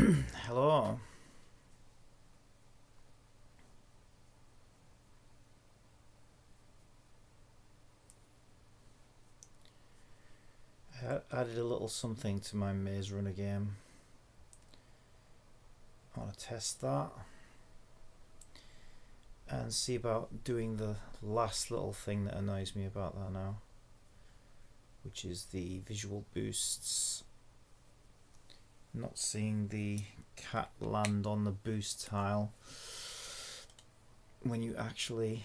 Hello. I added a little something to my Maze Runner game. I want to test that and see about doing the last little thing that annoys me about that now, which is the visual boosts. Not seeing the cat land on the boost tile when you actually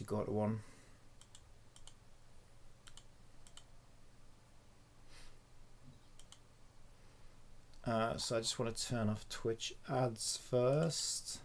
go to one. So I just want to turn off Twitch ads first.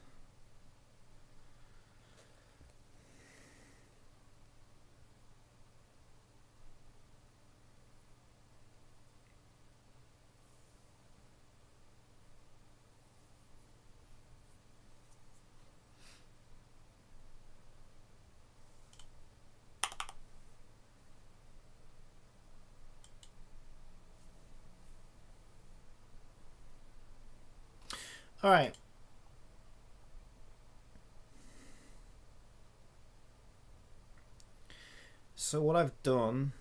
All right. So what I've done,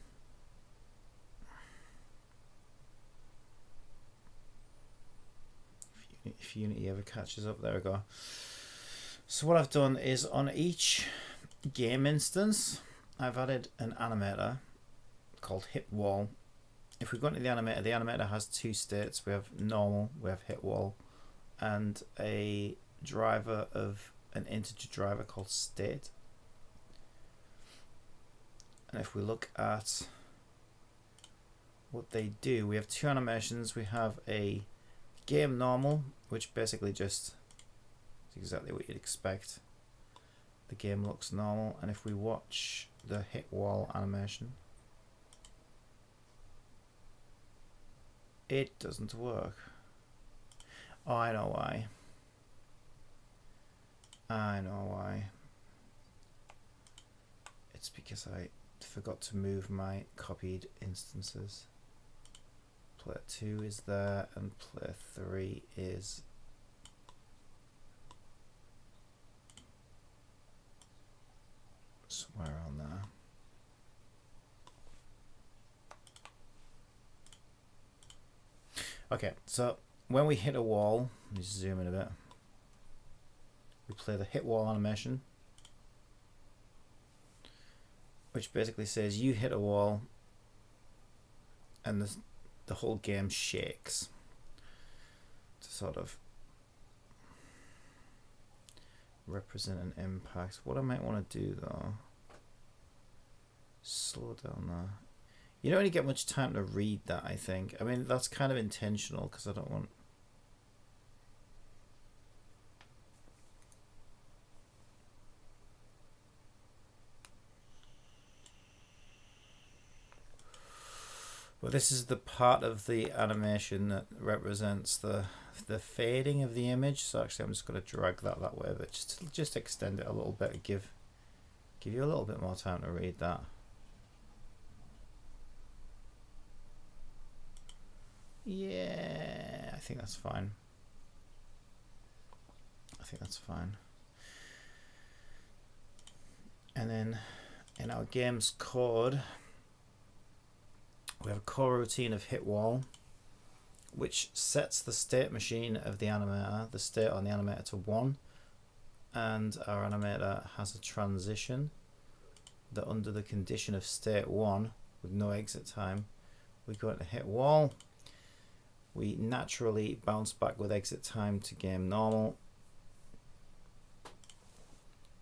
if Unity ever catches up, there we go. So what I've done is on each game instance, I've added an animator called hit wall. If we go into the animator has two states. We have normal, we have hit wall, and a driver of an integer driver called state. And if we look at what they do, we have two animations. We have a game normal, which basically just is exactly what you'd expect. The game looks normal, and if we watch the hit wall animation, it doesn't work. Oh, I know why. I know why. It's because I forgot to move my copied instances. Player 2 is there, and player 3 is somewhere around there. Okay, so when we hit a wall, let me zoom in a bit. We play the hit wall animation, which basically says you hit a wall and the whole game shakes to sort of represent an impact. What I might want to do though, slow down there. You don't really get much time to read that, I think. I mean, that's kind of intentional because I don't want... Well, this is the part of the animation that represents the fading of the image. So actually I'm just going to drag that way, but just extend it a little bit, give you a little bit more time to read that. Yeah, I think that's fine. I think that's fine. And then in our game's code, we have a coroutine of hit wall, which sets the state machine of the animator, the state on the animator, to 1, and our animator has a transition that under the condition of state 1 with no exit time, we go into hit wall. We naturally bounce back with exit time to game normal.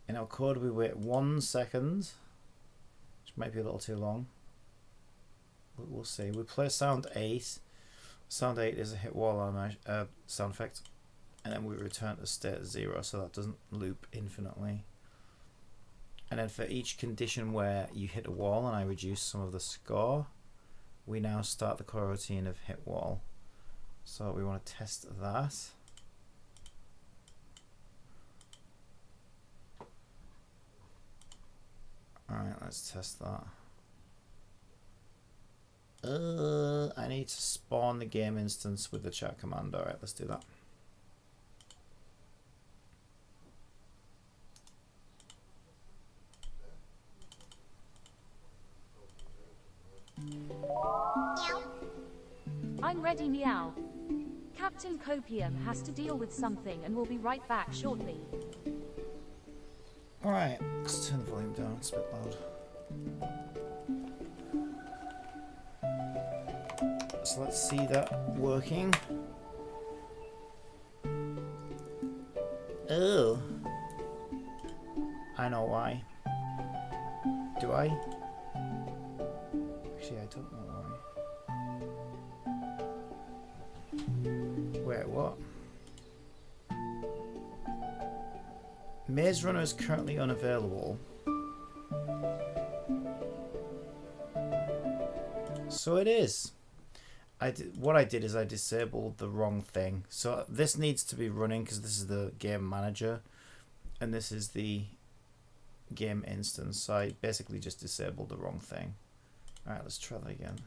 In our code we wait 1 second, which might be a little too long. We'll see. We play sound 8. Sound 8 is a hit wall animation, sound effect, and then we return to state 0, so that doesn't loop infinitely. And then for each condition where you hit a wall and I reduce some of the score, we now start the coroutine of hit wall. So we want to test that. Alright, let's test that. I need to spawn the game instance with the chat command. Alright, let's do that. I'm ready, meow. Captain Copium has to deal with something and will be right back shortly. Alright, let's turn the volume down, it's a bit loud. So let's see that working. Oh. I know why. Do I? Actually, I don't know why. Wait, what? Maze Runner is currently unavailable. So it is. What I did is I disabled the wrong thing. So this needs to be running because this is the game manager and this is the game instance. So I basically just disabled the wrong thing. Alright, let's try that again.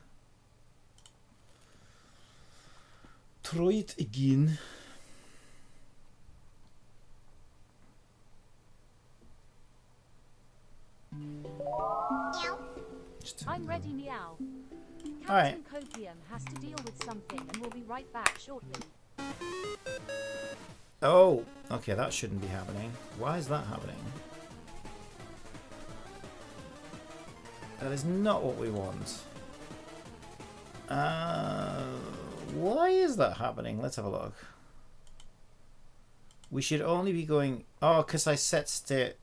Try it again. I'm ready, meow. Alright. Captain Copium has to deal with something and will be right back shortly. Oh, okay, that shouldn't be happening. Why is that happening? That is not what we want. Why is that happening? Let's have a look. We should only be going... Oh, because I set state...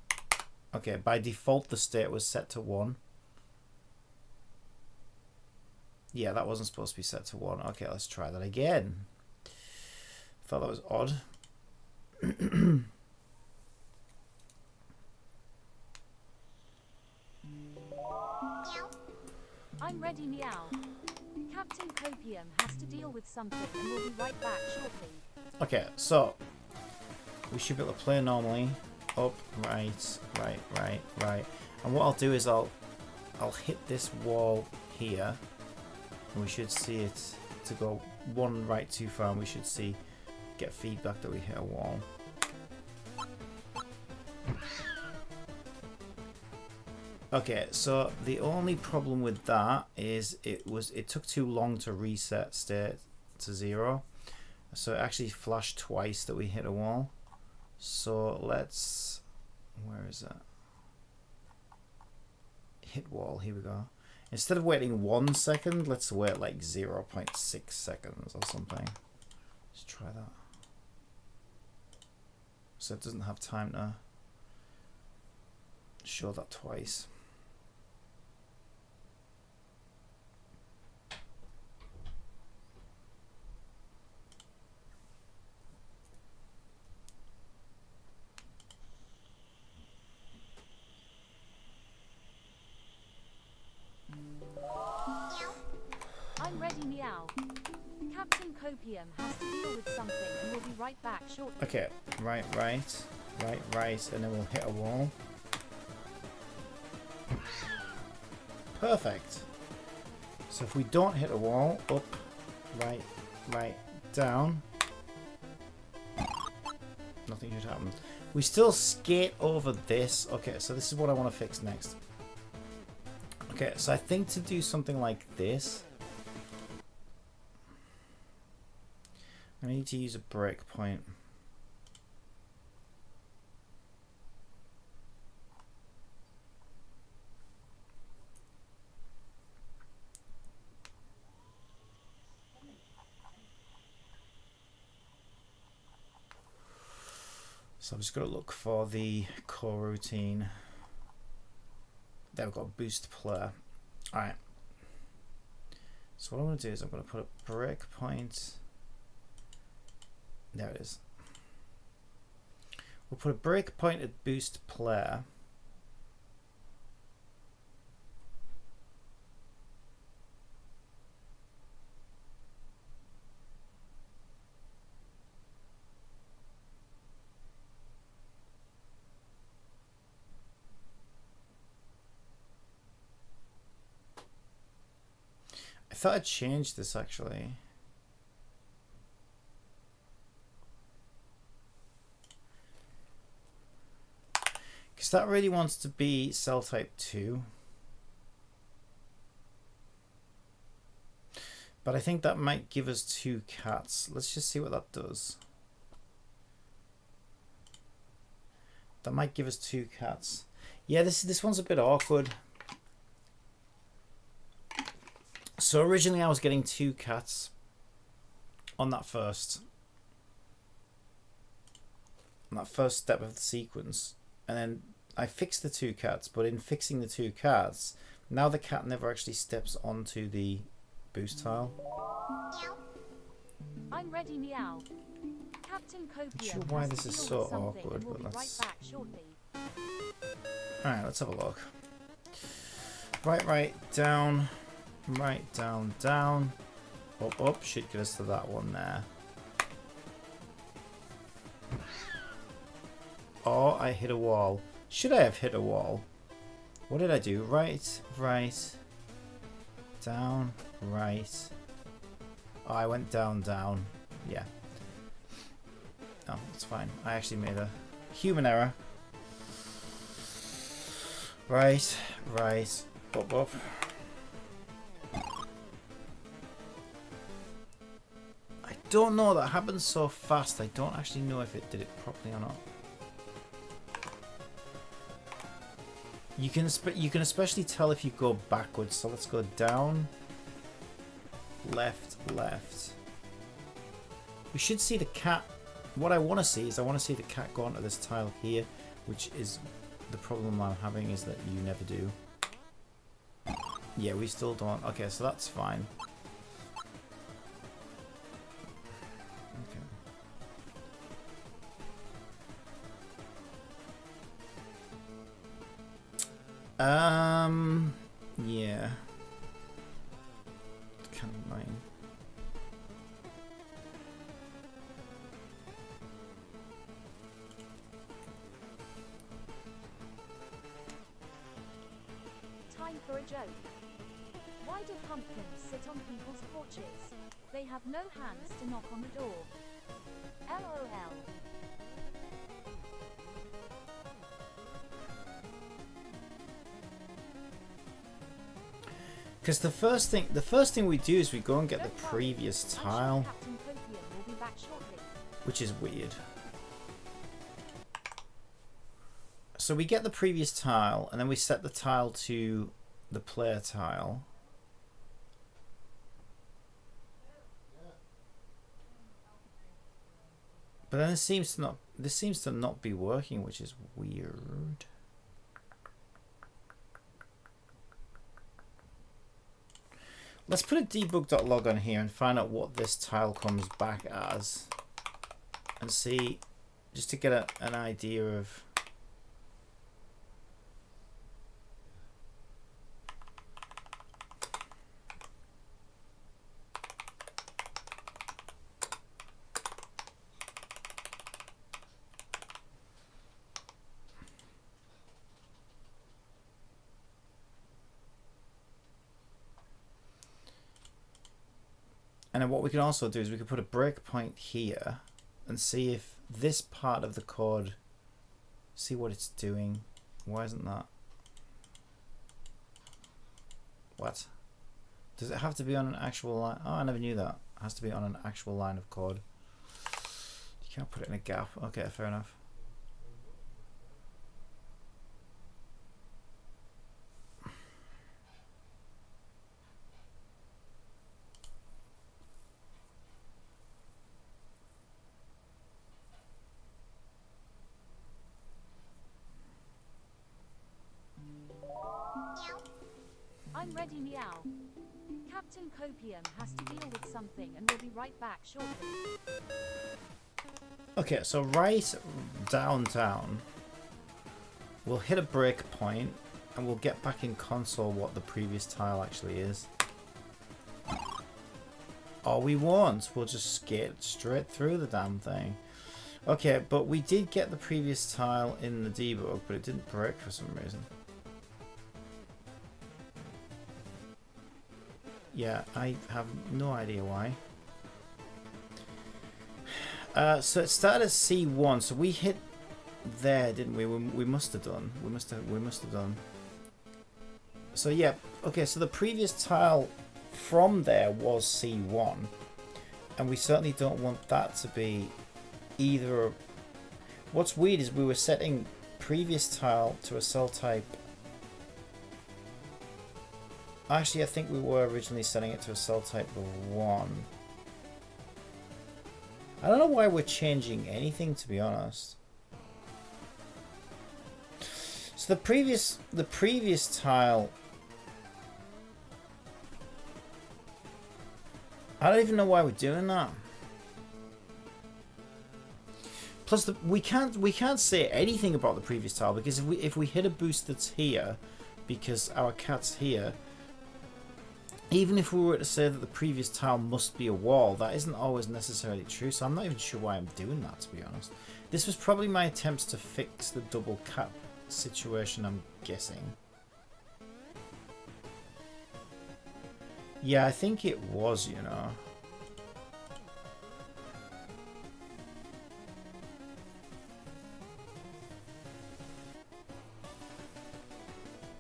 Okay, by default the state was set to 1. Yeah, that wasn't supposed to be set to 1. Okay, let's try that again. Thought that was odd. I'm ready, meow. Captain Copium has to deal with something and will be right back shortly. Okay, so we should be able to play normally. Up, right, right, right, right. And what I'll do is I'll hit this wall here. And we should see it to go one right too far, and we should get feedback that we hit a wall. Okay, so the only problem with that is it took too long to reset state to 0. So it actually flashed twice that we hit a wall. So let's, where is that? Hit wall, here we go. Instead of waiting 1 second, let's wait like 0.6 seconds or something. Let's try that. So it doesn't have time to show that twice. I'm ready, meow. Captain Copium has to deal with something and will be right back shortly. Okay, right, and then we'll hit a wall. Perfect. So if we don't hit a wall, up, right, down, nothing should happen. We still skate over this. Okay, so this is what I want to fix next. Okay, so I think to do something like this, I need to use a breakpoint. So I'm just going to look for the coroutine. There we've got boost player. Alright. So what I'm going to do is I'm going to put a breakpoint. There it is. We'll put a breakpoint at boost player. thought I'd changed this actually. Because that really wants to be cell type 2. But I think that might give us 2 cats. Let's just see what that does. That might give us 2 cats. Yeah, this one's a bit awkward. So originally I was getting 2 cats on that first step of the sequence. And then I fixed the 2 cats, but in fixing the 2 cats, now the cat never actually steps onto the boost tile. I'm ready, meow. Captain Copium. Not sure why this is so awkward, but let's. Alright, let's have a look. Right, down, down. Up, should get us to that one there. Oh, I hit a wall. Should I have hit a wall? What did I do? Right, down, right. Oh, I went down. Yeah. Oh, that's fine. I actually made a human error. Right, up. I don't know, that happened so fast. I don't actually know if it did it properly or not. You can especially tell if you go backwards. So let's go down, left. We should see the cat. What I want to see is the cat go onto this tile here, which is the problem I'm having, is that you never do. Yeah, we still don't. Okay, so that's fine. Yeah. Kind of annoying. Time for a joke. Why do pumpkins sit on people's porches? They have no hands to knock on the door. LOL. Because the first thing we do is we go and get the previous tile, which is weird. So we get the previous tile, and then we set the tile to the player tile. But then this seems to not be working, which is weird. Let's put a debug.log on here and find out what this tile comes back as, and see, just to get an idea of. And then what we can also do is we could put a breakpoint here and see if this part of the code, see what it's doing. Why isn't that? What? Does it have to be on an actual line? Oh, I never knew that. It has to be on an actual line of code. You can't put it in a gap. Okay, fair enough. I'm ready, meow. Captain Copium has to deal with something and will be right back shortly. Okay, so right downtown, we'll hit a breakpoint and we'll get back in console what the previous tile actually is. Or we won't, we'll just skate straight through the damn thing. Okay, but we did get the previous tile in the debug, but it didn't break for some reason. Yeah, I have no idea why. So it started at C1, so we hit there, didn't we? We must have done. We must have done. So yeah, okay, so the previous tile from there was C1, and we certainly don't want that to be either. What's weird is we were setting previous tile to a cell type. Actually, I think we were originally setting it to a cell type of 1. I don't know why we're changing anything, to be honest. So the previous tile, I don't even know why we're doing that. Plus, we can't say anything about the previous tile, because if we hit a boost that's here, because our cat's here, even if we were to say that the previous tile must be a wall, that isn't always necessarily true. So I'm not even sure why I'm doing that, to be honest. This was probably my attempts to fix the double cat situation, I'm guessing. Yeah, I think it was, you know.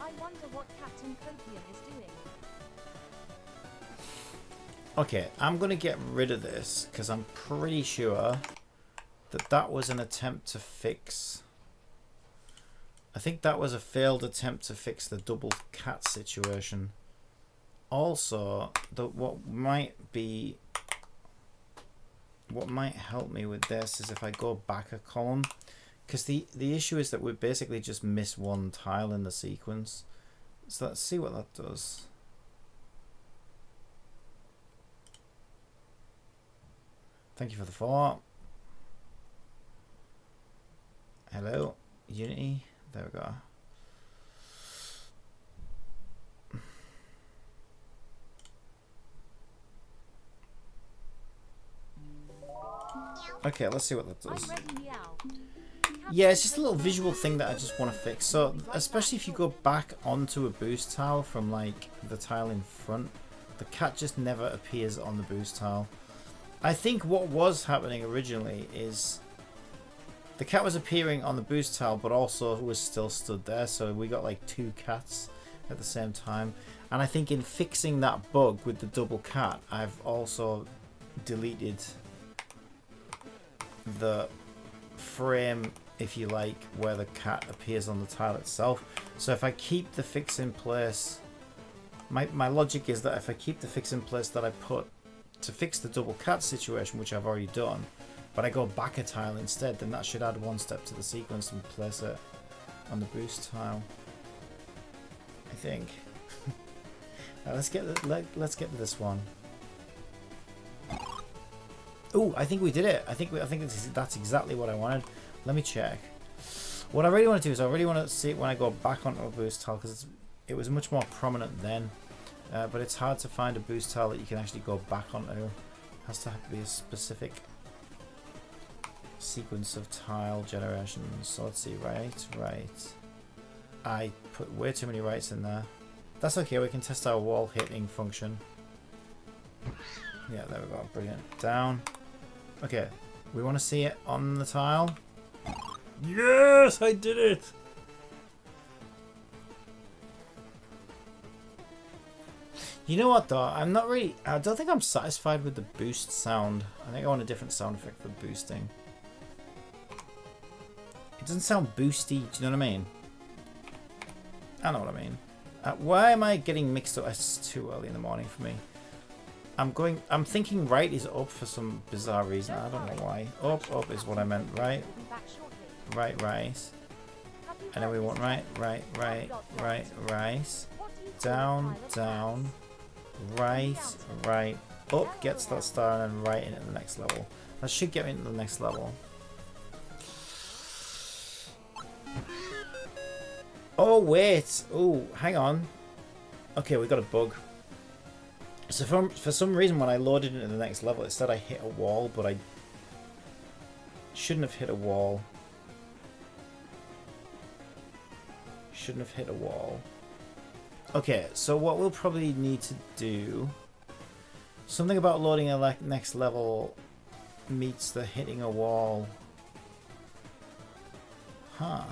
I wonder what Captain Copium is doing. Okay, I'm going to get rid of this because I'm pretty sure that that was an attempt to fix... I think that was a failed attempt to fix the double cat situation. Also, what might help me with this is if I go back a column, because the issue is that we basically just miss one tile in the sequence. So let's see what that does. Thank you for the follow-up. Hello, Unity. There we go. Okay, let's see what that does. Yeah, it's just a little visual thing that I just want to fix. So, especially if you go back onto a boost tile from like the tile in front, the cat just never appears on the boost tile. I think what was happening originally is the cat was appearing on the boost tile, but also was still stood there. So we got like two cats at the same time. And I think in fixing that bug with the double cat, I've also deleted the frame, if you like, where the cat appears on the tile itself. So if I keep the fix in place, my logic is that if I keep the fix in place that I put to fix the double cat situation, which I've already done, but I go back a tile instead, then that should add one step to the sequence and place it on the boost tile, I think. Let's get to this one. Oh, I think we did it. I think that's exactly what I wanted. Let me check. What I really want to do is I really want to see it when I go back onto a boost tile, because it was much more prominent then. But it's hard to find a boost tile that you can actually go back onto. It has to be a specific sequence of tile generations. So let's see, right. I put way too many rights in there. That's okay, we can test our wall hitting function. Yeah, there we go, brilliant. Down. Okay, we want to see it on the tile. Yes, I did it! You know what though, I don't think I'm satisfied with the boost sound. I think I want a different sound effect for boosting. It doesn't sound boosty, do you know what I mean? I know what I mean. Why am I getting mixed up? It's too early in the morning for me. I'm thinking right is up for some bizarre reason. I don't know why. Up is what I meant, right? Right. And then we want right. Down. Right. Up gets that star and then right into the next level. That should get me into the next level. Oh wait. Oh, hang on. Okay, we got a bug. So for some reason when I loaded into the next level, it said I hit a wall, but I shouldn't have hit a wall. Okay, so what we'll probably need to do Something about loading a next level meets the hitting a wall. Huh.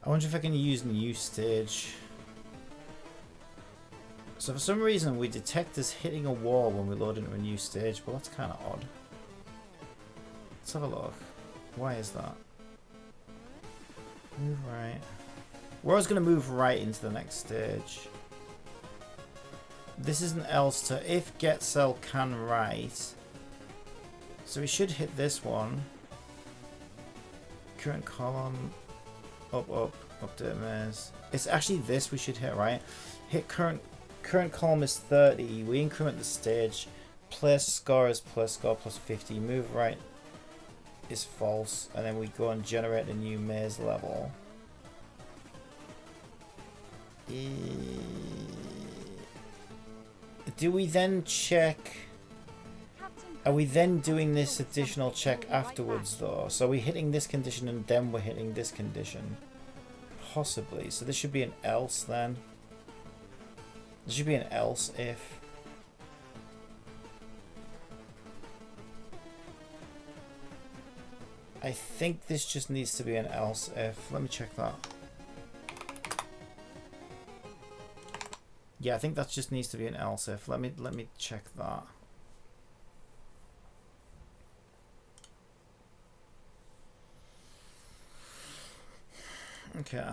I wonder if I can use new stage. So for some reason we detect this hitting a wall when we load into a new stage, but that's kind of odd. Let's have a look. Why is that? Move right. We're always going to move right into the next stage. This is an else to if get cell can write. So we should hit this one. Current column. Up, update maze. It's actually this we should hit, right? Hit current column is 30. We increment the stage. Place score is place score plus 50. Move right is false. And then we go and generate a new maze level. Do we then check... Are we then doing this additional check afterwards though? So are we hitting this condition and then we're hitting this condition? Possibly. So this should be an else then. There should be an else if. I think this just needs to be an else if. Let me check that. Yeah, I think that just needs to be an else if. Let me check that. Okay.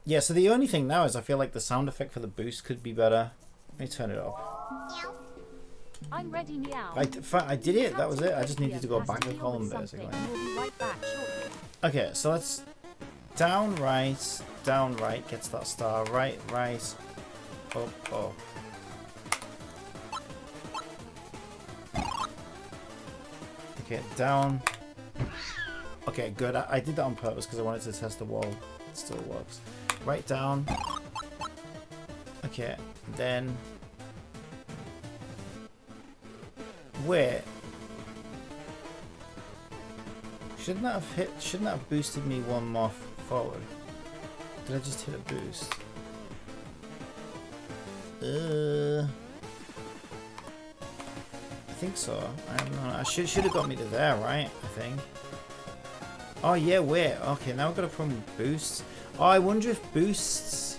Yeah, so the only thing now is I feel like the sound effect for the boost could be better. Let me turn it up. I'm ready, meow. I did it, that was it. I just needed to go back a column basically. Okay, so let's down right gets that star, right, up. Okay, down. Okay, good. I did that on purpose because I wanted to test the wall. It still works. Right down. Okay, then. Wait. Shouldn't that have boosted me one more forward? Did I just hit a boost? I think so. I don't know. I should have got me to there, right? I think. Oh yeah, wait. Okay, now we've got a problem with boosts. Oh, I wonder if boosts,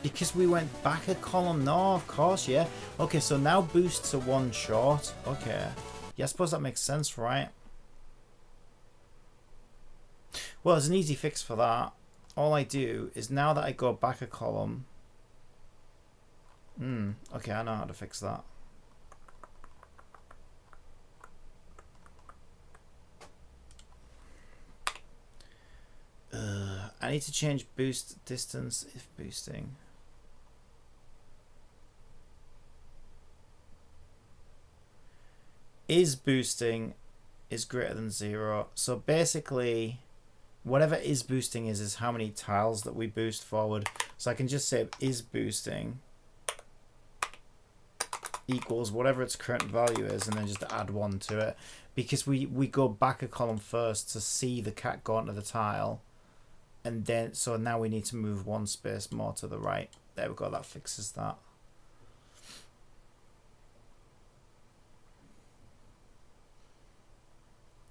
because we went back a column. No, of course, yeah. Okay, so now boosts are one short. Okay. Yeah, I suppose that makes sense, right? Well, there's an easy fix for that. All I do is now that I go back a column. Okay, I know how to fix that. I need to change boost distance if boosting. Is boosting is greater than 0. So basically, whatever is boosting is how many tiles that we boost forward. So I can just say is boosting equals whatever its current value is, and then just add 1 to it. Because we go back a column first to see the cat go onto the tile. And then, so now we need to move 1 space more to the right. There we go, that fixes that.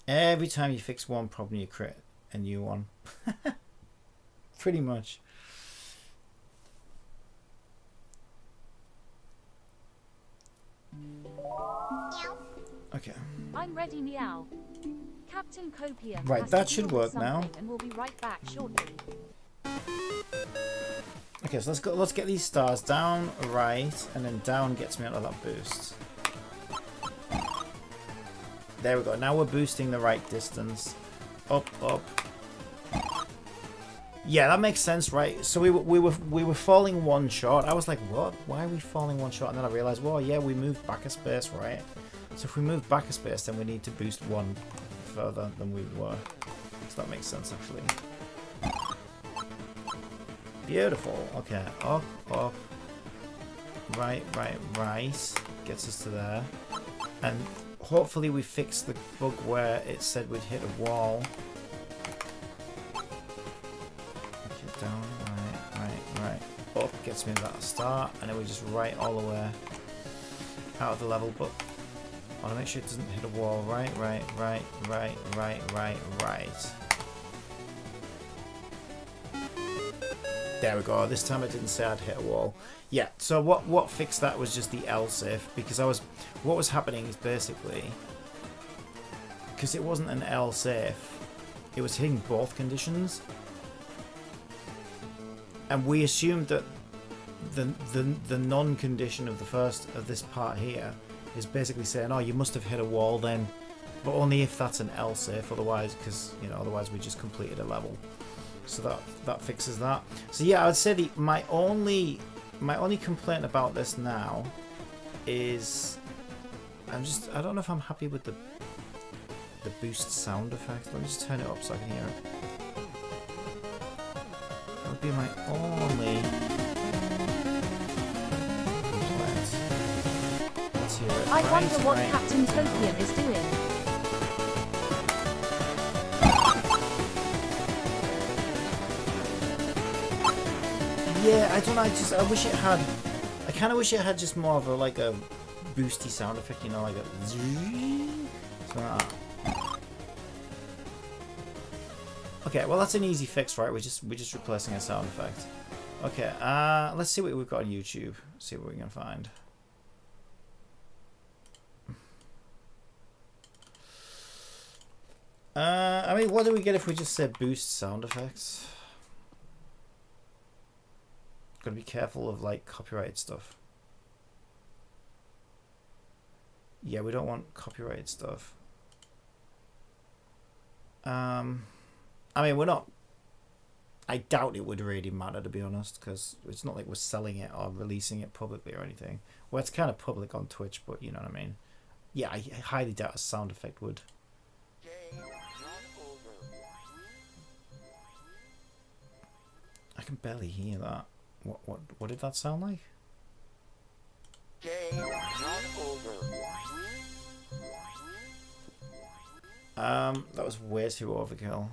Every time you fix one problem, you create a new one. Pretty much. Okay. I'm ready, meow. Captain Copium. Right, that should work now. And we'll be right back shortly. Okay, so let's get these stars down, right, and then down gets me out of that boost. There we go. Now we're boosting the right distance. Up. Yeah, that makes sense, right? So we were falling 1 short. I was like, what? Why are we falling 1 short? And then I realized, well, yeah, we moved back a space, right? So if we move back a space, then we need to boost 1 further than we were. So that makes sense, actually. Beautiful. Okay, up, up. Right, right, right. Gets us to there. And hopefully we fixed the bug where it said we'd hit a wall. Get down, right, right, right. Up gets me that start, and then we just right all the way out of the level. But I want to make sure it doesn't hit a wall. Right, right, right, right, right, right, right. There we go. This time I didn't say I'd hit a wall. Yeah, so what fixed that was just the else if, because what was happening is basically, because it wasn't an else if, it was hitting both conditions, and we assumed that the non-condition of the first of this part here is basically saying, oh, you must have hit a wall then, but only if that's an else if, otherwise, because otherwise we just completed a level. So that fixes that. So yeah, I would say my only complaint about this now is I don't know if I'm happy with the boost sound effect. Let me just turn it up so I can hear it. That would be my only complaint. Let's hear it. I wonder what Captain Topium is doing. Yeah, I don't know. I wish it had. I kind of wish it had just more of a a boosty sound effect, like a something like that. Okay, well that's an easy fix, right? We're just replacing a sound effect. Okay, let's see what we've got on YouTube. See what we can find. I mean, what do we get if we just say boost sound effects? Gotta be careful of copyrighted stuff. Yeah, we don't want copyrighted stuff. I mean, we're not. I doubt it would really matter, to be honest, because it's not like we're selling it or releasing it publicly or anything. Well, it's kind of public on Twitch, but you know what I mean. Yeah, I highly doubt a sound effect would. I can barely hear that. What did that sound like? That was way too overkill.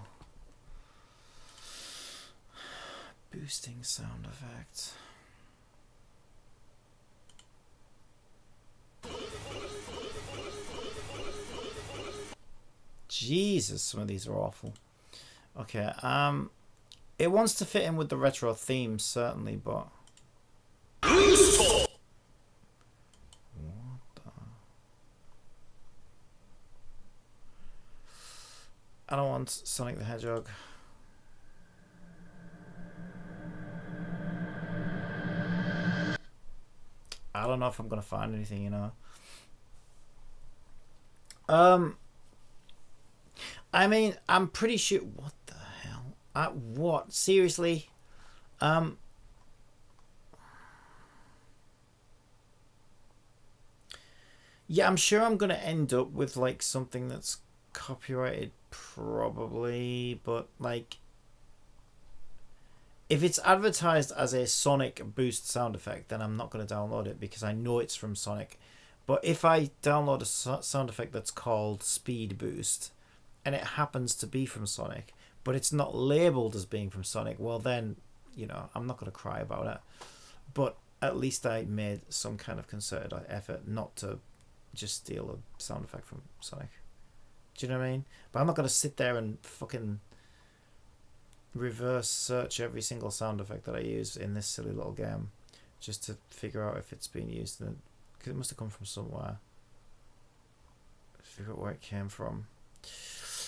Boosting sound effects. Jesus, some of these are awful. Okay, it wants to fit in with the retro theme, certainly, but... What the... I don't want Sonic the Hedgehog. I don't know if I'm going to find anything, I mean, I'm pretty sure... What the hell? What? Seriously? Yeah, I'm sure I'm going to end up with something that's copyrighted, probably, but if it's advertised as a Sonic boost sound effect, then I'm not going to download it because I know it's from Sonic. But if I download a sound effect that's called Speed Boost and it happens to be from Sonic, but it's not labeled as being from Sonic, well then, I'm not going to cry about it. But at least I made some kind of concerted effort not to just steal a sound effect from Sonic. Do you know what I mean? But I'm not going to sit there and fucking reverse search every single sound effect that I use in this silly little game just to figure out if it's been used. Because it must have come from somewhere. Figure out where it came from.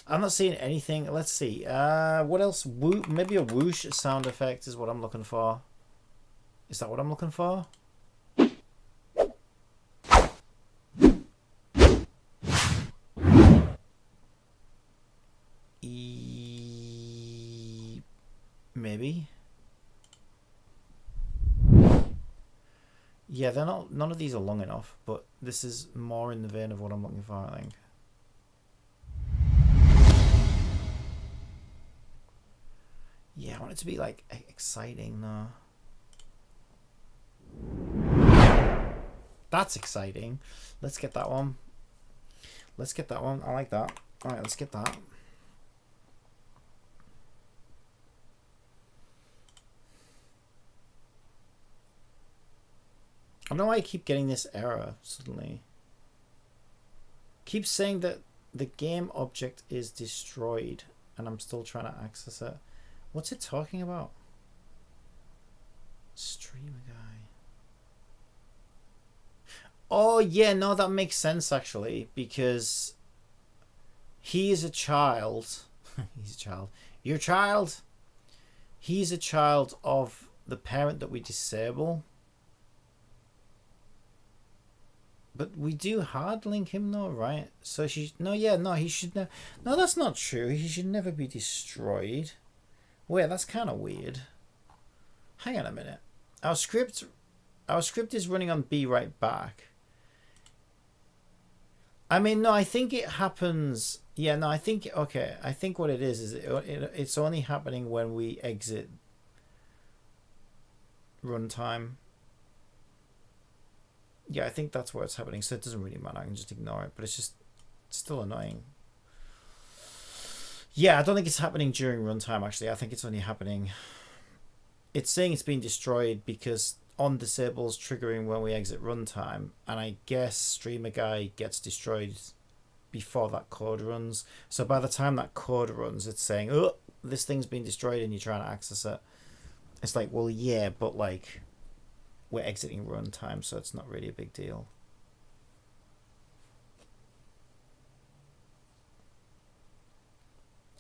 I'm not seeing anything. Let's see. What else? Maybe a whoosh sound effect is what I'm looking for. Is that what I'm looking for? Maybe. Yeah, they're not. None of these are long enough, but this is more in the vein of what I'm looking for, I think. Yeah, I want it to be like exciting though. That's exciting. Let's get that one. Let's get that one. I like that. All right, let's get that. I don't know why I keep getting this error suddenly. Keeps saying that the game object is destroyed and I'm still trying to access it. What's it talking about? Streamer guy. Oh yeah, no, that makes sense actually, because he is a child. He's a child. You're a child. He's a child of the parent that we disable. But we do hard link him though, right? So he should never. No, that's not true. He should never be destroyed. Wait, that's kind of weird. Hang on a minute. Our script is running on be right back. I mean, no, I think it happens. Yeah, no, I think okay. I think what it is it's only happening when we exit runtime. Yeah, I think that's where it's happening, so it doesn't really matter. I can just ignore it, but it's still annoying. Yeah, I don't think it's happening during runtime, actually. I think it's only happening... It's saying it's being destroyed because on disables triggering when we exit runtime, and I guess streamer guy gets destroyed before that code runs. So by the time that code runs, it's saying, oh, this thing's been destroyed and you're trying to access it. It's like, well, yeah, but like... We're exiting runtime, so it's not really a big deal.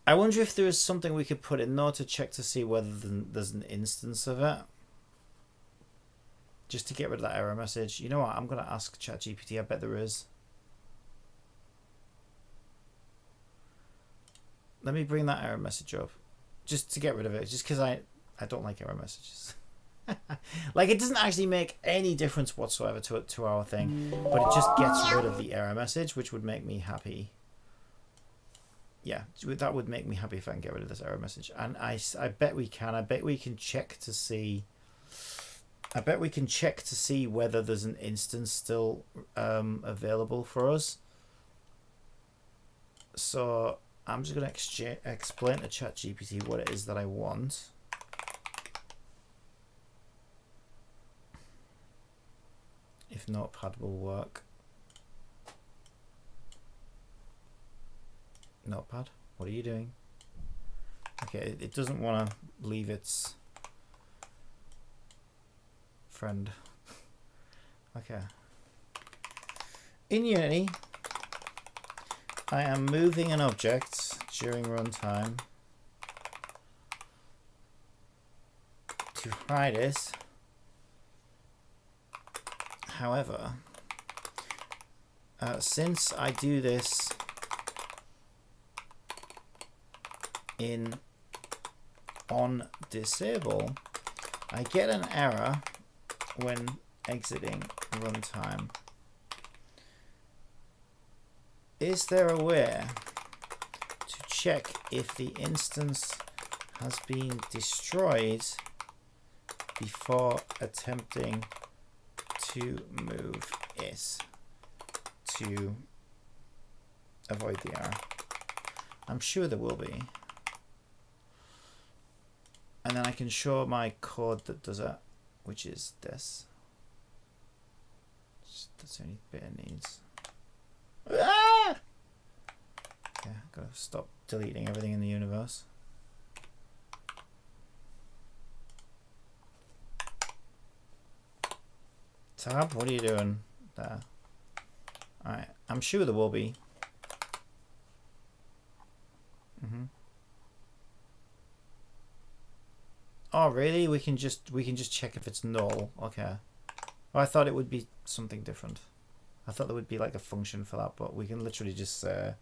I wonder if there is something we could put in there to check to see whether there's an instance of it. Just to get rid of that error message. You know what? I'm going to ask ChatGPT. I bet there is. Let me bring that error message up. Just to get rid of it. Just because I don't like error messages. Like, it doesn't actually make any difference whatsoever to our thing, but it just gets rid of the error message, which would make me happy. Yeah, that would make me happy if I can get rid of this error message. And I bet we can. I bet we can check to see. I bet we can check to see whether there's an instance still available for us. So I'm just going to explain to ChatGPT what it is that I want. If Notepad will work. Notepad, what are you doing? Okay, it doesn't want to leave its friend. Okay. In Unity, I am moving an object during runtime to hide it. However, since I do this on disable, I get an error when exiting runtime. Is there a way to check if the instance has been destroyed before attempting to move it to avoid the error? I'm sure there will be. And then I can show my code that does it, which is this. That's the only bit it needs. Ah! Okay, gotta stop deleting everything in the universe. Tab, what are you doing there? Alright, I'm sure there will be. Oh really? We can just check if it's null. Okay. Oh, I thought it would be something different. I thought there would be like a function for that, but we can literally just say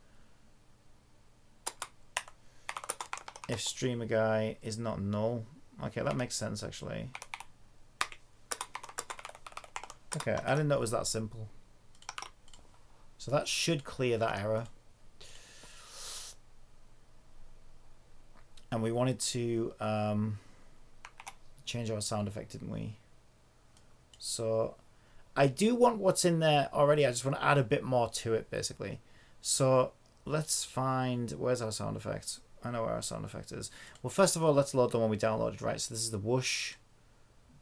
if streamer guy is not null. Okay, that makes sense actually. Okay, I didn't know it was that simple. So that should clear that error. And we wanted to change our sound effect, didn't we? So I do want what's in there already. I just want to add a bit more to it, basically. So let's find, where's our sound effect? I know where our sound effect is. Well, first of all, let's load the one we downloaded, right? So this is the whoosh.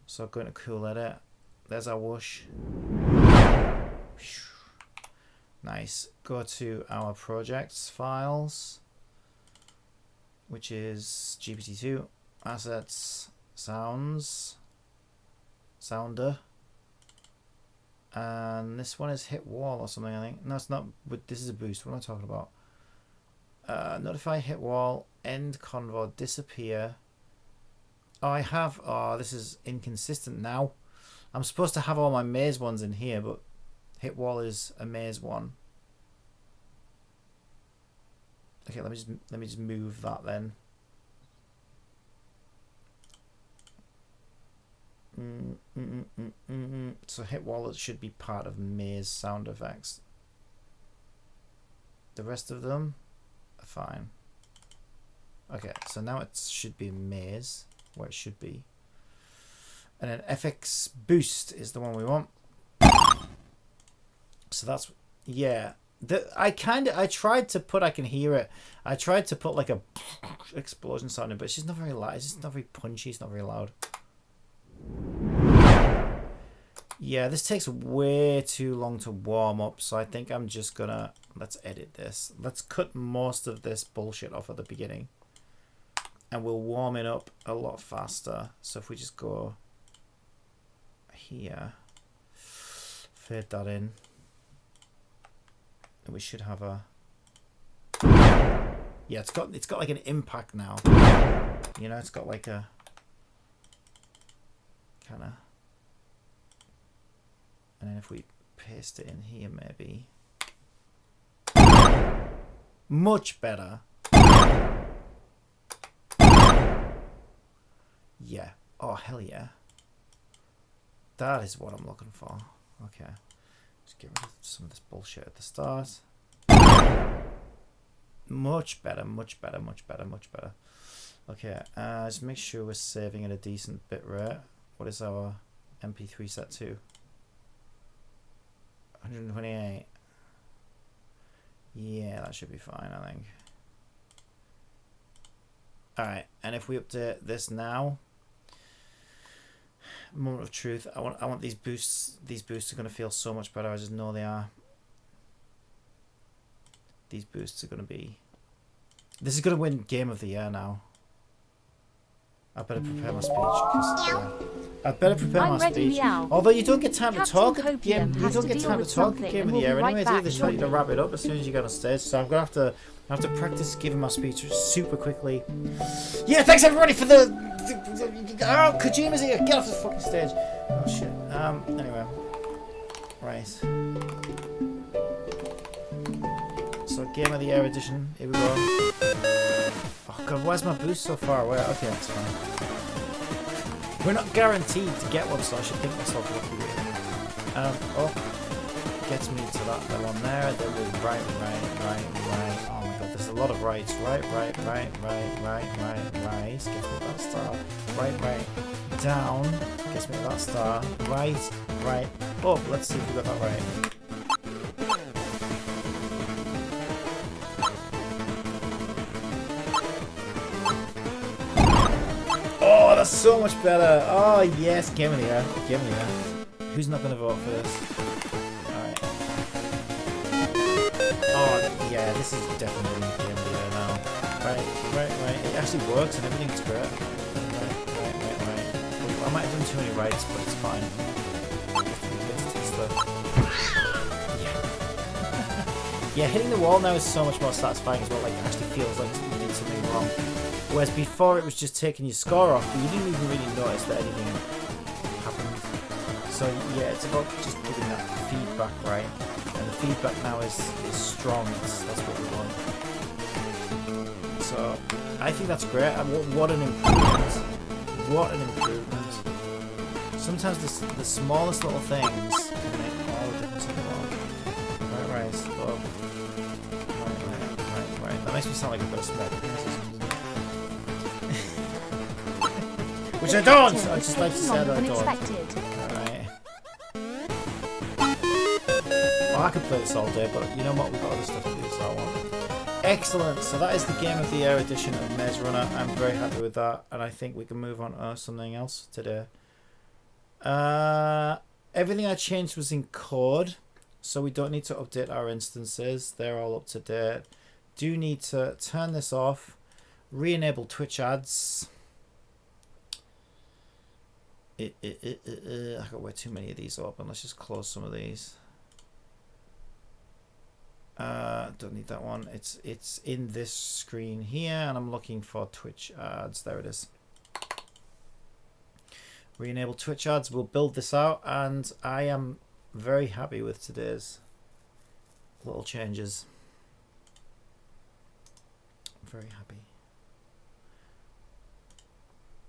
So go into Cool Edit. There's our whoosh. Nice. Go to our projects files, which is GPT-2, assets, sounds, sounder. And this one is hit wall or something, I think. No, it's not. But this is a boost. What am I talking about? Notify hit wall, end convo, disappear. Oh, I have. Oh, this is inconsistent now. I'm supposed to have all my maze ones in here, but hit wall is a maze one. Okay, let me just move that then. So hit wall should be part of maze sound effects. The rest of them are fine. Okay, so now it should be maze where it should be. And then FX boost is the one we want. So that's, yeah. I tried to put, I can hear it. I tried to put like a explosion sounding, but it's just not very loud. It's just not very punchy. It's not very loud. Yeah, this takes way too long to warm up, so I think I'm just gonna, let's edit this. Let's cut most of this bullshit off at the beginning. And we'll warm it up a lot faster. So if we just go here, fade that in, and we should have a, yeah, it's got like an impact now. You know, it's got like a kind of, and then if we paste it in here, maybe much better. Yeah. Oh, hell yeah. That is what I'm looking for. Okay. Just get rid of some of this bullshit at the start. Much better, much better, much better, much better. Okay, just make sure we're saving at a decent bit rate. What is our MP3 set to? 128. Yeah, that should be fine, I think. Alright, and if we update this now, moment of truth, I want these boosts are going to feel so much better. I just know they are. These boosts are going to be, this is going to win Game of the Year now. I better prepare my speech. I better prepare my speech. Although you don't get time to talk at Game, you don't get time to talk at Game of the Year anyway. They just tell you to wrap it up as soon as you get on stage. So I'm gonna have to practice giving my speech super quickly. Yeah, thanks everybody for the oh, Kojima's here. Get off the fucking stage. Oh shit. Anyway, right. So Game of the Year edition. Here we go. Oh god, why is my boost so far away? Okay, that's fine. We're not guaranteed to get one, so I should think myself lucky with it. Oh, gets me to that one there. Then we right. Oh my god, there's a lot of rights. Right. Gets me that star. Right. Down. Gets me that star. Right. Oh, let's see if we got that right. That's so much better. Oh yes, Game of the Year. Who's not gonna vote for this? Alright. Oh yeah, this is definitely Game of the Year now. Right. It actually works and everything's great. Right. I might have done too many rights, but it's fine. Yeah, hitting the wall now is so much more satisfying as well. Like, it actually feels like you did something wrong. Whereas before it was just taking your score off, but you didn't even really notice that anything happened. So yeah, it's about just giving that feedback right, and the feedback now is strong. That's what we want. So I think that's great. What an improvement! What an improvement! Sometimes the smallest little things can make all the difference in the world. Right. Slow. Right. That makes me sound like I've got a smack. Which I don't! I just like to say that I don't. Alright. Well, I could play this all day, but you know what? We've got other stuff to do, so I won't. Excellent! So that is the Game of the Year edition of Maze Runner. I'm very happy with that, and I think we can move on to something else today. Everything I changed was in code, so we don't need to update our instances. They're all up to date. Do need to turn this off, re-enable Twitch ads. I got way too many of these open. Let's just close some of these. Don't need that one. It's in this screen here, and I'm looking for Twitch ads. There it is. Re-enable Twitch ads. We'll build this out, and I am very happy with today's little changes. I'm very happy.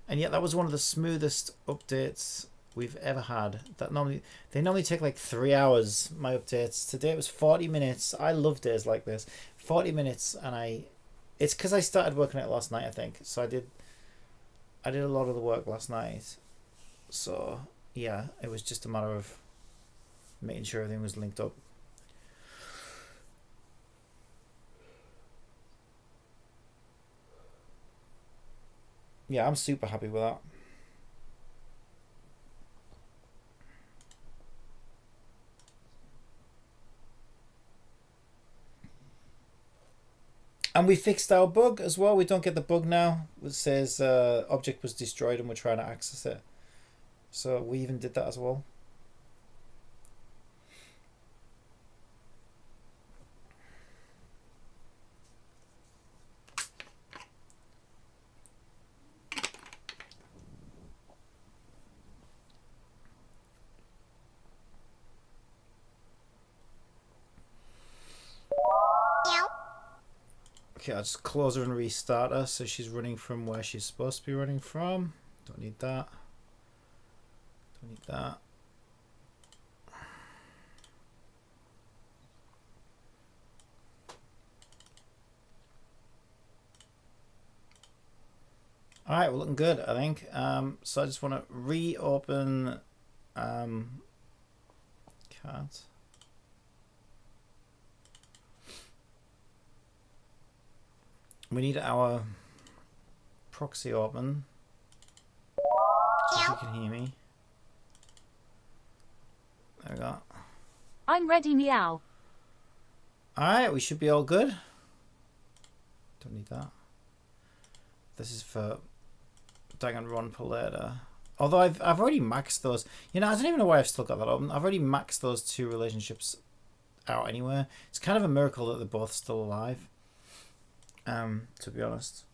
And yet that was one of the smoothest updates we've ever had. They normally take like 3 hours, my updates. Today it was 40 minutes. I love days like this. 40 minutes, and it's because I started working on it last night, I think. So I did a lot of the work last night. So yeah, it was just a matter of making sure everything was linked up. Yeah, I'm super happy with that. And we fixed our bug as well. We don't get the bug now. It says object was destroyed and we're trying to access it. So we even did that as well. Okay, I'll just close her and restart her so she's running from where she's supposed to be running from. Don't need that. Don't need that. Alright, we're looking good, I think. So I just want to reopen cat. We need our proxy open, so if you can hear me. There we go. I'm ready, meow. Alright, we should be all good. Don't need that. This is for Danganronpa later. Although I've already maxed those. You know, I don't even know why I've still got that open. I've already maxed those two relationships out anyway. It's kind of a miracle that they're both still alive. To be honest.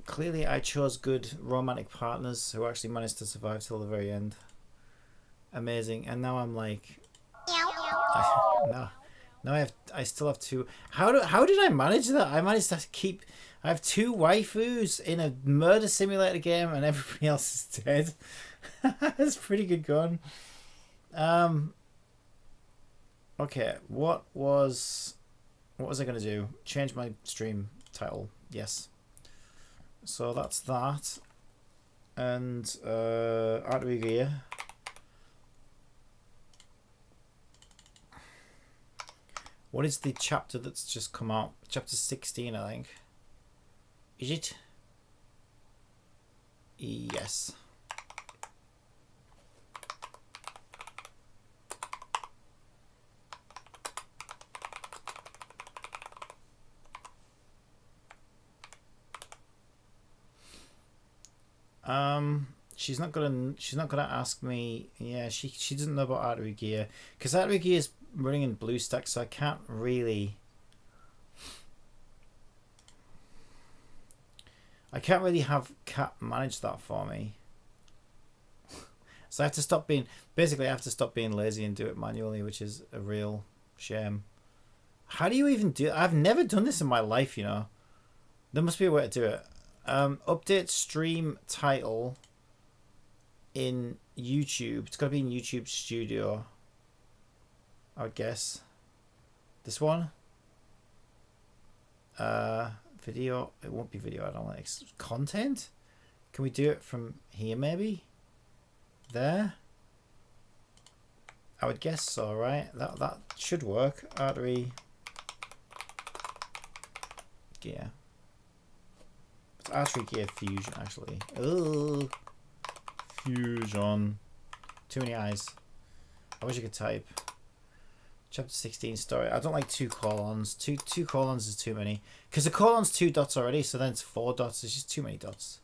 Clearly I chose good romantic partners who actually managed to survive till the very end. Amazing. And now I'm like now I still have two. How did I manage that? I managed to keep. I have two waifus in a murder simulator game and everybody else is dead. That's pretty good going. Okay, what was I going to do? Change my stream title. Yes. So that's that. And Artery gear. What is the chapter that's just come out? Chapter 16, I think. Is it? Yes. She's not gonna ask me. Yeah, she doesn't know about Artery gear because Artery gear is running in BlueStack, so I can't really have Cat manage that for me. So I have to stop being lazy and do it manually, which is a real shame. How do you even do it? I've never done this in my life, you know. There must be a way to do it. Update stream title in YouTube. It's got to be in YouTube Studio, I would guess. This one? Video. It won't be video analytics. Content? Can we do it from here maybe? There? I would guess so, right? That should work. Artery. Gear. It's Artery Gear Fusion actually. Oh, Fusion. Too many eyes. I wish I could type. Chapter 16 story. I don't like 2 colons. Two colons is too many. Because the colon's 2 dots already, so then it's 4 dots. It's just too many dots.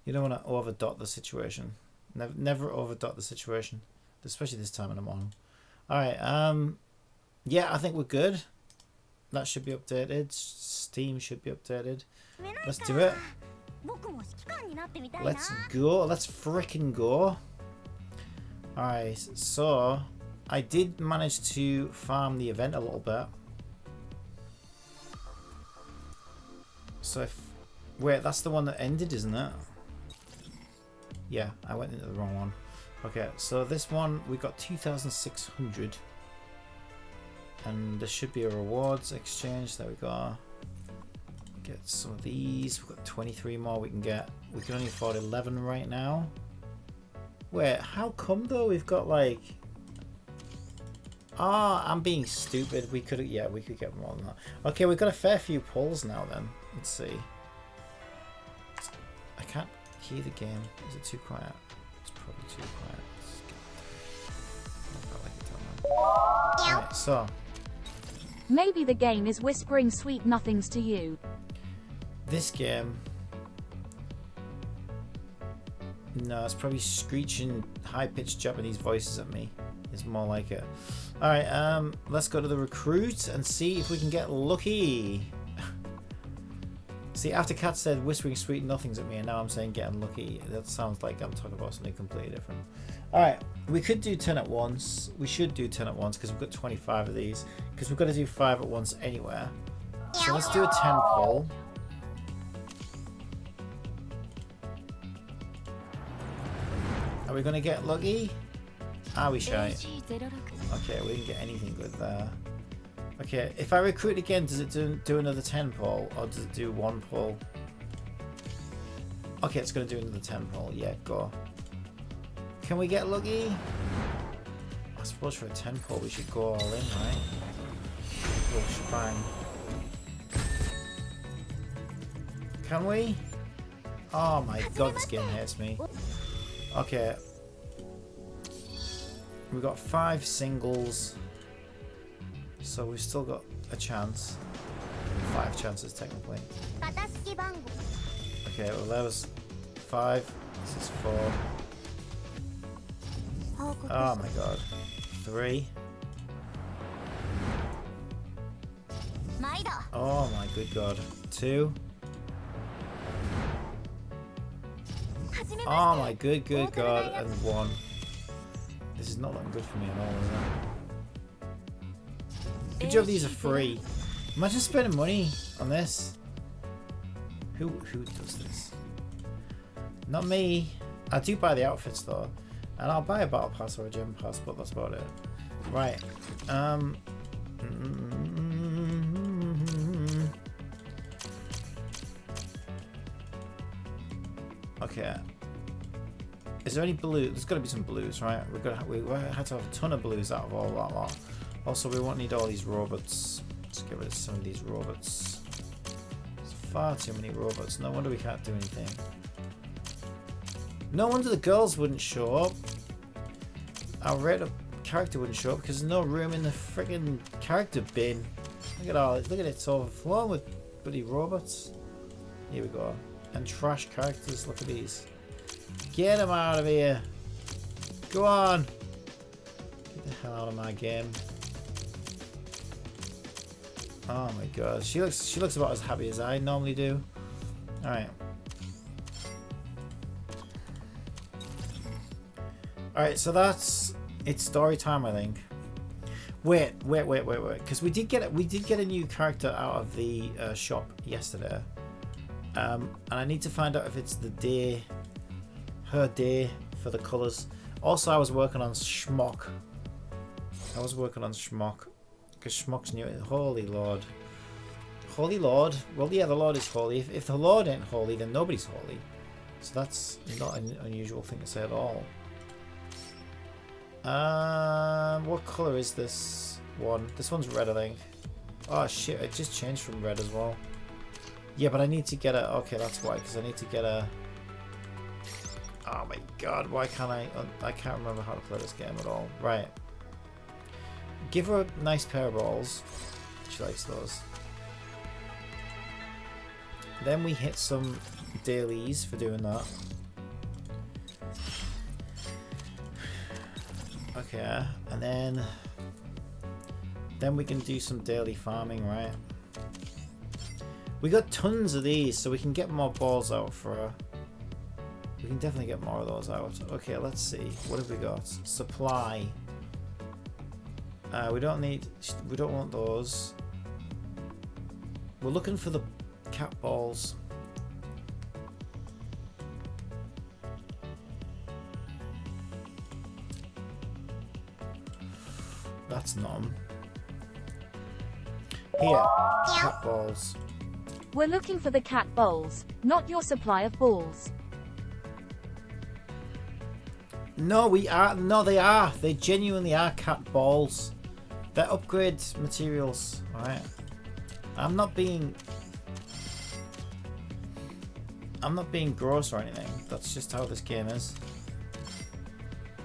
You don't want to over dot the situation. Never over dot the situation. Especially this time in the morning. Alright, yeah, I think we're good. That should be updated. Steam should be updated. Let's do it. Let's go. Let's frickin' go. Alright, so I did manage to farm the event a little bit. So if... Wait, that's the one that ended, isn't it? Yeah, I went into the wrong one. Okay, so this one, we got 2,600. And there should be a rewards exchange. There we go. Get some of these. We've got 23 more we can get. We can only afford 11 right now. Wait, how come though we've got like... Ah, I'm being stupid. We could, yeah, we could get more than that. Okay, we've got a fair few pulls now then. Let's see. I can't hear the game. Is it too quiet? It's probably too quiet. Alright, so... Maybe the game is whispering sweet nothings to you. This game... No, it's probably screeching high-pitched Japanese voices at me. It's more like it. Alright, let's go to the recruit and see if we can get lucky. See, after Kat said whispering sweet nothings at me, and now I'm saying getting lucky. That sounds like I'm talking about something completely different. Alright, we could do 10 at once. We should do 10 at once because we've got 25 of these. Because we've got to do 5 at once anywhere. So let's do a 10 poll. Are we going to get lucky? Are we shy? Okay, we didn't get anything good there. Okay, if I recruit again, does it do another 10 poll? Or does it do 1 poll? Okay, it's going to do another 10 poll. Yeah, go. Can we get lucky? I suppose for a 10 poll we should go all in, right? Go shebang. Can we? Oh my god, this game hates me. Okay. We've got 5 singles. So we've still got a chance. 5 chances technically. Okay, well that was 5. This is 4. Oh my god. 3. Oh my good god. 2. Oh my good god. And 1. This is not looking good for me at all, is it? Good job these are free. Imagine spending money on this. Who does this? Not me. I do buy the outfits though. And I'll buy a battle pass or a gym pass, but that's about it. Right. Okay. Is there any blue? There's got to be some blues, right? We had to have a ton of blues out of all that lot. Also, we won't need all these robots. Let's get rid of some of these robots. There's far too many robots. No wonder we can't do anything. No wonder the girls wouldn't show up. Our rate character wouldn't show up because there's no room in the friggin' character bin. Look at all. Look at it. It's overflowing with bloody robots. Here we go. And trash characters. Look at these. Get them out of here. Go on. Get the hell out of my game. Oh my god. She looks about as happy as I normally do. Alright. Alright, so it's story time, I think. Wait. Because we did get a new character out of the shop yesterday. And I need to find out if it's her day for the colours. Also, I was working on Schmock. Because Schmock's new. Holy lord. Holy Lord. Well, yeah, the Lord is holy. If the Lord ain't holy, then nobody's holy. So that's not an unusual thing to say at all. What colour is this one? This one's red, I think. Oh shit, it just changed from red as well. Yeah, but I need to get a... Okay, that's why, because I need to get a... Oh my god, why can't I can't remember how to play this game at all. Right. Give her a nice pair of balls. She likes those. Then we hit some dailies for doing that. Okay, and then we can do some daily farming, right? We got tons of these, so we can get more balls out for her. We can definitely get more of those out. Okay, let's see. What have we got? Supply. We don't want those. We're looking for the cat balls. That's none. Here, cat balls. We're looking for the cat balls, not your supply of balls. No, we are. No, they are. They genuinely are cat balls. They're upgrade materials. Alright. I'm not being gross or anything. That's just how this game is.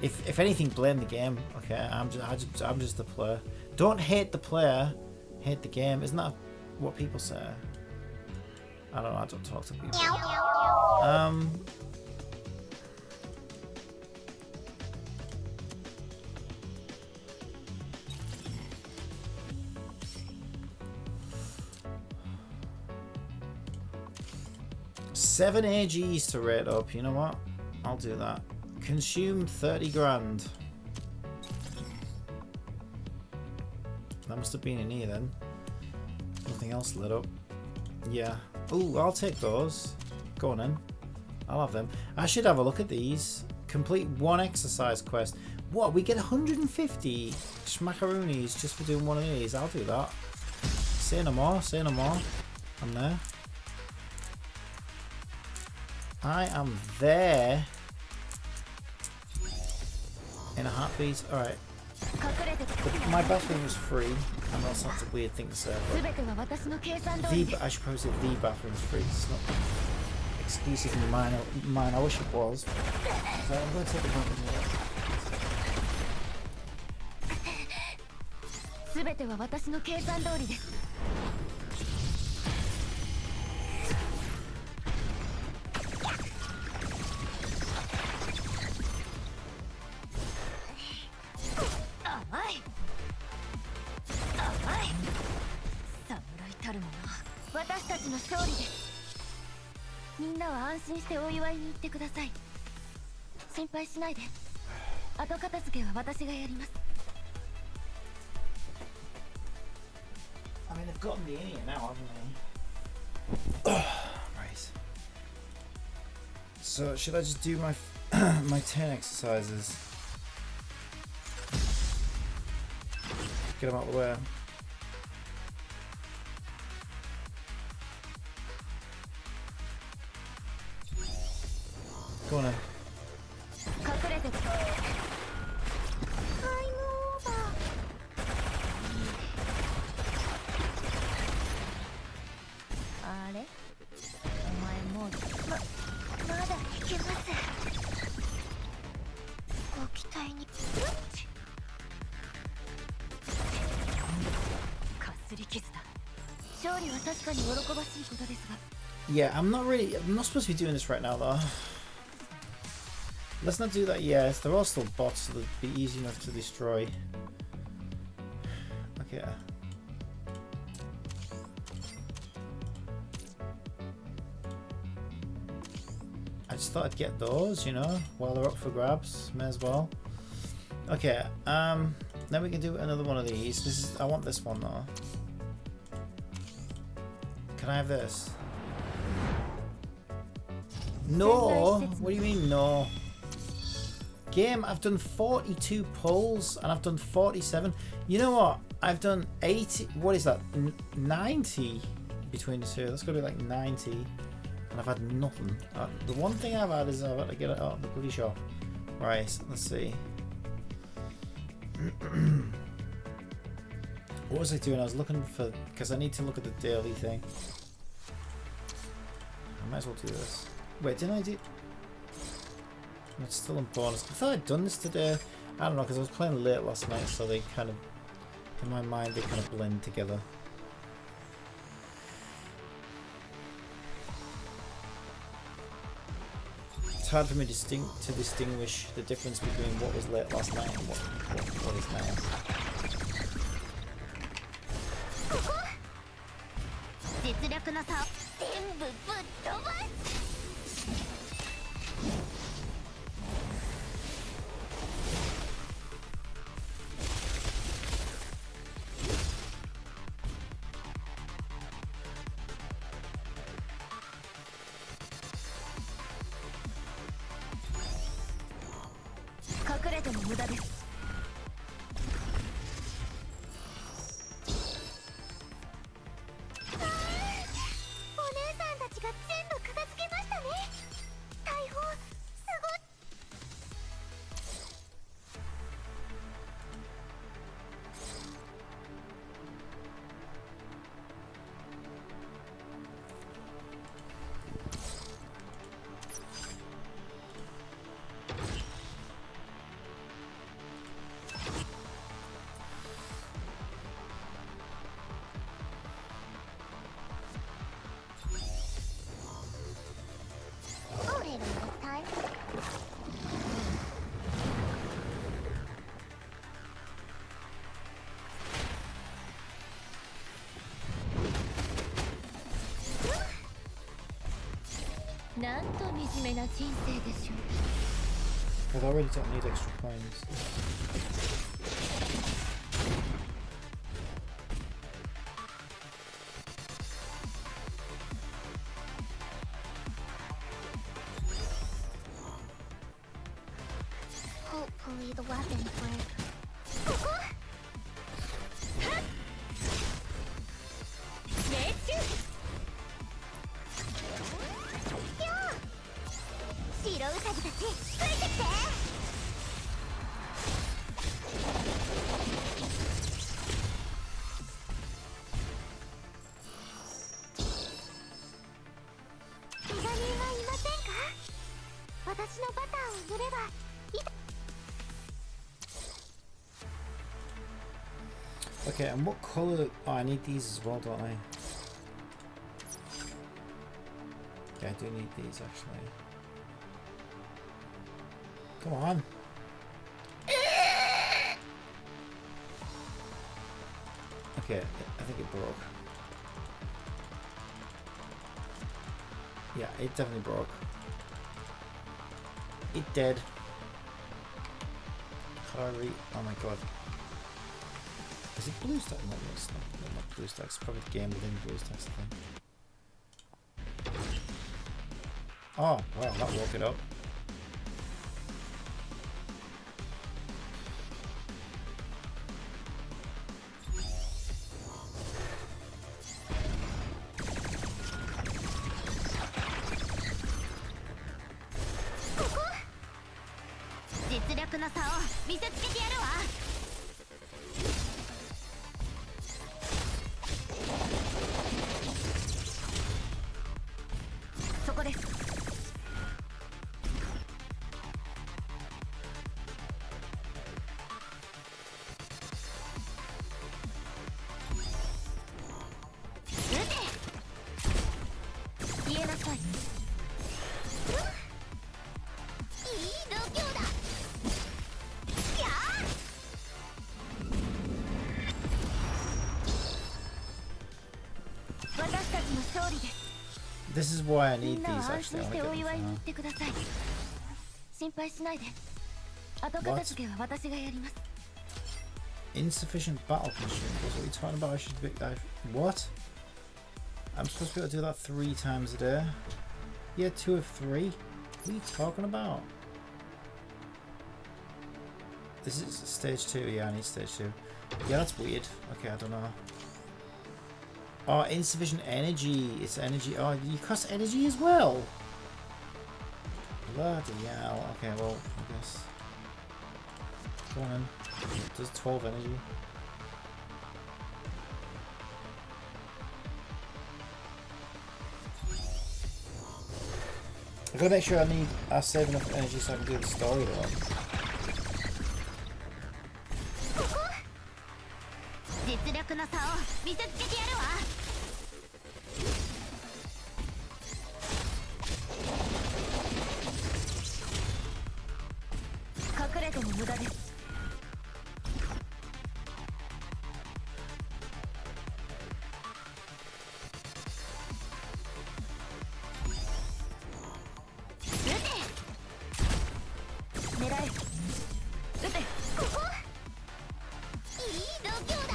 If anything, blame the game. Okay, I'm just the player. Don't hate the player, hate the game. Isn't that what people say? I don't know. I don't talk to people. 7 AGs to rate up. You know what? I'll do that. Consume 30 grand. That must have been in here then. Nothing else lit up. Yeah. Ooh, I'll take those. Go on then. I'll have them. I should have a look at these. Complete one exercise quest. What? We get 150 schmackaroonies just for doing one of these. I'll do that. Say no more. Say no more. I'm there. I am there. In a heartbeat. Alright. My bathroom was free. I know that's not a weird thing to say, but I should probably say the bathroom is free. It's not exclusively mine. I wish it was. So I'm going to take advantage of that. 全ては私の計算通りです。私たちの勝利です。みんなは安心してお祝いに行ってください。心配しないで。後片付けは私がやります。I mean, they've gotten the in now, haven't they? Right. So, should I just do my my 10 exercises? Get them out of the way. Go on then. Yeah, I'm not supposed to be doing this right now though. Let's not do that yet. They're all still bots, so they'd be easy enough to destroy. Okay. I just thought I'd get those, you know, while they're up for grabs. May as well. Okay, then we can do another one of these. I want this one though. Can I have this? No! What do you mean no? Game, I've done 42 pulls and I've done 47. You know what? I've done 80. What is that? 90 between the two. That's gonna be like 90, and I've had nothing. The one thing I've had is I've had to get it out of the bloody shop. Right, let's see. What was I doing? I was looking for, because I need to look at the daily thing. I might as well do this. Wait, didn't I do? It's still in bonus. I thought I'd done this today. I don't know, because I was playing late last night, so they kind of, in my mind, they kind of blend together. It's hard for me to distinguish the difference between what was late last night and what is now. 実力の差を全部ぶっ飛ばす。隠れても無駄です。なんと惨めな人生でしょう。 But I really don't need extra coins. Hopefully the weapons work. ここ。熱中。白ウサギたちついてきて。怪我人はいませんか？私のバターを塗ればいた。 Okay, and what colour? Oh, I need these as well, don't I? Yeah, I do need these actually. Come on. Okay, I think it broke. Yeah, it definitely broke. It did. Artery. Oh my god. Is it blue stack? No, it's not blue stack. It's probably the game within blue stacks, I think. Oh, wow, that woke it up. This is why I need these actually. Insufficient battle consumables. What are you talking about? I should be. What? I'm supposed to be able to do that 3 times a day? Yeah, 2 of 3? What are you talking about? This is stage 2. Yeah, I need stage 2. Yeah, that's weird. Okay, I don't know. Oh, insufficient energy. It's energy. Oh, you cost energy as well. Bloody hell. Okay, well, I guess. Go on in. It does 12 energy. I've got to make sure I save enough energy so I can do the story though. 実力の差を見せつけてやるわ。隠れても無駄です。狙え。撃て。ここ。いい度胸だ。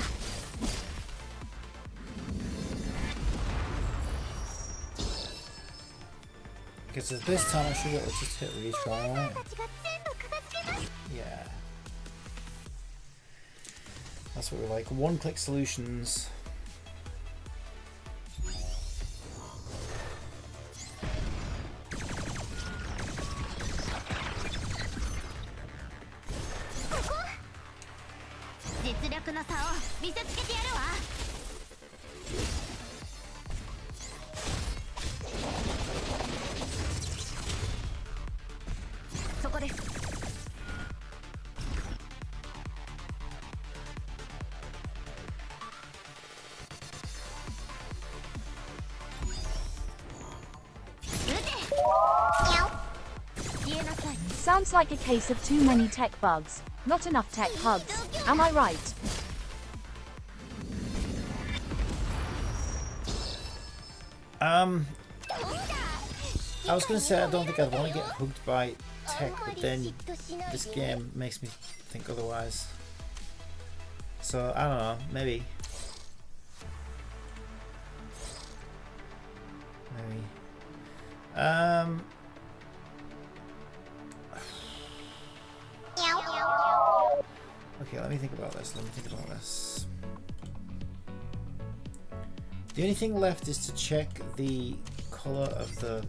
Okay, so this time I should be able to just hit retry. Yeah. That's what we like. One-click solutions. Sounds like a case of too many tech bugs, not enough tech hugs. Am I right? I was gonna say I don't think I'd want to get hooked by tech, but then this game makes me think otherwise. So I don't know, maybe. Okay, let me think about this. The only thing left is to check the colour of the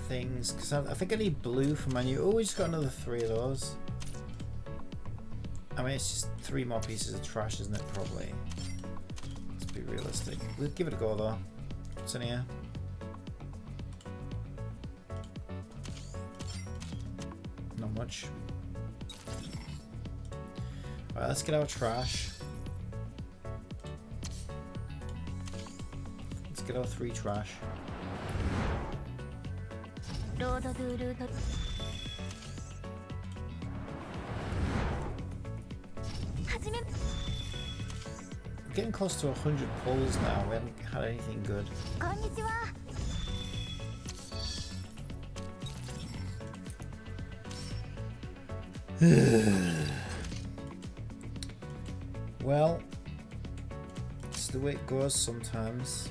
things, because I think I need blue for my new... Oh, we just got another 3 of those. I mean, it's just 3 more pieces of trash, isn't it? Probably. Let's be realistic. We'll give it a go though. What's in here? Not much. Alright, let's get our trash. Let's get our 3 trash. We're getting close to 100 pulls now. We haven't had anything good. Well, it's the way it goes sometimes.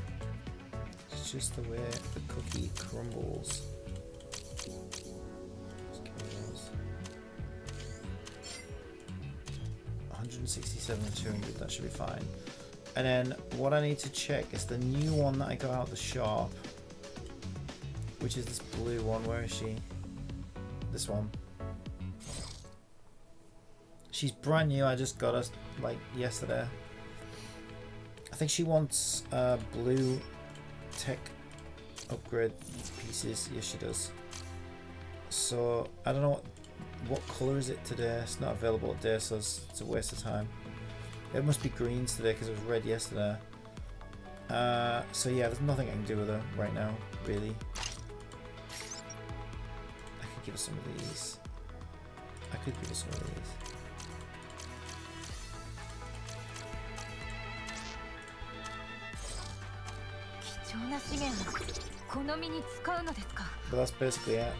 It's just the way the cookie crumbles. 167 and 200, that should be fine. And then what I need to check is the new one that I got out of the shop, which is this blue one. Where is she? This one. She's brand new. I just got her like yesterday. I think she wants blue tech upgrade pieces. Yes, she does. So I don't know what color is it today. It's not available today, so it's a waste of time. It must be greens today because it was red yesterday. So yeah, there's nothing I can do with her right now, really. I could give her some of these. I could give her some of these. But that's basically it.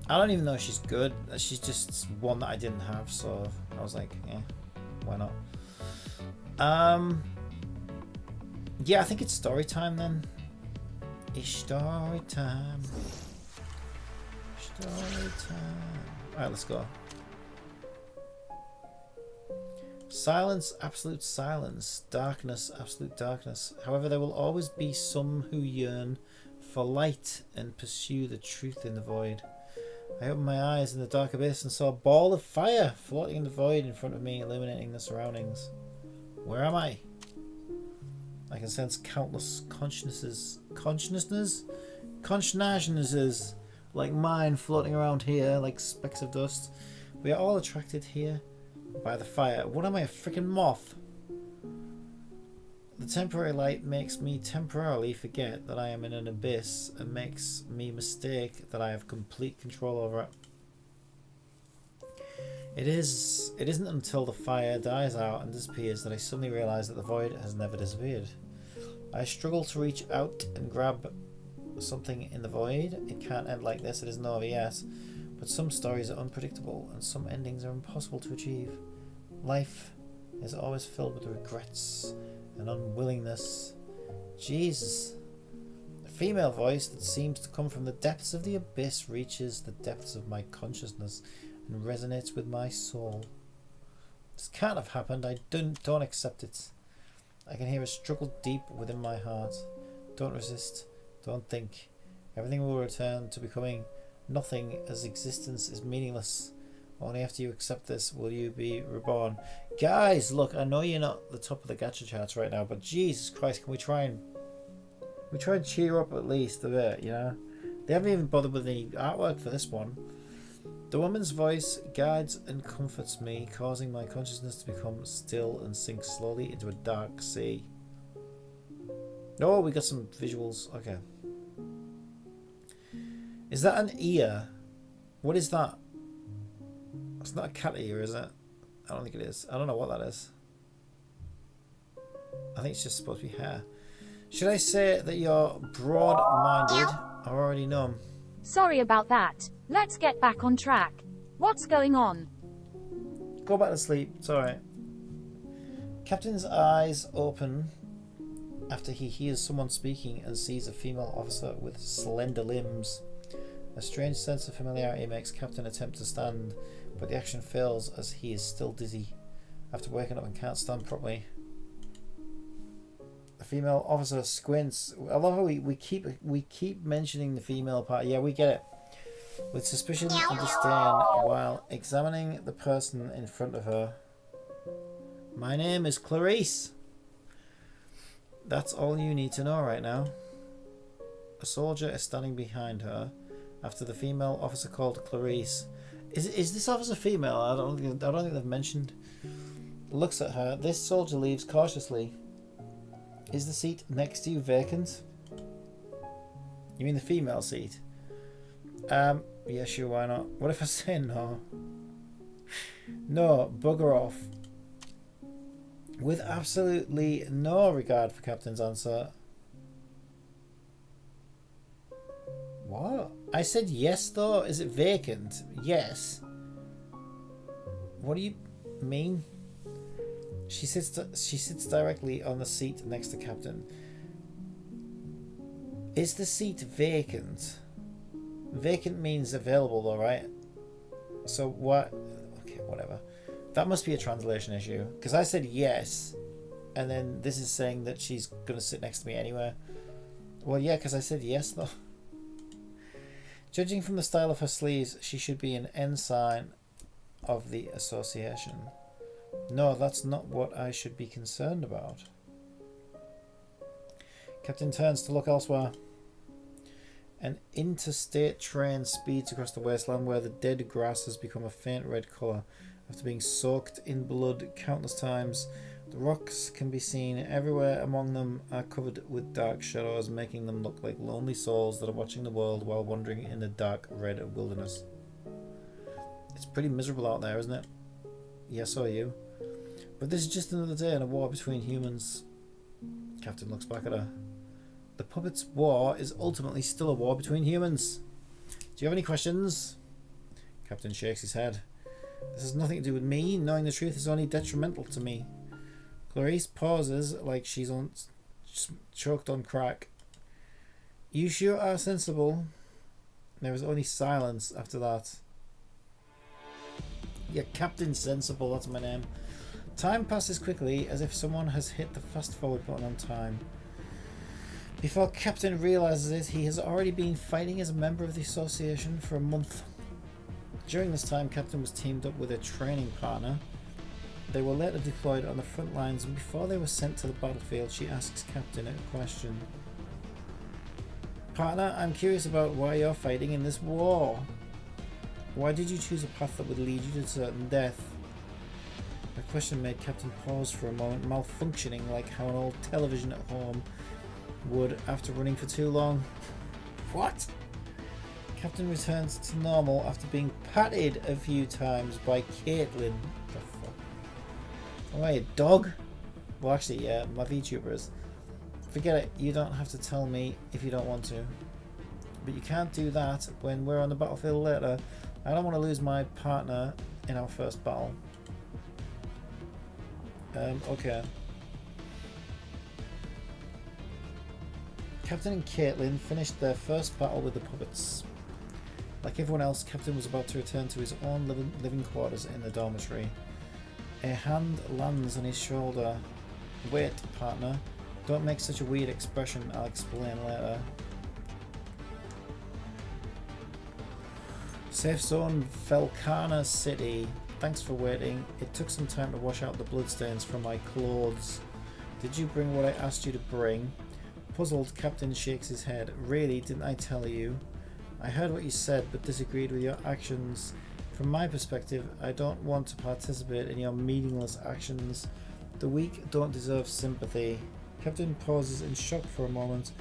I don't even know if she's good. She's just one that I didn't have, so I was like, yeah, why not? Yeah, I think it's story time then. It's story time. Story time. Alright, let's go. Silence, absolute silence. Darkness, absolute darkness. However, there will always be some who yearn for light and pursue the truth in the void. I opened my eyes in the dark abyss and saw a ball of fire floating in the void in front of me, illuminating the surroundings. Where am I? I can sense countless consciousnesses like mine floating around here like specks of dust. We are all attracted here by the fire. What am I, a freaking moth? The temporary light makes me temporarily forget that I am in an abyss and makes me mistake that I have complete control over it. It isn't until the fire dies out and disappears that I suddenly realise that the void has never disappeared. I struggle to reach out and grab something in the void. It can't end like this, it isn't over yet. But some stories are unpredictable and some endings are impossible to achieve. Life is always filled with regrets and unwillingness. Jesus. A female voice that seems to come from the depths of the abyss reaches the depths of my consciousness and resonates with my soul. This can't have happened. I don't accept it. I can hear a struggle deep within my heart. Don't resist. Don't think. Everything will return to becoming nothing as existence is meaningless. Only after you accept this will you be reborn. Guys, look, I know you're not the top of the gacha charts right now, but Jesus Christ, can we try and cheer up at least a bit, you know? They haven't even bothered with any artwork for this one. The woman's voice guides and comforts me, causing my consciousness to become still and sink slowly into a dark sea. Oh, we got some visuals. Okay. Is that an ear? What is that? It's not a cat ear, is it? I don't think it is. I don't know what that is. I think it's just supposed to be hair. Should I say that you're broad-minded? I already know. Sorry about that. Let's get back on track. What's going on? Go back to sleep. It's alright. Captain's eyes open after he hears someone speaking and sees a female officer with slender limbs. A strange sense of familiarity makes Captain attempt to stand, but the action fails as he is still dizzy after waking up and can't stand properly. The female officer squints. I love how we keep mentioning the female part. Yeah, we get it. With suspicion and disdain while examining the person in front of her. My name is Clarice. That's all you need to know right now. A soldier is standing behind her after the female officer called Clarice. Is this officer female? I don't think they've mentioned. Looks at her. This soldier leaves cautiously. Is the seat next to you vacant? You mean the female seat? Yeah, sure, why not? What if I say no? No, bugger off. With absolutely no regard for Captain's answer. What? I said yes though? Is it vacant? Yes. What do you mean? She sits directly on the seat next to Captain. Is the seat vacant? Vacant means available though, right? So what? Okay, whatever. That must be a translation issue. Because I said yes. And then this is saying that she's going to sit next to me anywhere. Well, yeah, because I said yes though. Judging from the style of her sleeves, she should be an ensign of the association. No, that's not what I should be concerned about. Captain turns to look elsewhere. An interstate train speeds across the wasteland where the dead grass has become a faint red colour after being soaked in blood countless times. The rocks can be seen everywhere. Among them are covered with dark shadows, making them look like lonely souls that are watching the world while wandering in the dark red wilderness. It's pretty miserable out there, isn't it? Yes, so are you. But this is just another day in a war between humans. Captain looks back at her. The puppet's war is ultimately still a war between humans. Do you have any questions? Captain shakes his head. This has nothing to do with me. Knowing the truth is only detrimental to me. Clarice pauses like she's choked on crack. You sure are sensible. There was only silence after that. Yeah, Captain Sensible, that's my name. Time passes quickly as if someone has hit the fast forward button on time. Before Captain realizes it, he has already been fighting as a member of the association for a month. During this time, Captain was teamed up with a training partner. They were later deployed on the front lines, and before they were sent to the battlefield, she asks Captain a question. Partner, I'm curious about why you're fighting in this war. Why did you choose a path that would lead you to certain death? The question made Captain pause for a moment, malfunctioning like how an old television at home would after running for too long. What? Captain returns to normal after being patted a few times by Caitlin. The fuck? Am I a dog? Well, actually, yeah, my VTuber is. Forget it, you don't have to tell me if you don't want to. But you can't do that when we're on the battlefield later. I don't want to lose my partner in our first battle. Okay. Captain and Caitlin finished their first battle with the puppets. Like everyone else, Captain was about to return to his own living quarters in the dormitory. A hand lands on his shoulder. Wait, partner. Don't make such a weird expression, I'll explain later. Safe zone Velcana City. Thanks for waiting. It took some time to wash out the bloodstains from my clothes. Did you bring what I asked you to bring? Puzzled, Captain shakes his head. Really, didn't I tell you? I heard what you said, but disagreed with your actions. From my perspective, I don't want to participate in your meaningless actions. The weak don't deserve sympathy. Captain pauses in shock for a moment,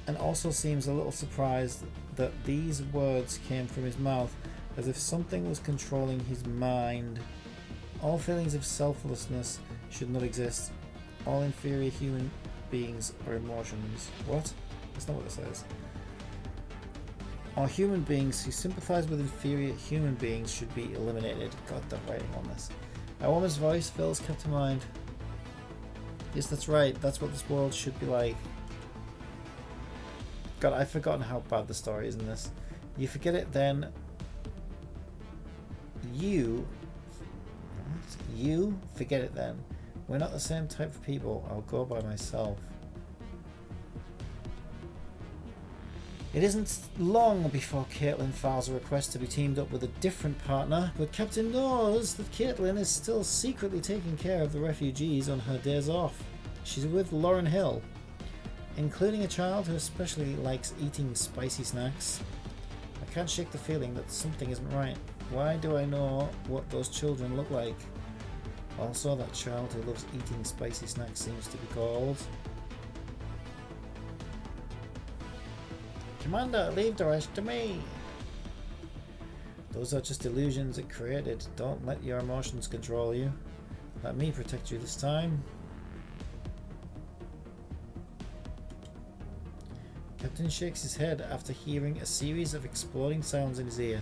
and also seems a little surprised that these words came from his mouth, as if something was controlling his mind. All feelings of selflessness should not exist. All inferior human beings are emotions. What? That's not what it says. All human beings who sympathize with inferior human beings should be eliminated. God, the writing on this. A woman's voice fills Captain's mind. Yes, that's right. That's what this world should be like. God, I've forgotten how bad the story is in this. You forget it then. You forget it then. We're not the same type of people. I'll go by myself. It isn't long before Caitlin files a request to be teamed up with a different partner, but Captain knows that Caitlin is still secretly taking care of the refugees on her days off. She's with Lauren Hill, including a child who especially likes eating spicy snacks. I can't shake the feeling that something isn't right. Why do I know what those children look like? Also, that child who loves eating spicy snacks seems to be called... Commander, leave the rest to me. Those are just illusions it created. Don't let your emotions control you. Let me protect you this time. Captain shakes his head after hearing a series of exploding sounds in his ear,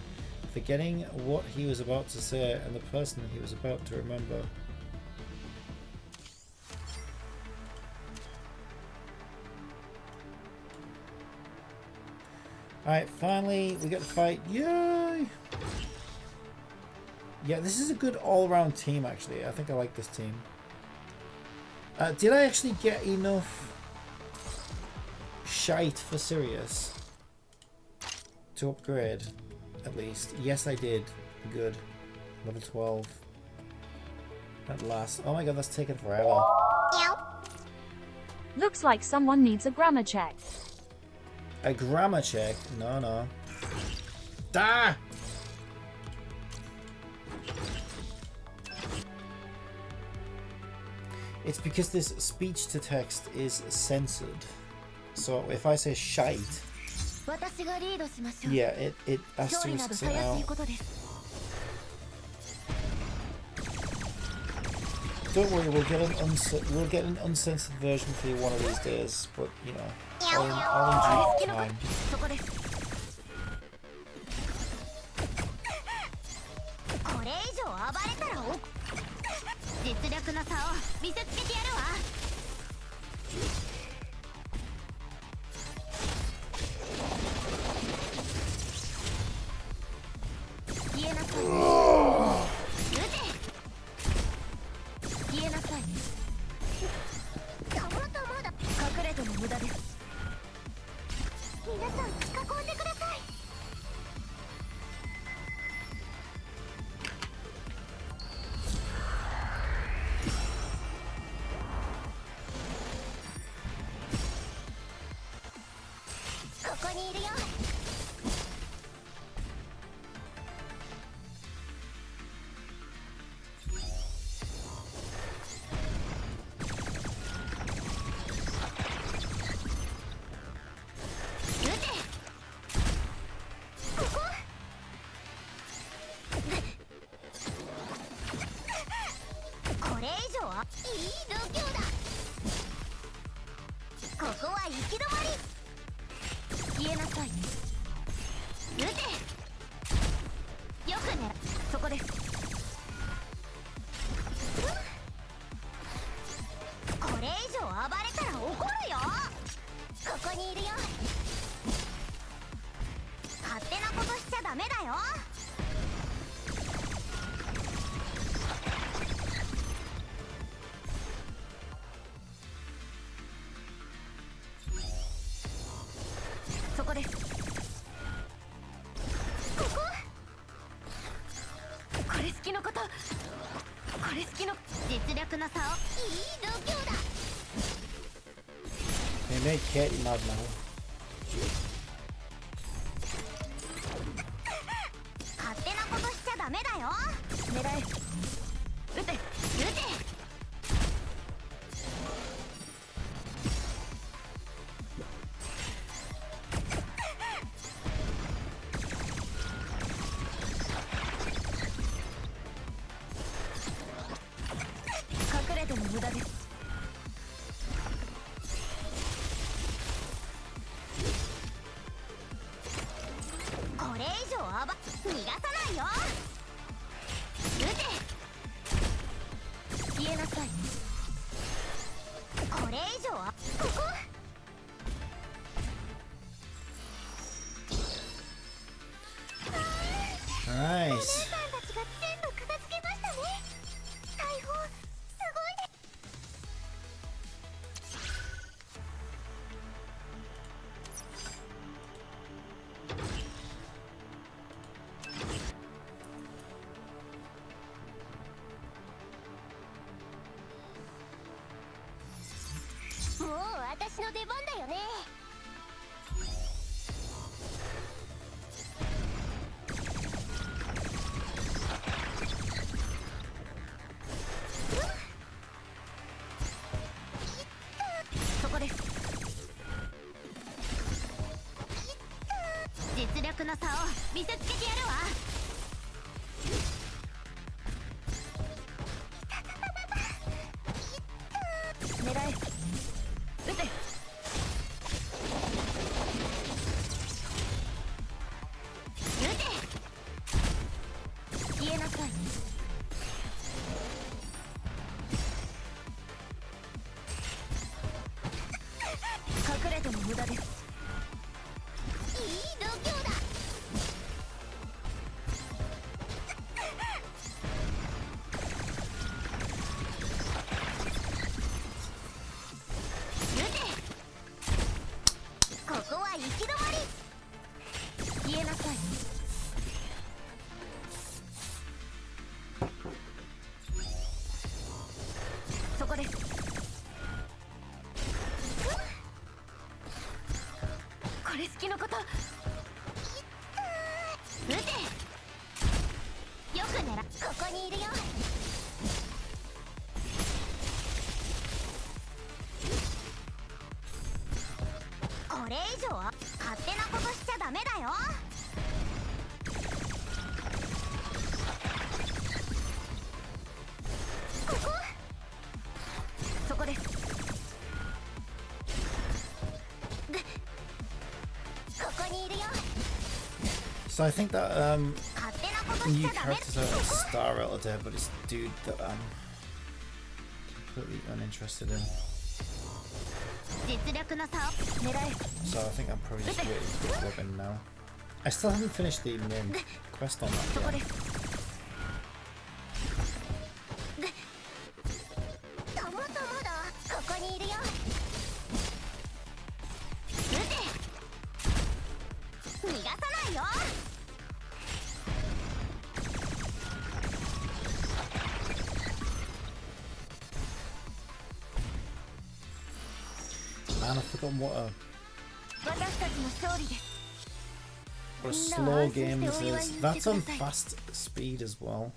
forgetting what he was about to say and the person he was about to remember. Alright, finally we get to fight. Yay! Yeah, this is a good all-around team actually. I think I like this team. Did I actually get enough shite for Sirius to upgrade? At least. Yes, I did. Good. Level 12. At last. Oh my god, that's taken forever. Looks like someone needs a grammar check. A grammar check? No, no. Ah! It's because this speech to text is censored. So if I say shite, yeah, it asterisks it out. Don't worry, we'll get an uncensored version for you one of these days, but you know, I'll enjoy time. 無駄です。皆さん囲んでください。ここにいるよ。撃て。ここ。これ以上はいい度胸だ。ここは行き止まり。消えなさいね。撃て。よく狙う。そこです。これ以上暴れたら怒るよ。ここにいるよ。勝手なことしちゃダメだよ。そこです。ここ。これ好きのこと。これ好きの実力の差をいい度胸だ。They made Katie mad now. 勝手なことしちゃダメだよ。狙え。撃て。撃て。隠れても無駄です。これ以上逃がさないよ。撃て。消えなさいね。これ以上ここ。お姉 Nice. さんたちが全部片付けましたね。大砲すごいね。もう私の出番だよね。そこです。実力の差を見せつけてやるわ。狙え。撃て。撃て。消えなさいね。隠れても無駄です。いい度胸だ。撃て。ここは行き止まり。消えなさいね。そこです。これ好きのこと。撃て。よく狙う。ここにいるよ。これ以上勝手なことしちゃダメだよ。ここ。そこです。ここにいるよ。So I think that 勝手なことし new ちゃダメ。 characters are star relative, but it's a dude that I'm completely uninterested in. 実力の差を狙え。 So I think I'm probably just waiting for Robin now. I still haven't finished the main quest on そこ that で yet. す。たまたまだ。ここにいるよ。Man, I've forgotten what a 私たちの勝利です。 slow game this is. That's on fast speed as well.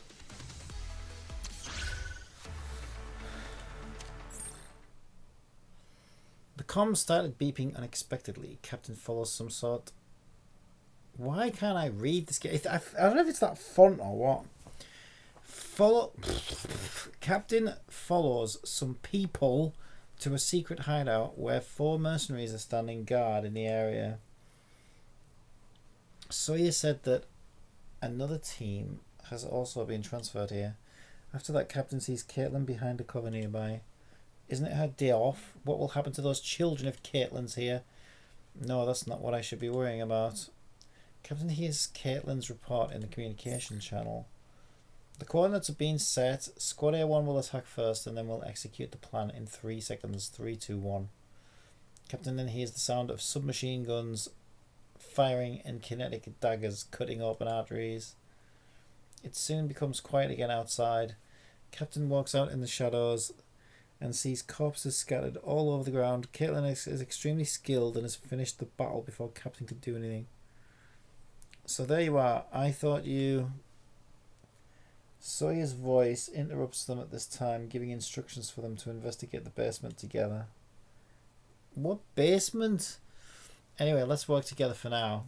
The comms started beeping unexpectedly. Captain follows some sort. Why can't I read this game? I don't know if it's that font or what. Captain follows some people to a secret hideout where 4 mercenaries are standing guard in the area. Sawyer said that another team has also been transferred here. After that, Captain sees Caitlin behind a cover nearby. Isn't it her day off? What will happen to those children if Caitlin's here? No, that's not what I should be worrying about. Captain hears Caitlin's report in the communication channel. The coordinates have been set. Squad A1 will attack first and then we'll execute the plan in 3 seconds. 3, 2, 1. Captain then hears the sound of submachine guns firing and kinetic daggers cutting open arteries. It soon becomes quiet again outside. Captain walks out in the shadows and sees corpses scattered all over the ground. Caitlin is extremely skilled and has finished the battle before Captain could do anything. So there you are. I thought you... Sawyer's voice interrupts them at this time, giving instructions for them to investigate the basement together. What basement? Anyway, let's work together for now.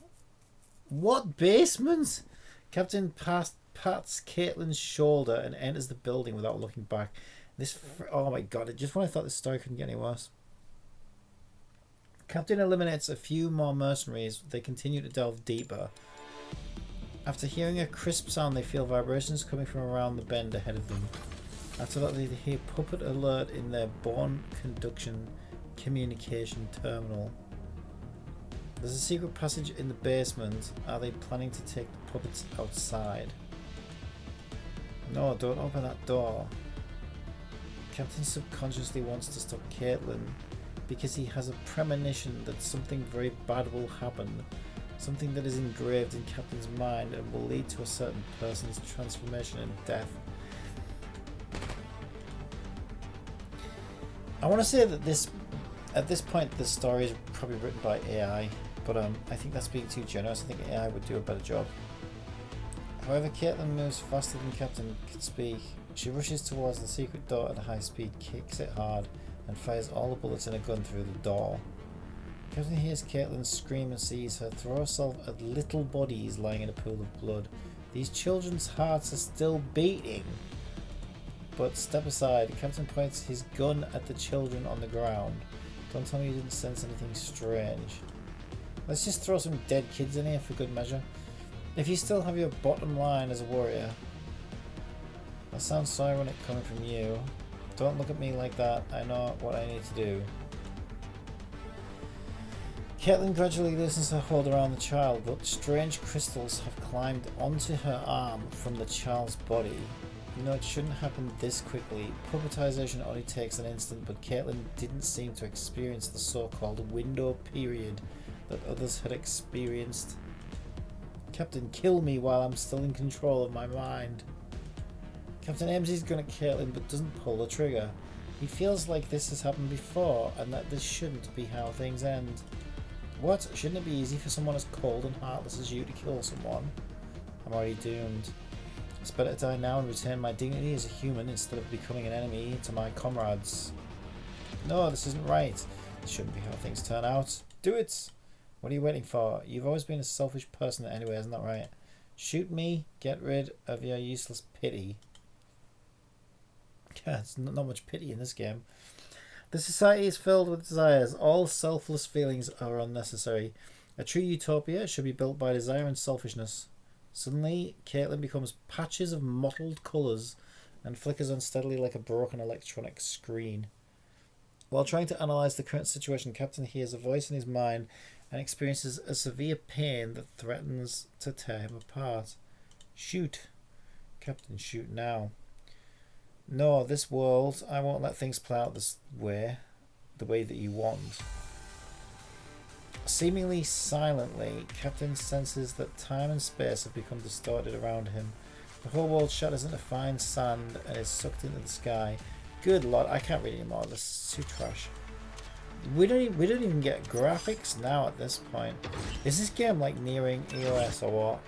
What basement? Captain pats Caitlin's shoulder and enters the building without looking back. Oh my god, just when I thought this story couldn't get any worse. Captain eliminates a few more mercenaries. They continue to delve deeper. After hearing a crisp sound, they feel vibrations coming from around the bend ahead of them. After that, they hear puppet alert in their bone conduction communication terminal. There's a secret passage in the basement. Are they planning to take the puppets outside? No, don't open that door. Captain subconsciously wants to stop Caitlin because he has a premonition that something very bad will happen. Something that is engraved in Captain's mind and will lead to a certain person's transformation and death. I want to say that at this point the story is probably written by AI, but I think that's being too generous. I think AI would do a better job. However, Caitlin moves faster than Captain can speak. She rushes towards the secret door at a high speed, kicks it hard, and fires all the bullets in a gun through the door. Captain hears Caitlin scream and sees her throw herself at little bodies lying in a pool of blood. These children's hearts are still beating. But step aside. Captain points his gun at the children on the ground. Don't tell me you didn't sense anything strange. Let's just throw some dead kids in here for good measure. If you still have your bottom line as a warrior. That sounds so ironic coming from you. Don't look at me like that. I know what I need to do. Caitlin gradually loosens her hold around the child, but strange crystals have climbed onto her arm from the child's body. You know, it shouldn't happen this quickly. Puppetization only takes an instant, but Caitlin didn't seem to experience the so-called window period that others had experienced. Captain, kill me while I'm still in control of my mind. Captain aims his gun at Caitlin but doesn't pull the trigger. He feels like this has happened before and that this shouldn't be how things end. What? Shouldn't it be easy for someone as cold and heartless as you to kill someone? I'm already doomed. It's better to die now and retain my dignity as a human instead of becoming an enemy to my comrades. No, this isn't right. This shouldn't be how things turn out. Do it! What are you waiting for? You've always been a selfish person anyway, isn't that right? Shoot me, get rid of your useless pity. Yeah, there's not much pity in this game. The society is filled with desires. All selfless feelings are unnecessary. A true utopia should be built by desire and selfishness. Suddenly, Caitlin becomes patches of mottled colours and flickers unsteadily like a broken electronic screen. While trying to analyse the current situation, Captain hears a voice in his mind and experiences a severe pain that threatens to tear him apart. Shoot. Captain, shoot now. No, this world, I won't let things play out this way, the way that you want. Seemingly silently, Captain senses that time and space have become distorted around him. The whole world shatters into fine sand and is sucked into the sky. Good lord, I can't read anymore, this is too trash. We don't even get graphics now at this point. Is this game like nearing EOS or what?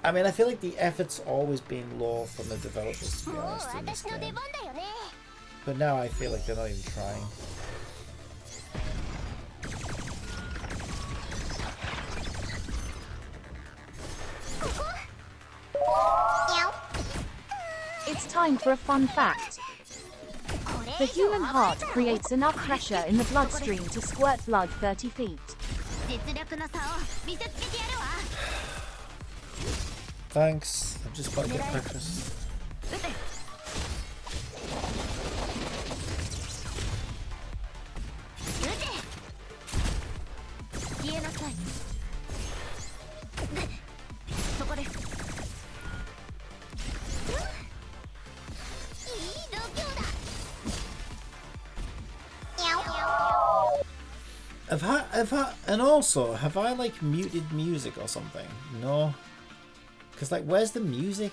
I mean, I feel like the effort's always been low from the developers, to be honest, in this game. But now I feel like they're not even trying. It's time for a fun fact. The human heart creates enough pressure in the bloodstream to squirt blood 30 feet. Thanks. I'm just about to get breakfast. And also, have I like muted music or something? No. Because like, where's the music?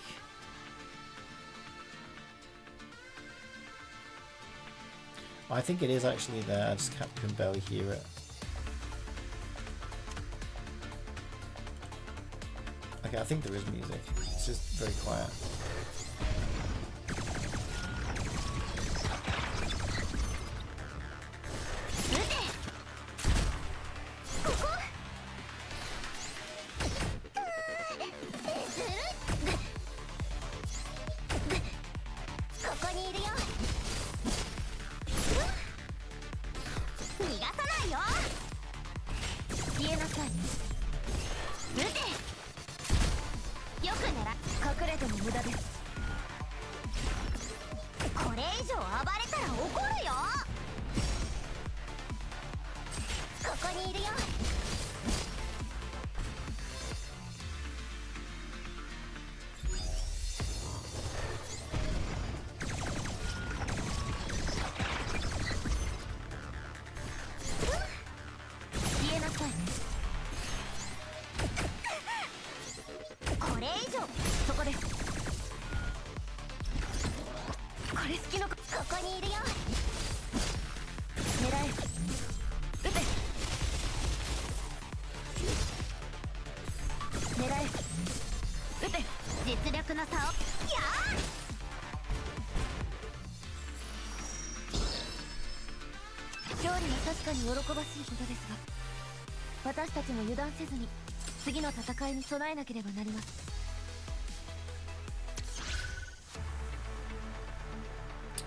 I think it is actually there, I just can barely hear it. Okay, I think there is music. It's just very quiet.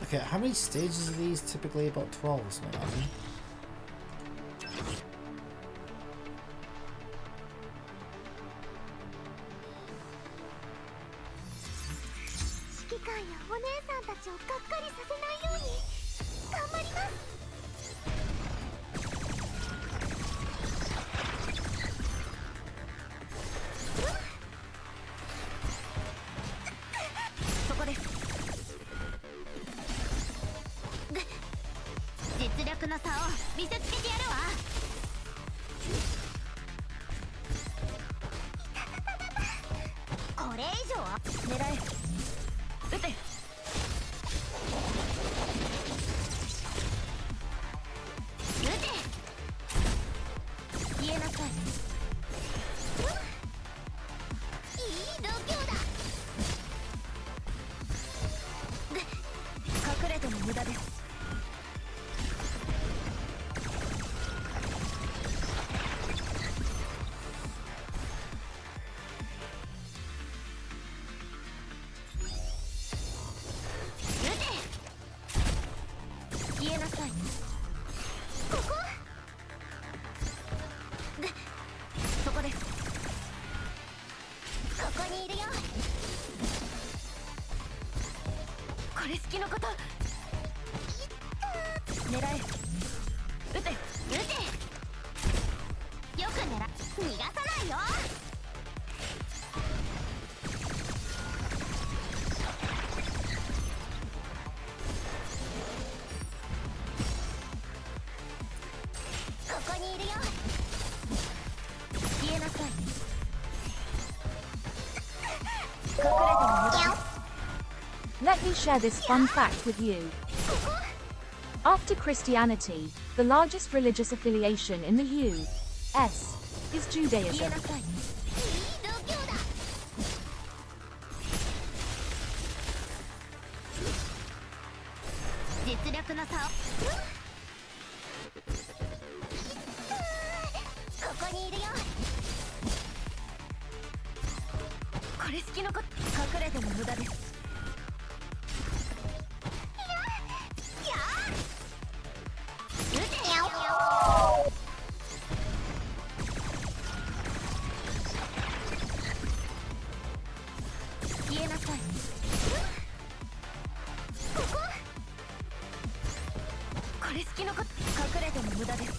Okay, how many stages are these? Typically about 12 or something, aren't they? Let me share this fun fact with you. After Christianity, the largest religious affiliation in the U.S. is 消え Judaism. なさい。いい度胸だ。実力の差を。ここにいるよ。これ好きの子隠れても無駄です。いや撃てよ。消えなさい。こここれ好きの子隠れても無駄です。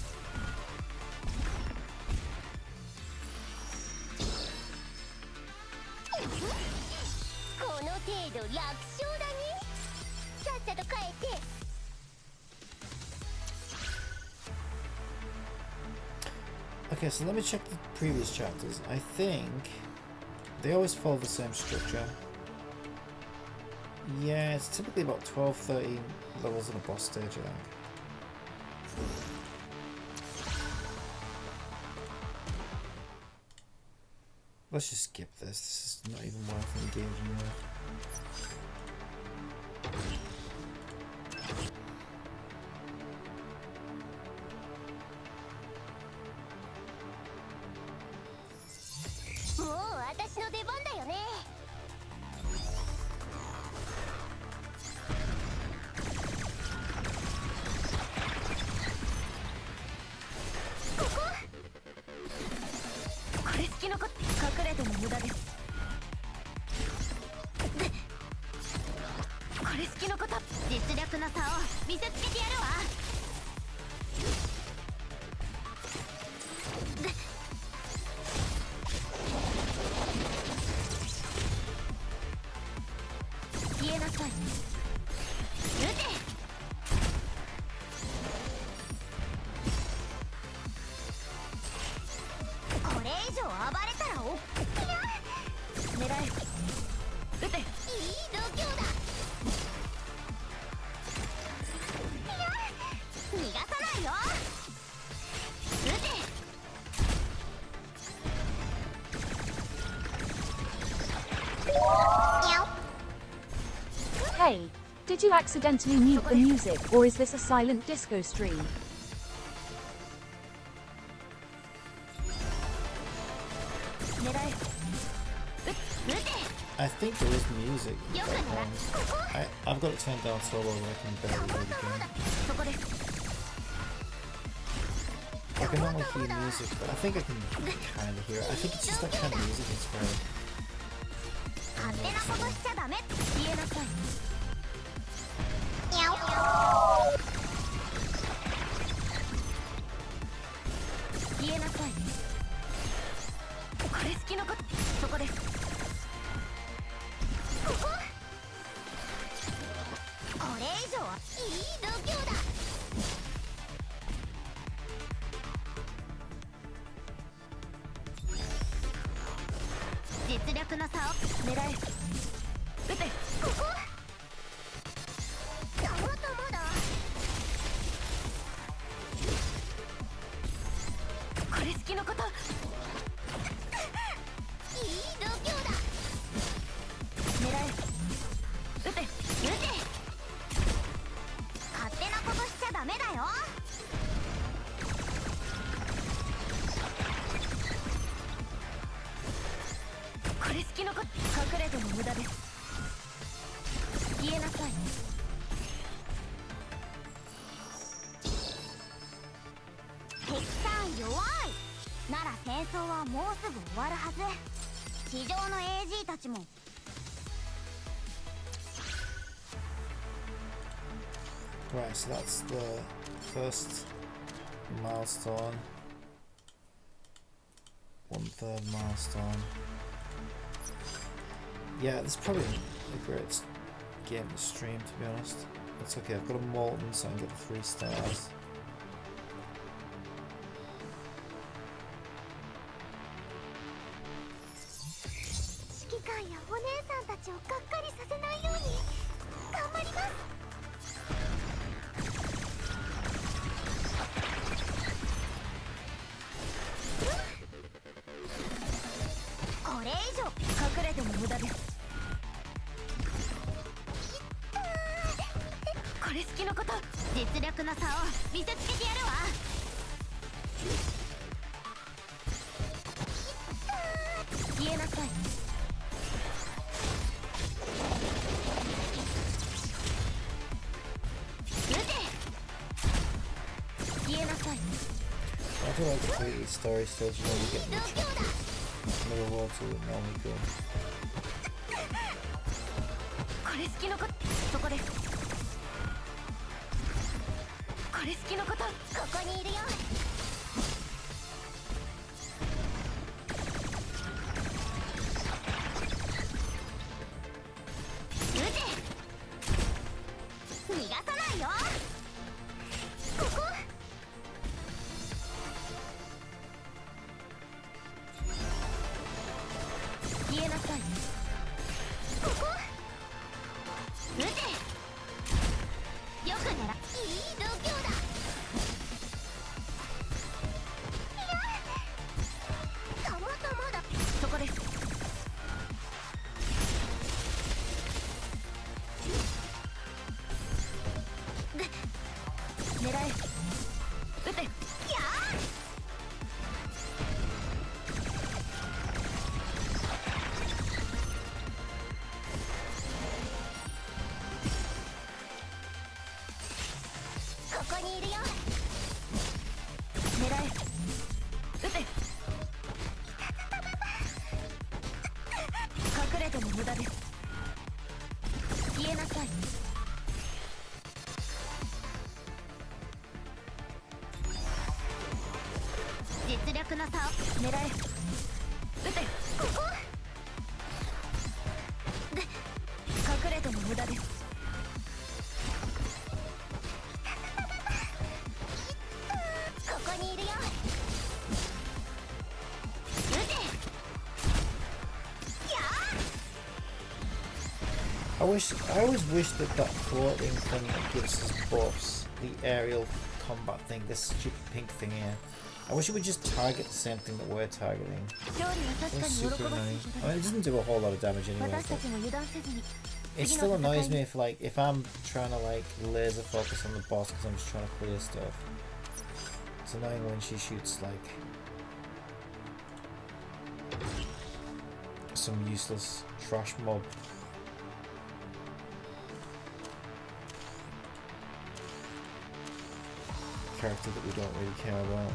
この程度楽勝だね。さっさと帰って。 Okay, so let me check the previous chapters. I think they always follow the same structure. Yeah, it's typically about 12, 13 levels in a boss stage, I think. Let's just skip this. This is not even worth engaging with.もう私の出番だよね。こここれ好きの子隠れても無駄です。これ好きの子と実力の差を見せつけてやるわ。消えなさい。撃て。これ以上暴れたらおっきや。狙え。撃て。いい度胸だ。いや逃がさないよ。撃て。 Hey, did you accidentally mute the music or is this a silent disco stream? I think there is music. I've got it turned down so low that I can barely hear the game. I can normally hear music, but I think I can kind of hear it. I think it's just that kind of music that's very... 勝手なことしちゃダメ。消えなさい。消えなさい。これ好きの子そこです。こここれ以上はいい度胸だ。実力の差を狙え。撃て。ここたまたまだ。これ好きのこといい度胸だ。狙え。撃て。撃て。勝手なことしちゃダメだよ。これ好きの子隠れても無駄です。消えなさい。敵さん弱いなら戦争はもうすぐ終わるはず。地上の AG たちも。Right, so that's the first milestone. 1/3 milestone. Yeah, this is probably a great game to stream, to be honest. It's okay, I've got a Molten, so I can get the 3 stars. 指揮官やお姉さんたちをがっかりさせないように頑張ります。無駄です。これ好きのこと、実力の差を見せつけてやるわ。消えなさい。撃て。消えなさい。I feel like the story stage you only get middle world to normally go. これ好きのこと、そこです。これ好きのこと、ここにいるよ。撃て。逃がさないよ。ここ。消えなさい。ここ。撃て。よく狙いい度胸だ。いや、たまたまだ。そこです。で、狙え。撃て。いやここにいるよ。狙え。撃て。隠れても無駄です。消えなさい。実力の差を狙え。撃て。ここで、隠れても無駄です。ここにいるよ。撃て。やあ。I always wish that floating thing that gives us buffs, the aerial combat thing, this stupid pink thing here. I wish it would just target the same thing that we're targeting. 勝利は確かに It's 喜ば super しい annoying. こと I で mean, it す。 doesn't do a whole lot of damage anyway. 私た But ちも油断せずに。 it still annoys me if like if I'm trying to like laser focus on the boss because I'm just trying to clear stuff. It's annoying when she shoots like some useless trash mob. Character that we don't really care about.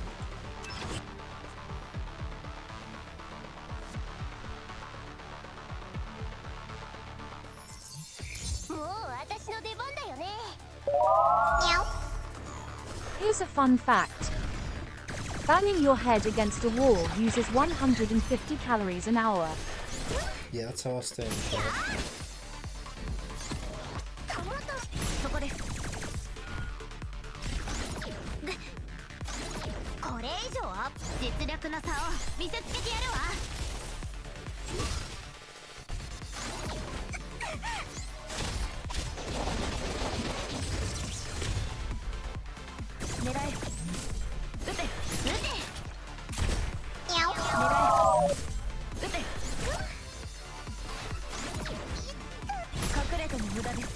もう私の出番だよね。 Here's a fun fact. Banging your head against a wall uses 150 calories an hour. Yeah, that's how I stay in shape. たまたまそこです。で、これ以上アップ、実力の差を見せつけてやるわ。狙え。撃て。撃て。狙え。撃て。隠れても無駄です。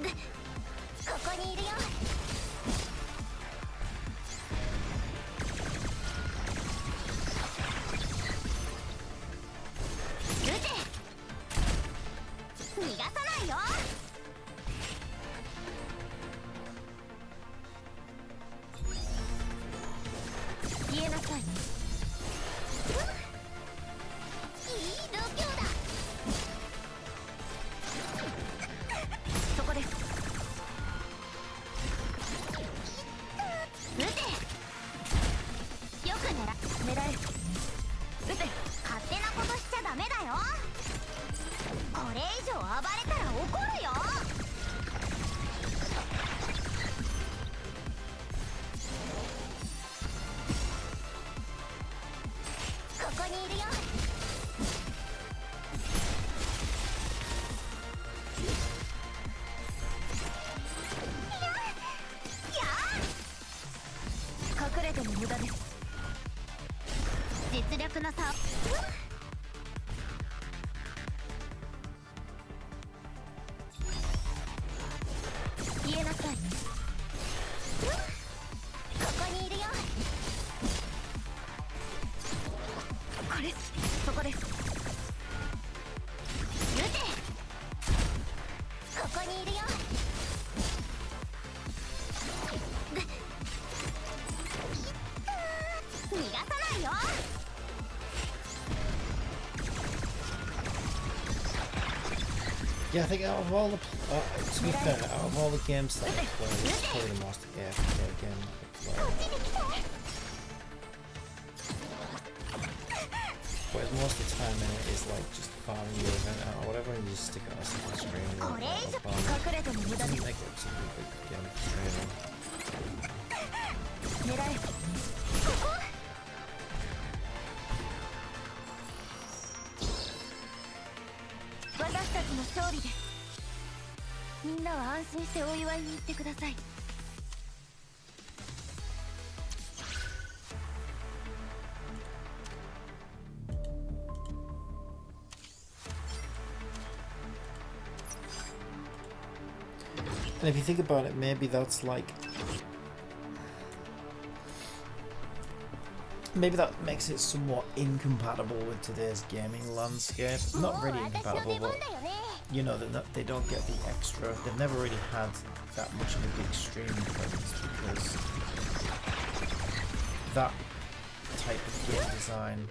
で、ここにいるよ。撃て。逃がさないよ。消えなさい。いい度胸だ。そこです。撃て。よく狙え。撃て。勝手なことしちゃダメだよ。これ以上暴れたら怒るよ。ここにいるよ。隠れても無駄です。実力の差をさい。ここにいるよ。これ、そこです。撃て。ここにいるよ。逃がさないよ。Yeah, I think out of all the to be fair, out of all the games that I play, this is probably the most AFK game I play. Whereas most of the time in it is like just farming your event out or whatever, and you just stick it on a single screen and farm. It doesn't make it such a big game training. 狙え。ここ。私たちの勝利です。みんなは安心してお祝いに行ってください。And if you think about it, maybe that's like... Maybe that makes it somewhat incompatible with today's gaming landscape. Not really incompatible, but you know, they don't get the extra. They've never really had that much of a big streaming presence because that type of game design,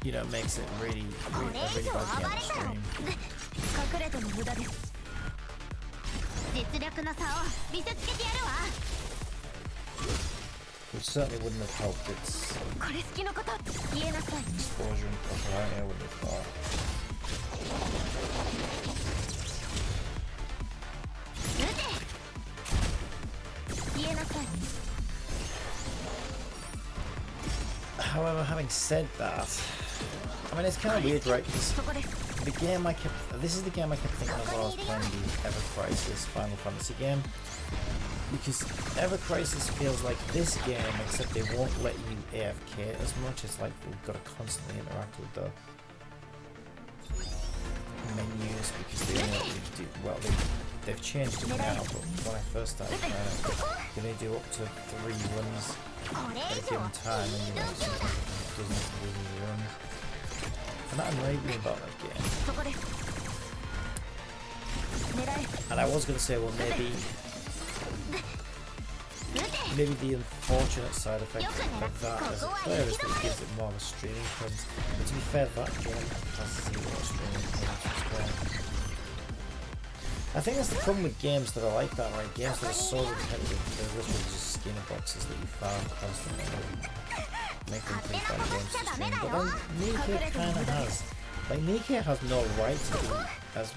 you know, makes it really a really bad game to stream. 隠れても無駄です。実力の差を見せつけてやるわ。Which certainly wouldn't have helped its これ好きのこと言えなさい。 exposure and popularity, I wouldn't have thought. 撃て。言えなさい。 However, having said that, I mean, it's kind of weird, right? Because the game this is the game I kept thinking of while I was playing the Ever Crisis Final Fantasy game. Because Ever Crisis feels like this game, except they won't let you AFK as much. It's like you've got to constantly interact with the menus because they only let you do, well, they've changed it now, but when I first started playing it, you only do up to 3 runs at a given time, and you know, sometimes it doesn't have to do any runs. And that annoyed me about that game. And I was going to say, well, maybe the unfortunate side effect of that as a player is that it gives it more of a streaming presence. But to be fair, that game has 0 streaming presence as well. I think that's the problem with games that are like that, right? Games that are so repetitive, they're literally just skinner boxes that you farm constantly and make them pretty fun games to stream. But then Nikke kind of has. Like, Nikke has no right to be as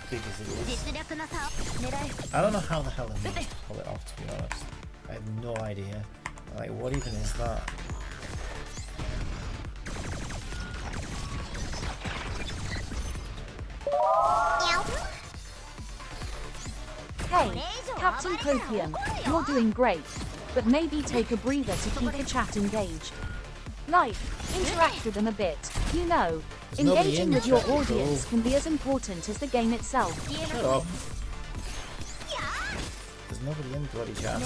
big as it is. I don't know how the hell they managed to pull it off, to be honest. I have no idea. Like, what even is that? Hey, Captain Copium, you're doing great. But maybe take a breather to keep the chat engaged. Like, interact with them a bit, you know. Engaging with your audience can be as important as the game itself. Shut up. There's nobody in bloody chat.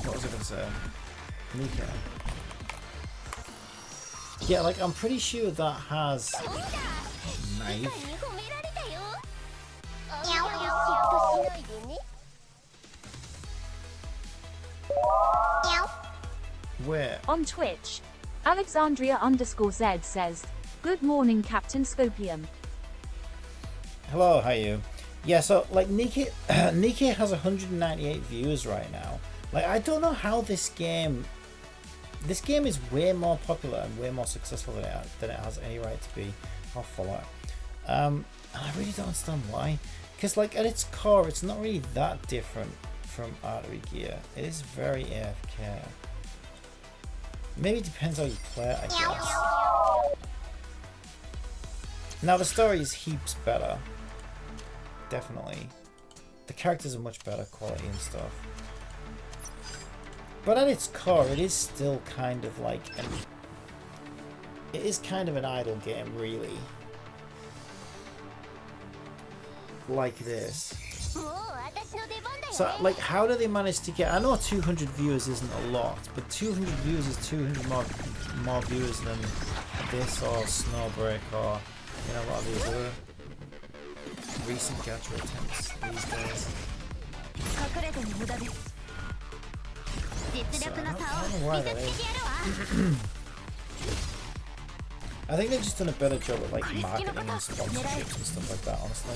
What was I gonna say? Nikke. Yeah, like, I'm pretty sure that has knife. Where? On Twitch, Alexandria_Z says, "Good morning, Captain Scopium." Hello, how are you? Yeah, so like Nikke has 198 viewers right now. Like, I don't know how this game is way more popular and way more successful than it has any right to be. I'll follow it. And I really don't understand why. Because like at its core, it's not really that different from Artery gear. It is very AFK. Maybe it depends how you play it, I guess. Now the story is heaps better. Definitely. The characters are much better quality and stuff. But at its core, it is still kind of like it is kind of an idle game, really. Like this. So, like, how do they manage to get... I know 200 viewers isn't a lot, but 200 views is 200 more viewers than this or Snowbreak or, you know, a lot of these other recent gacha attempts these days. So, I don't know why that is. I think they've just done a better job at, like, marketing and sponsorships and stuff like that, honestly.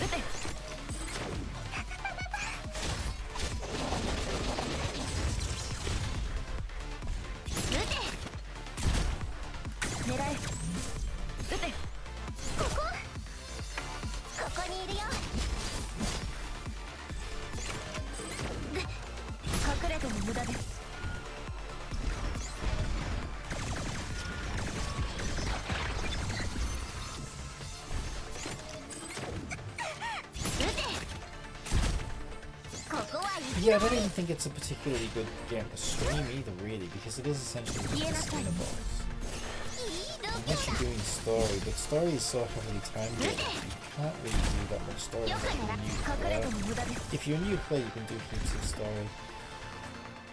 Yeah, I don't even think it's a particularly good game to stream either, really, because it is essentially just a spinner box. Unless you're doing story, but story is so heavily time-driven, you can't really do that much story unless you're a new player. If you're a new player, you can do heaps of story,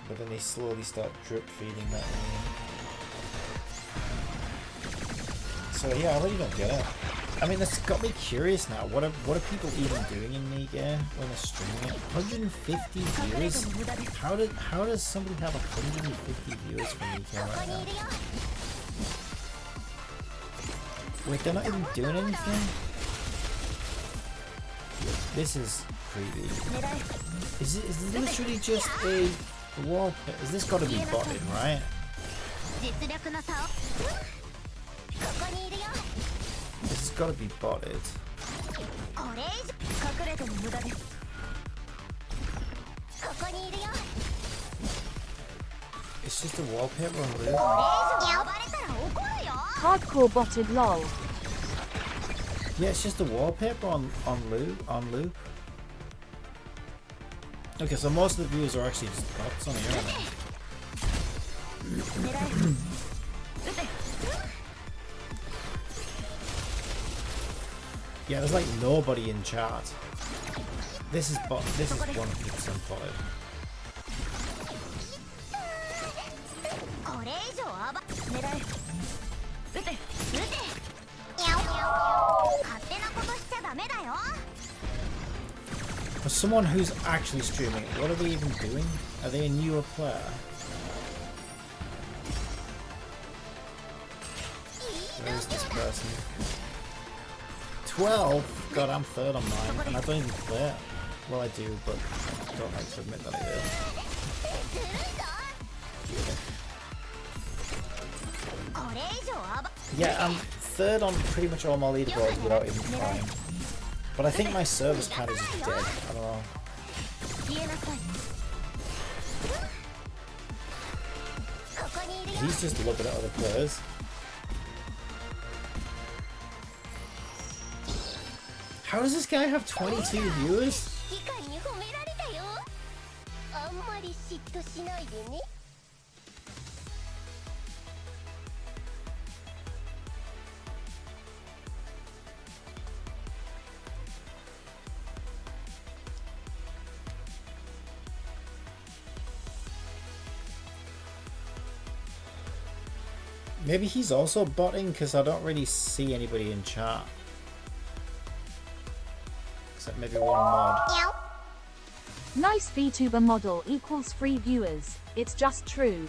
but then they slowly start drip-feeding that in. So yeah, I really don't get it. I mean, that's got me curious now. What are people even doing in Niger when they're streaming it? 150 viewers? How does somebody have 150 viewers for Niger right now? Wait, they're not even doing anything? This is creepy. Is it literally just a wallpaper? Is this got to be botted, right? This has got to be botted. It's just a wallpaper on loop. Hardcore botted lol. Yeah, it's just a wallpaper on loop. Okay, so most of the views are actually just bots on the internet. Yeah, there's like nobody in chat. This is 100% botted. For someone who's actually streaming, what are they even doing? Are they a newer player? Where is this person? 12? God, I'm third on mine, and I don't even play it. Well, I do, but I don't like to admit that I do. Yeah, I'm third on pretty much all my leaderboards without even trying. But I think my server's kind of just dead. I don't know. He's just looking at other players. How does this guy have 22 viewers? Maybe he's also botting because I don't really see anybody in chat. Except maybe one mod. Nice VTuber model equals free viewers. It's just true.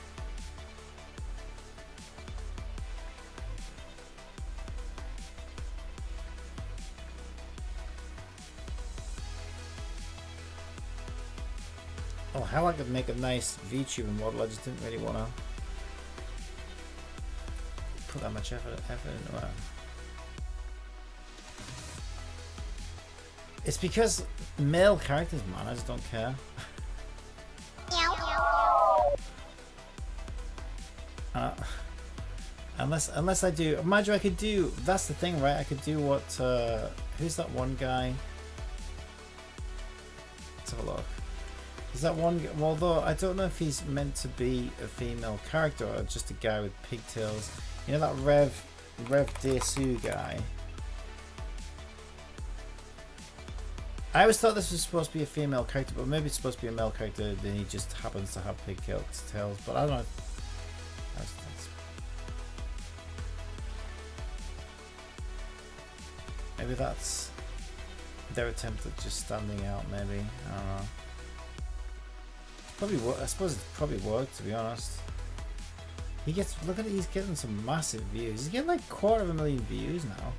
Oh, how I could make a nice VTuber model, I just didn't really want to put that much effort into that. It's because male characters, man, I just don't care. Unless I do, imagine I could do, that's the thing, right? I could do what, who's that one guy? Let's have a look. Is that one, although I don't know if he's meant to be a female character or just a guy with pigtails. You know that Rev Rev Desu guy. I always thought this was supposed to be a female character, but maybe it's supposed to be a male character, then he just happens to have pigtails, but I don't know. Maybe that's their attempt at just standing out, maybe. I don't know. Probably I suppose it probably worked, to be honest. He gets, look at it, he's getting some massive views. He's getting like 250,000 views now.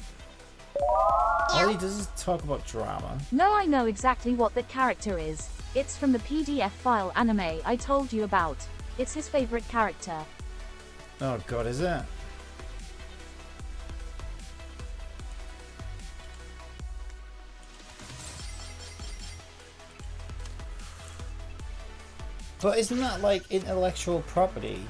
All he does is talk about drama. No, I know exactly what that character is. It's from the PDF file anime I told you about. It's his favorite character. Oh god, is it? But isn't that like intellectual property?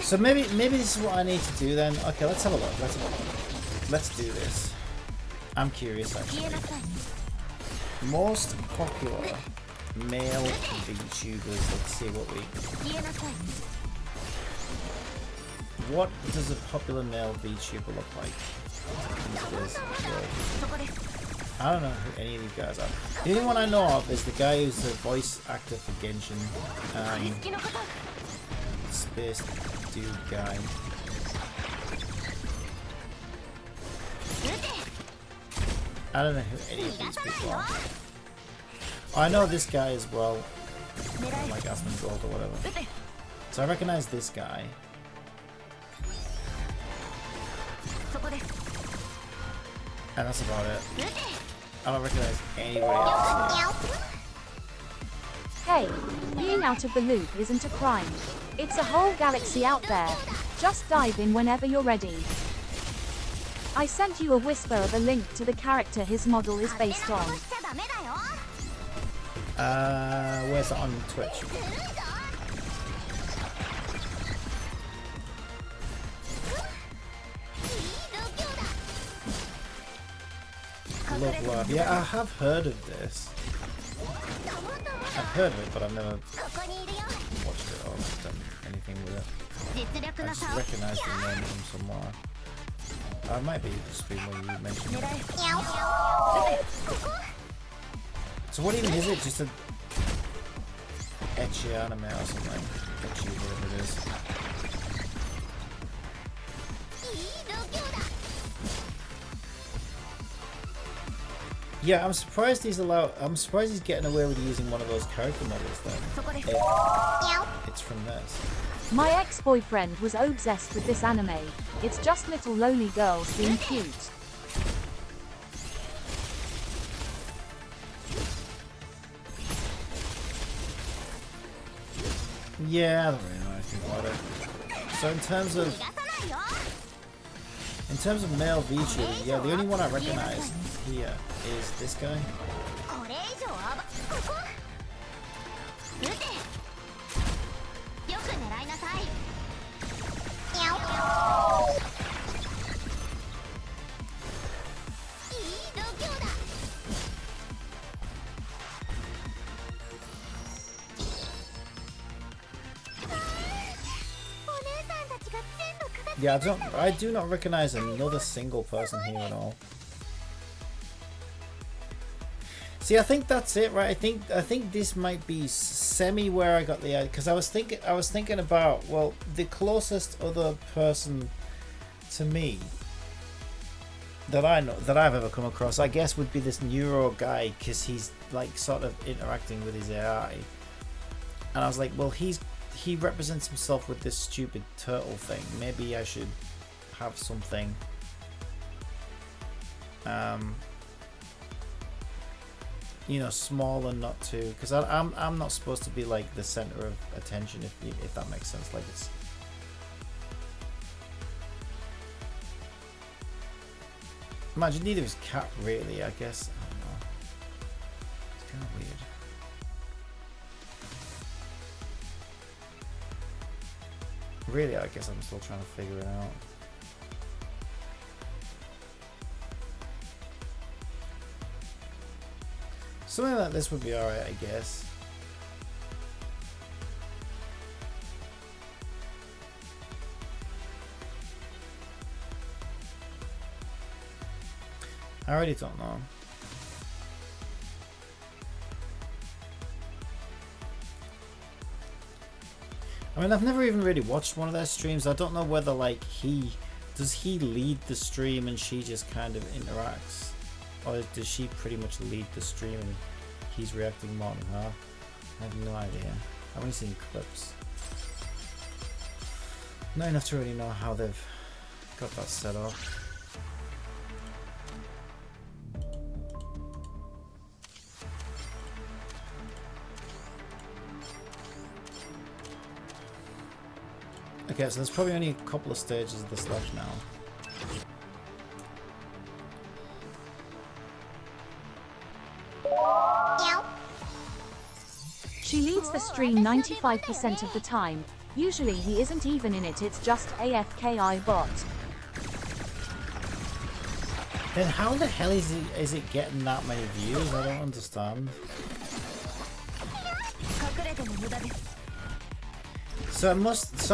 So maybe this is what I need to do then. Okay, let's have a look. Let's do this. I'm curious actually. Most popular male VTubers. Let's see what we. What does a popular male VTuber look like? I don't know who any of these guys are. The only one I know of is the guy who's the voice actor for Genshin. Space dude guy. I don't know who any of these people are. Oh, I know this guy as well. Like Asmund Gold or whatever. So I recognize this guy. And that's about it. I don't recognize anybody else. Hey, being out of the loop isn't a crime. It's a whole galaxy out there. Just dive in whenever you're ready. I sent you a whisper of a link to the character his model is based on. Where's it on Twitch? Love Lab. Yeah, I have heard of this. I've heard of it, but I've never watched it or done anything with it. I just recognise the name from somewhere. I might be just being when you mentioned it. So what even is it? Just a ecchi anime or something? Ecchi, whatever it is. Yeah, I'm surprised he's allowed. I'm surprised he's getting away with using one of those character models then. It's from this. My ex-boyfriend was obsessed with this anime. It's just little lowly girls being cute. Yeah, I don't really know anything about it. So in terms of male VTubers, yeah, the only one I recognize here is this guy. Yeah, I do not recognize another single person here at all. See, I think that's it, right? I think this might be semi where I got the idea, because I was thinking about, well, the closest other person to me that I know that I've ever come across, I guess, would be this Neuro guy, because he's like sort of interacting with his AI, and I was like, well, he represents himself with this stupid turtle thing. Maybe I should have something you know, small and not too, because I'm not supposed to be like the center of attention, if that makes sense. Like it's. Imagine neither is cat really, I guess. I don't know. It's kind of weird. Really, I guess I'm still trying to figure it out. Something like this would be alright, I guess. I already don't know. I mean, I've never even really watched one of their streams. I don't know whether like does he lead the stream and she just kind of interacts, or does she pretty much lead the stream and he's reacting more than her? I have no idea. I've only seen clips. Not enough to really know how they've got that set up. Okay, so there's probably only a couple of stages of this left now. She leads the stream 95% of the time. Usually he isn't even in it, it's just AFKI bot. Then how the hell is it getting that many views? I don't understand. So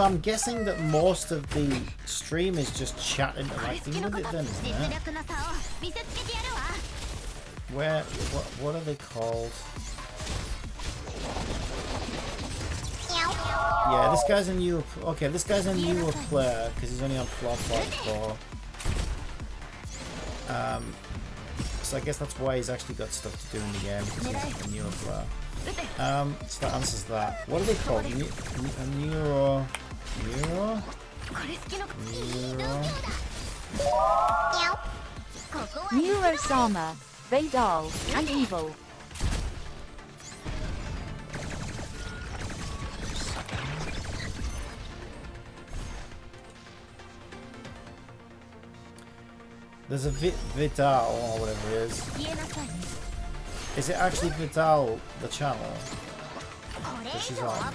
I'm guessing that most of the stream is just chat interacting with it then, isn't it? What are they called? Yeah, this guy's a newer. Okay, this guy's a newer player because he's only on floor 4. So I guess that's why he's actually got stuff to do in the game, because he's a newer player. So that answers that. What are they called? Neuro. Neuro Sama, Vaidal, and Evil. There's a Vidal or whatever it is. Is it actually Vidal, the channel that she's on?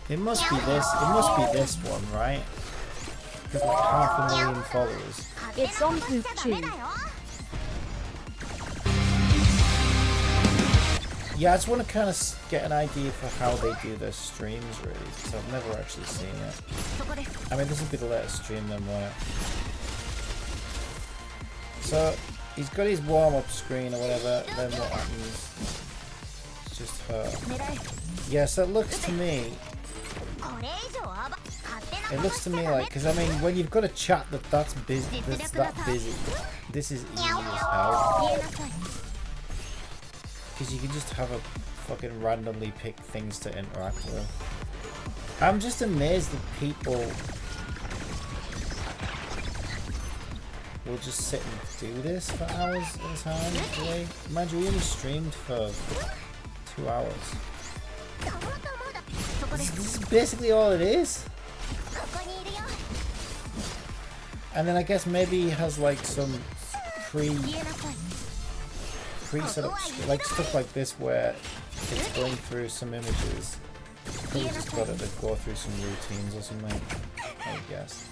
It must be this. It must be this one, right? Because like 500,000 followers. It's on Poop Tube. Yeah, I just want to kind of get an idea for how they do their streams, really, because I've never actually seen it. I mean, this would be the latest stream then, won't it? So, he's got his warm-up screen or whatever, then what happens? It's just her. Yeah, so it looks to me... It looks to me like, because I mean, when you've got a chat that's busy, this is easy as hell. Because you can just have a fucking randomly pick things to interact with. I'm just amazed that people will just sit and do this for hours at a time. Really. Imagine we only streamed for 2 hours. This is basically all it is. And then I guess maybe he has like some pre-set up, like stuff like this where it's going through some images. Probably just got it to go through some routines or something, I guess.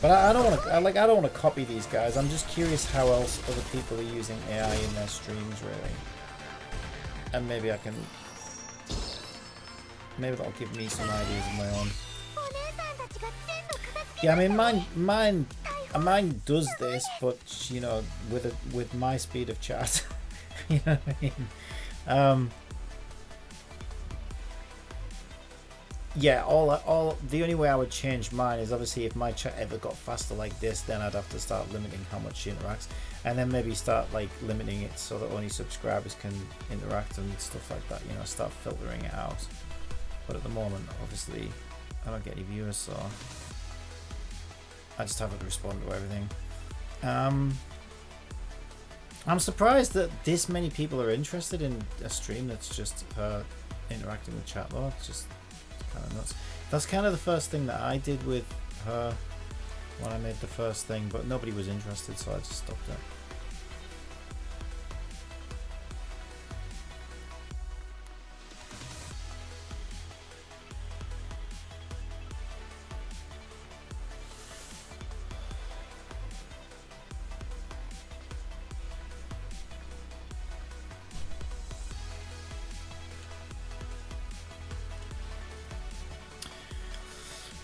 But I don't want to. I don't want to copy these guys. I'm just curious how else other people are using AI in their streams, really. And maybe I can. Maybe that'll give me some ideas of my own. Yeah, I mean, mine does this, but you know, with my speed of chat. You know what I mean? Yeah, the only way I would change mine is obviously if my chat ever got faster like this, then I'd have to start limiting how much she interacts, and then maybe start like limiting it so that only subscribers can interact and stuff like that. You know, start filtering it out. but at the moment, obviously, I don't get any viewers, so I just haven't responded to everything. I'm surprised that this many people are interested in a stream that's just her interacting with chat, though. It's just kind of nuts. That's kind of the first thing that I did with her when I made the first thing, but nobody was interested, so I just stopped it.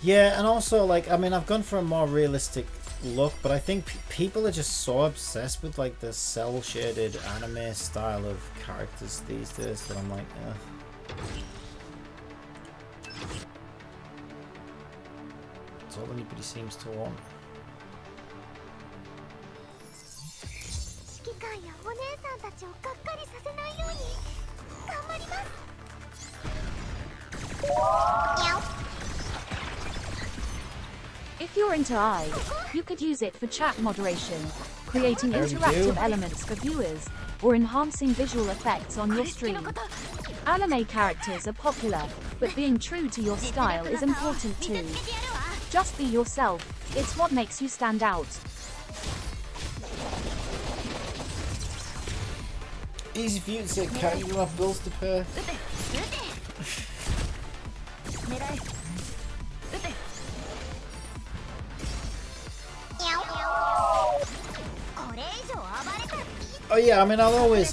Yeah, and also, like, I mean, I've gone for a more realistic look, but I think people are just so obsessed with, like, the cel-shaded anime style of characters these days that I'm like, that's all anybody seems to want. If you're into AI, you could use it for chat moderation, creating interactive elements for viewers, or enhancing visual effects on your stream. Anime characters are popular, but being true to your style is important too. Just be yourself, it's what makes you stand out. Easy for you to say, Cat, you have bills to pay. Oh yeah, I mean, I'll always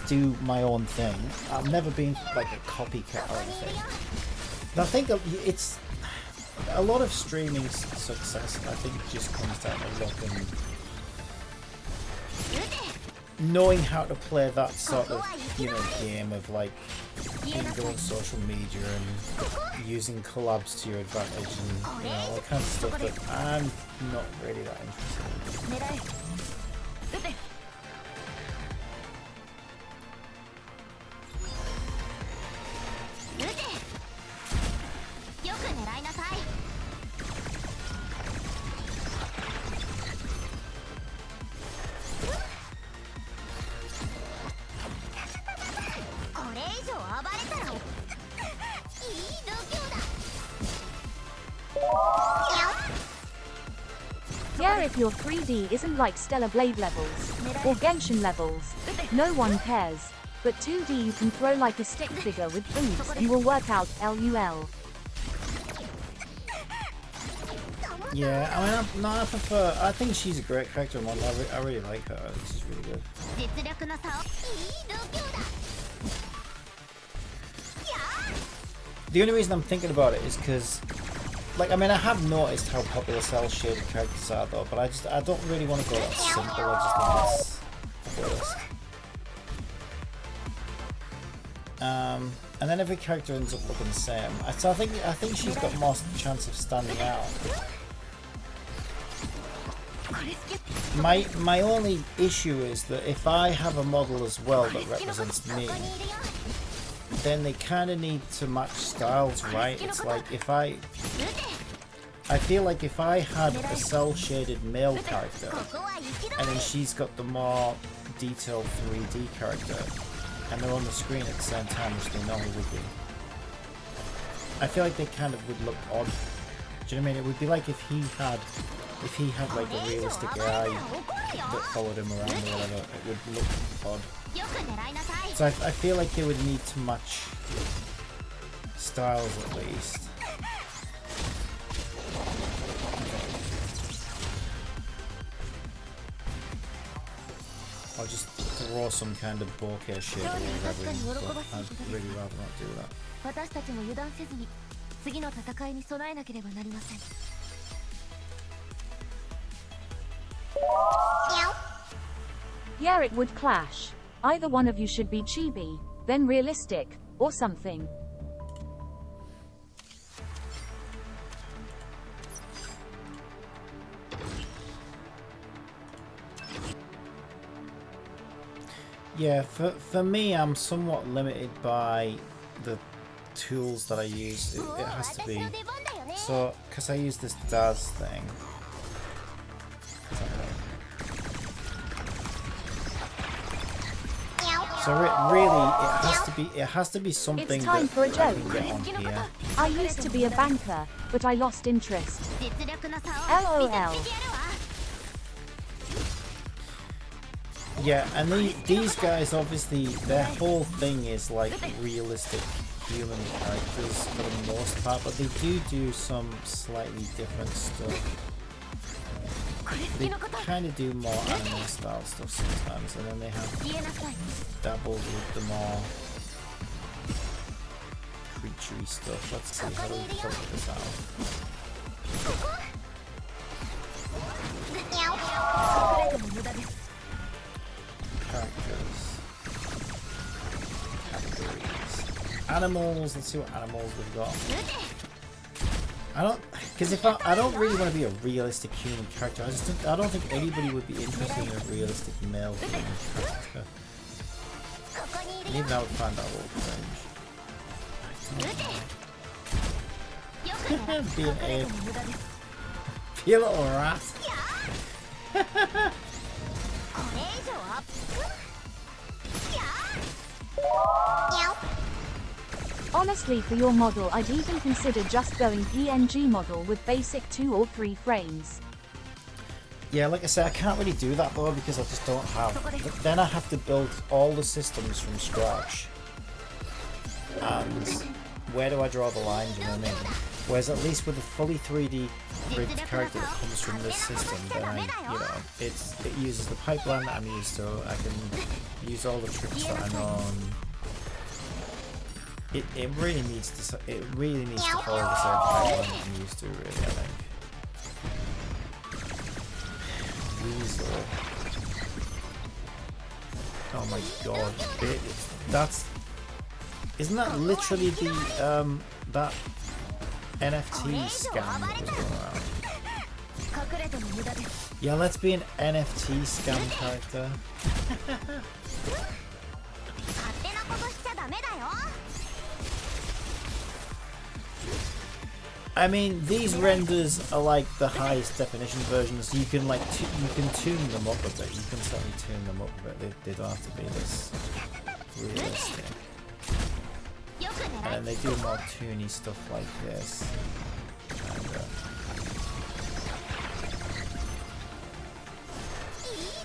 do my own thing. I've never been like a copycat or anything. And I think it's a lot of streaming success. I think it just comes down to luck and knowing how to play that sort of, you know, game of like being on social media and using collabs to your advantage and, you know, all that kind of stuff that I'm not really that interested in. Yeah, if your 3D isn't like Stellar Blade levels, or Genshin levels, no one cares. But 2D you can throw like a stick figure with boobs and will work out LUL. Yeah, I mean, I think she's a great character model. I really like her. This is really good. The only reason I'm thinking about it is because, like, I mean, I have noticed how popular cel-shaded characters are, though, but I don't really want to go that simple. I just think it's worse. And then every character ends up looking the same. So I think she's got more chance of standing out. My only issue is that if I have a model as well that represents me, then they kind of need to match styles, right? It's like if I feel like if I had a cel-shaded male character and then she's got the more detailed 3D character and they're on the screen at the same time, which they normally would be, I feel like they kind of would look odd. Do you know what I mean? It would be like if he had like a realistic AI that followed him around or whatever, it would look odd. So I feel like they would need to match styles at least. Or just throw some kind of bokeh shade or whatever in, but I'd really rather not do that. Yeah, it would clash. Either one of you should be chibi, then realistic, or something. Yeah, for me, I'm somewhat limited by the tools that I use. It has to be. So, because I use this DAS thing. So really, it has to be something It's time that for a I joke. can get on here. I used to be a banker, but I lost interest. LOL. Yeah, and these guys, obviously, their whole thing is like realistic human characters for the most part, but they do some slightly different stuff. They kind of do more anime style stuff sometimes, and then they have dabbled with the more creaturey stuff. Let's see, how do we figure this out? Characters. Categories. Animals, let's see what animals we've got. I don't really want to be a realistic human character. I don't think anybody would be interested in a realistic male human character. And even I would find that a little cringe. Be an ape. Be a little rat. Honestly, for your model, I'd even consider just going PNG model with basic 2 or 3 frames. Yeah, like I said, I can't really do that though because I just don't have. Then I have to build all the systems from scratch. And where do I draw the line? Do you know what I mean? Whereas at least with a fully 3D rigged character that comes from this system, then it uses the pipeline that I'm used to. I can use all the tricks that I know. It really needs to follow the same pipeline that I'm used to, really, I think. Weasel. Oh my god, isn't that literally the that NFT scam that was going around? Yeah, let's be an NFT scam character. I mean, these renders are like the highest definition versions. You can like you can tune them up a bit. You can certainly tune them up a bit. They don't have to be this realistic. And then they do more toony stuff like this.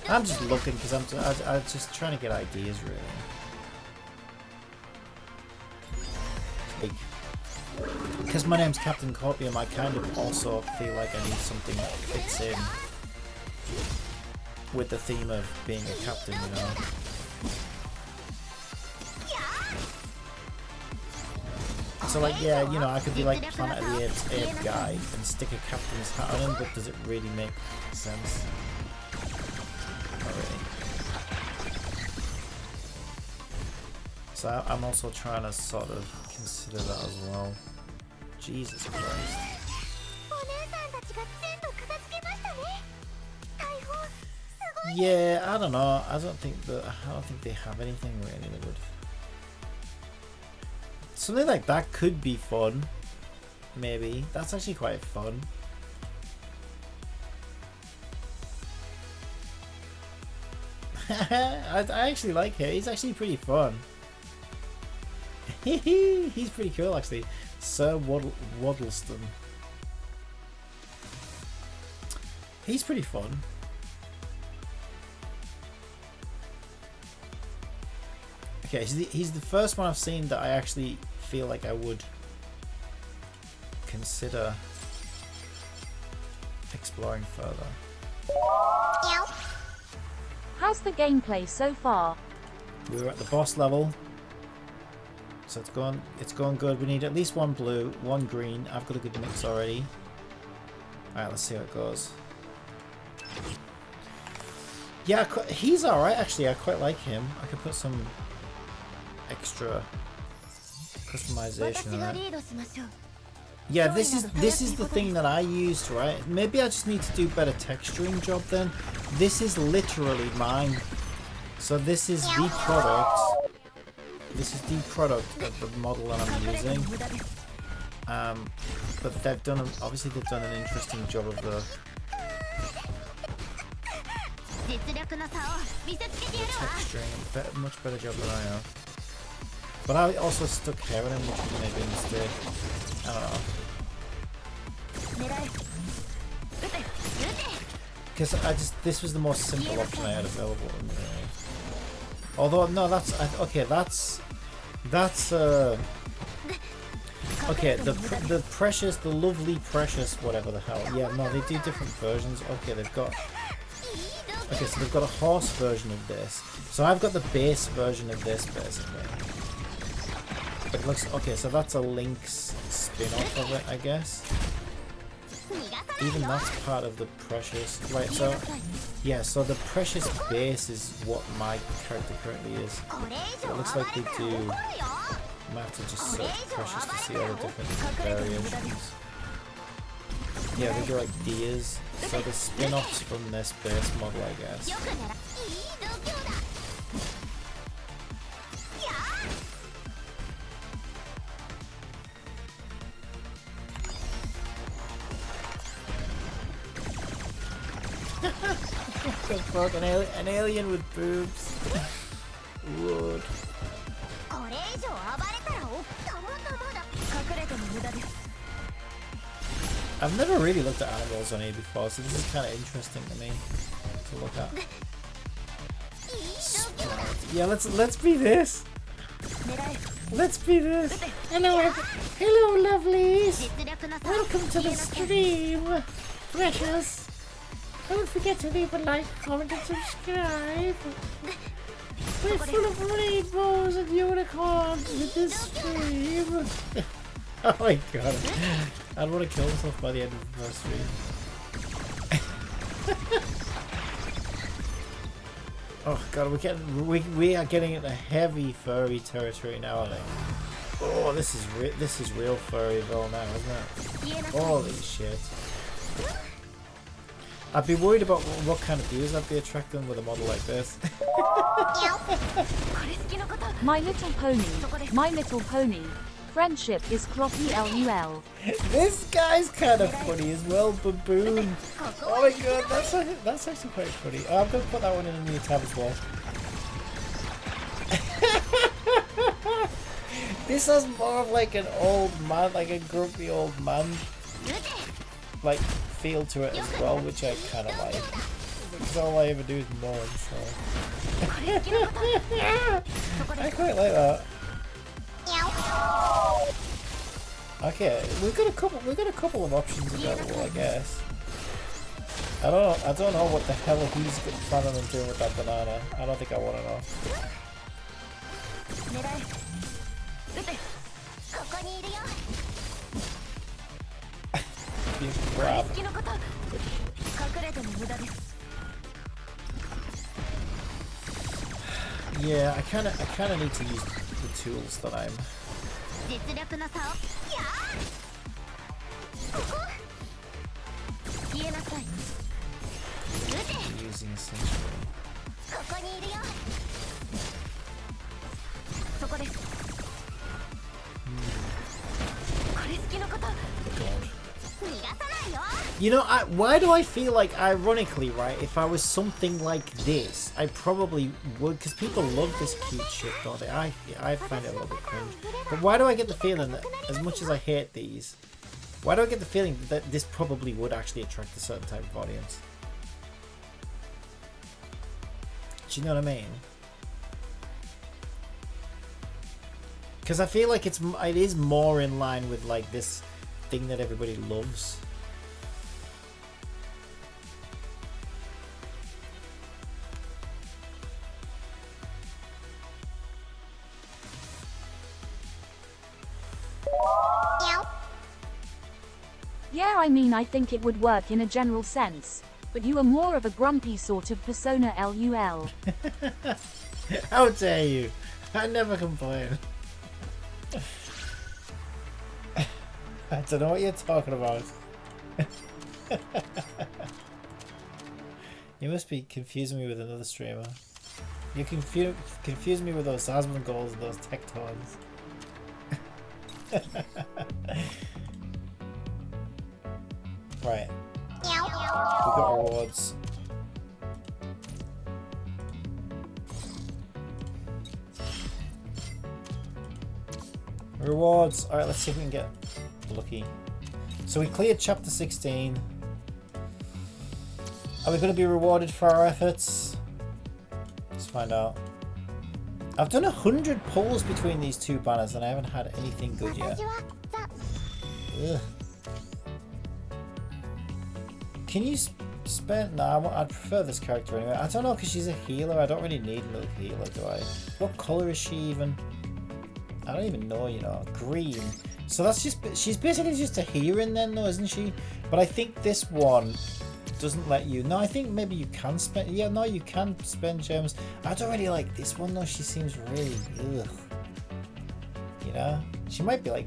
I'm just looking because I'm just trying to get ideas, really. Like, because my name's Captain Corpium, I kind of also feel like I need something that fits in with the theme of being a captain, you know. So like, yeah, you know, I could be like Planet of the Apes ape guy and stick a captain's hat on him, but does it really make sense? Not really. So I'm also trying to sort of consider that as well. Jesus Christ. Yeah, I don't know. I don't think they have anything really that would. Something like that could be fun. Maybe. That's actually quite fun. I actually like him. He's actually pretty fun. He's pretty cool actually. Sir Waddleston. He's pretty fun. Okay, he's the first one I've seen that I actually feel like I would consider exploring further. How's the gameplay so far? We're at the boss level. So it's going good. We need at least one blue, one green. I've got a good mix already. Alright, let's see how it goes. Yeah, he's alright actually. I quite like him. I could put some extra customization on it. Yeah, this is the thing that I used, right? Maybe I just need to do better texturing job then. This is literally mine. So this is the product this is the product of the model that I'm using. But they've done obviously they've done an interesting job of the texturing. Much better job than I have. But I also stuck hair in him, which was maybe a mistake. I don't know. Because this was the most simple option I had available. Although no, okay. Okay. The precious, the lovely precious, whatever the hell. Yeah, no, they do different versions. Okay, they've got. Okay, so they've got a horse version of this. So I've got the base version of this basically. It looks okay. So that's a Link's spin-off of it, I guess. Even that's part of the precious, right? So yeah, so the precious base is what my character currently is. So it looks like they do. I might have to just search precious to see all the different variations. Yeah, they do like deers. So the spin-offs from this base model, I guess. An alien with boobs. Wood. I've never really looked at animals on here before, so this is kind of interesting to me to look at. Yeah, let's be this. Let's be this. Hello, lovelies. Welcome to the stream. Precious. Don't forget to leave a like, comment, and subscribe. We're full of rainbows and unicorns with this stream. Oh my god. I'd want to kill myself by the end of the first stream. Oh god, we are getting into heavy furry territory now, I think. Oh, this is real furryville now, isn't it? Holy shit. I'd be worried about what kind of views I'd be attracting with a model like this. My Little Pony. Friendship is Cloppy LUL. This guy's kind of funny as well, Baboon. Oh my god, that's actually quite funny. Oh, I'm going to put that one in a new tab as well. This has more of like an old man, like a grumpy old man, like feel to it as well, which I kind of like. Because all I ever do is mourn, so. I quite like that. Okay, we've got a couple of options available, I guess. I don't know what the hell he's planning on doing with that banana. I don't think I want to know. Being grabbed. Yeah, I kind of need to use the tools that I'm using essentially. You know, why do I feel like, ironically, right, if I was something like this, I probably would, because people love this cute shit, don't they? I find it a little bit cringe. But why do I get the feeling that, as much as I hate these, why do I get the feeling that this probably would actually attract a certain type of audience? Do you know what I mean? Because I feel like it is more in line with, like, this thing that everybody loves. Yeah, I mean, I think it would work in a general sense. But you are more of a grumpy sort of persona LUL. How dare you? I never complain. I don't know what you're talking about. You must be confusing me with another streamer. You confuse me with those Asmon goals and those Tectons. Right. We got rewards. Rewards. Alright, let's see if we can get lucky. So we cleared chapter 16. Are we going to be rewarded for our efforts? Let's find out. I've done 100 pulls between these two banners and I haven't had anything good yet. Ugh. Can you spend... Nah, I'd prefer this character anyway. I don't know, because she's a healer. I don't really need a little healer, do I? What colour is she even? I don't even know, you know. Green. So that's just... She's basically just a healing then, though, isn't she? But I think this one doesn't let you... No, I think maybe you can spend... Yeah, no, you can spend gems. I don't really like this one, though. She seems really... Ugh. You know? She might be, like,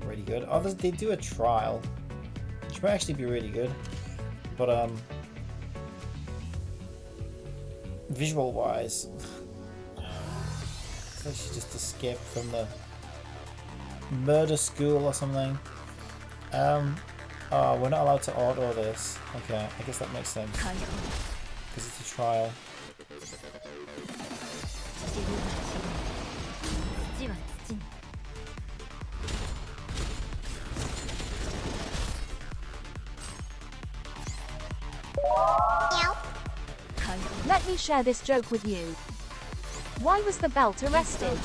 really good. Oh, they do a trial. She might actually be really good. But, visual-wise... It's like she just escaped from the murder school or something. Oh, we're not allowed to auto this. Okay, I guess that makes sense. Because it's a trial. Let me share this joke with you. Why was the belt arrested?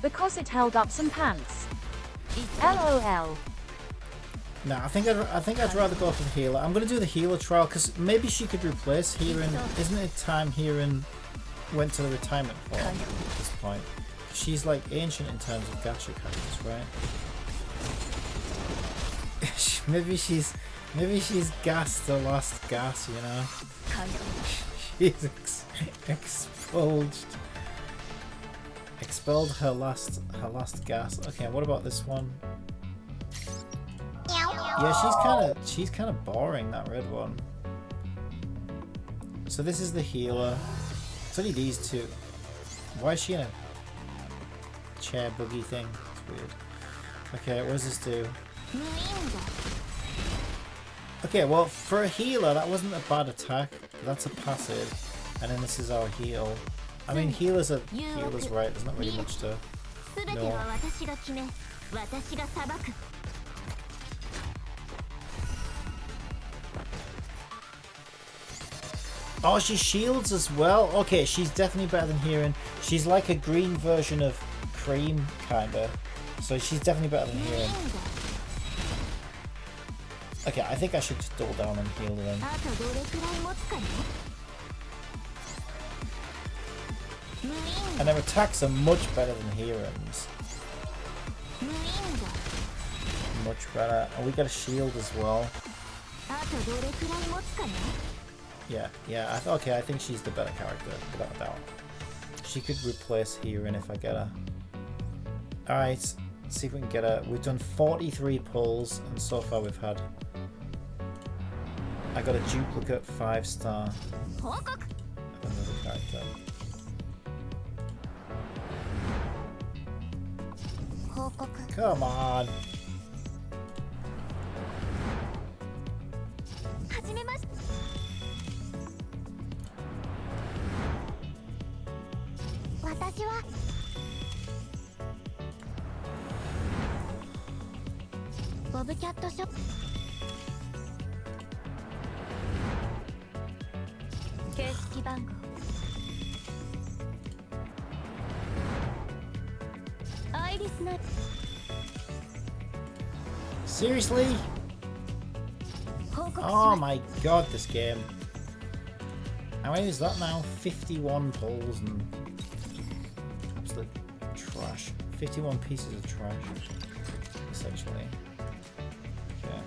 Because it held up some pants. LOL. Nah, I think I'd rather go for the healer. I'm gonna do the healer trial because maybe she could replace Heron. Isn't it time Heron went to the retirement form at this point? She's like ancient in terms of gacha characters, right? maybe she's gassed the last gas, you know. She's expelled her last gas. Okay, what about this one? Yeah, she's kind of boring, that red one. So this is the healer. It's only these two. Why is she in a chair buggy thing? It's weird. Okay, what does this do? Okay, well, for a healer, that wasn't a bad attack. That's a passive. And then this is our heal. I mean, healers are healers, right? There's not really much to know. Oh, she shields as well. Okay, she's definitely better than Heron. She's like a green version of Cream, kinda. So she's definitely better than Heron. Okay, I think I should just double down on heal then. And their attacks are much better than Heron's. Much better. And we got a shield as well. Yeah. Okay, I think she's the better character, without a doubt. She could replace Heron if I get her. Alright, let's see if we can get her. We've done 43 pulls, and so far we've had... I got a duplicate 5-star of another character. Come on! Seriously? Oh my god, this game. How many is that now? 51 pulls and absolute trash. 51 pieces of trash, essentially. Okay.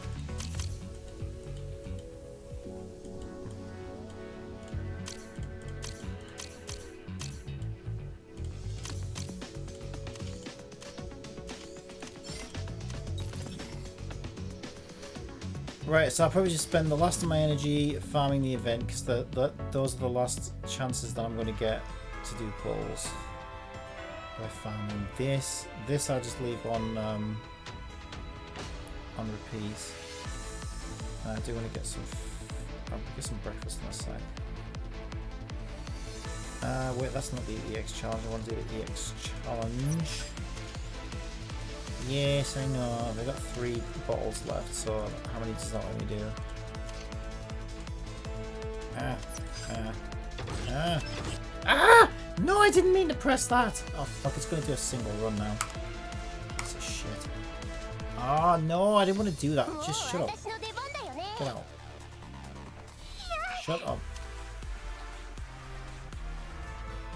Right, so I'll probably just spend the last of my energy farming the event because those are the last chances that I'm going to get to do pulls. By farming this. This I'll just leave on repeat. I do want to get some. I'll get some breakfast on the side. Wait, that's not the EX challenge. I want to do the EX challenge. Yes, I know. They've got 3 bottles left, so how many does that let me do? No, I didn't mean to press that! Oh fuck, it's gonna do a single run now. Piece of shit. Oh no, I didn't want to do that. Just shut up. Get out. Shut up.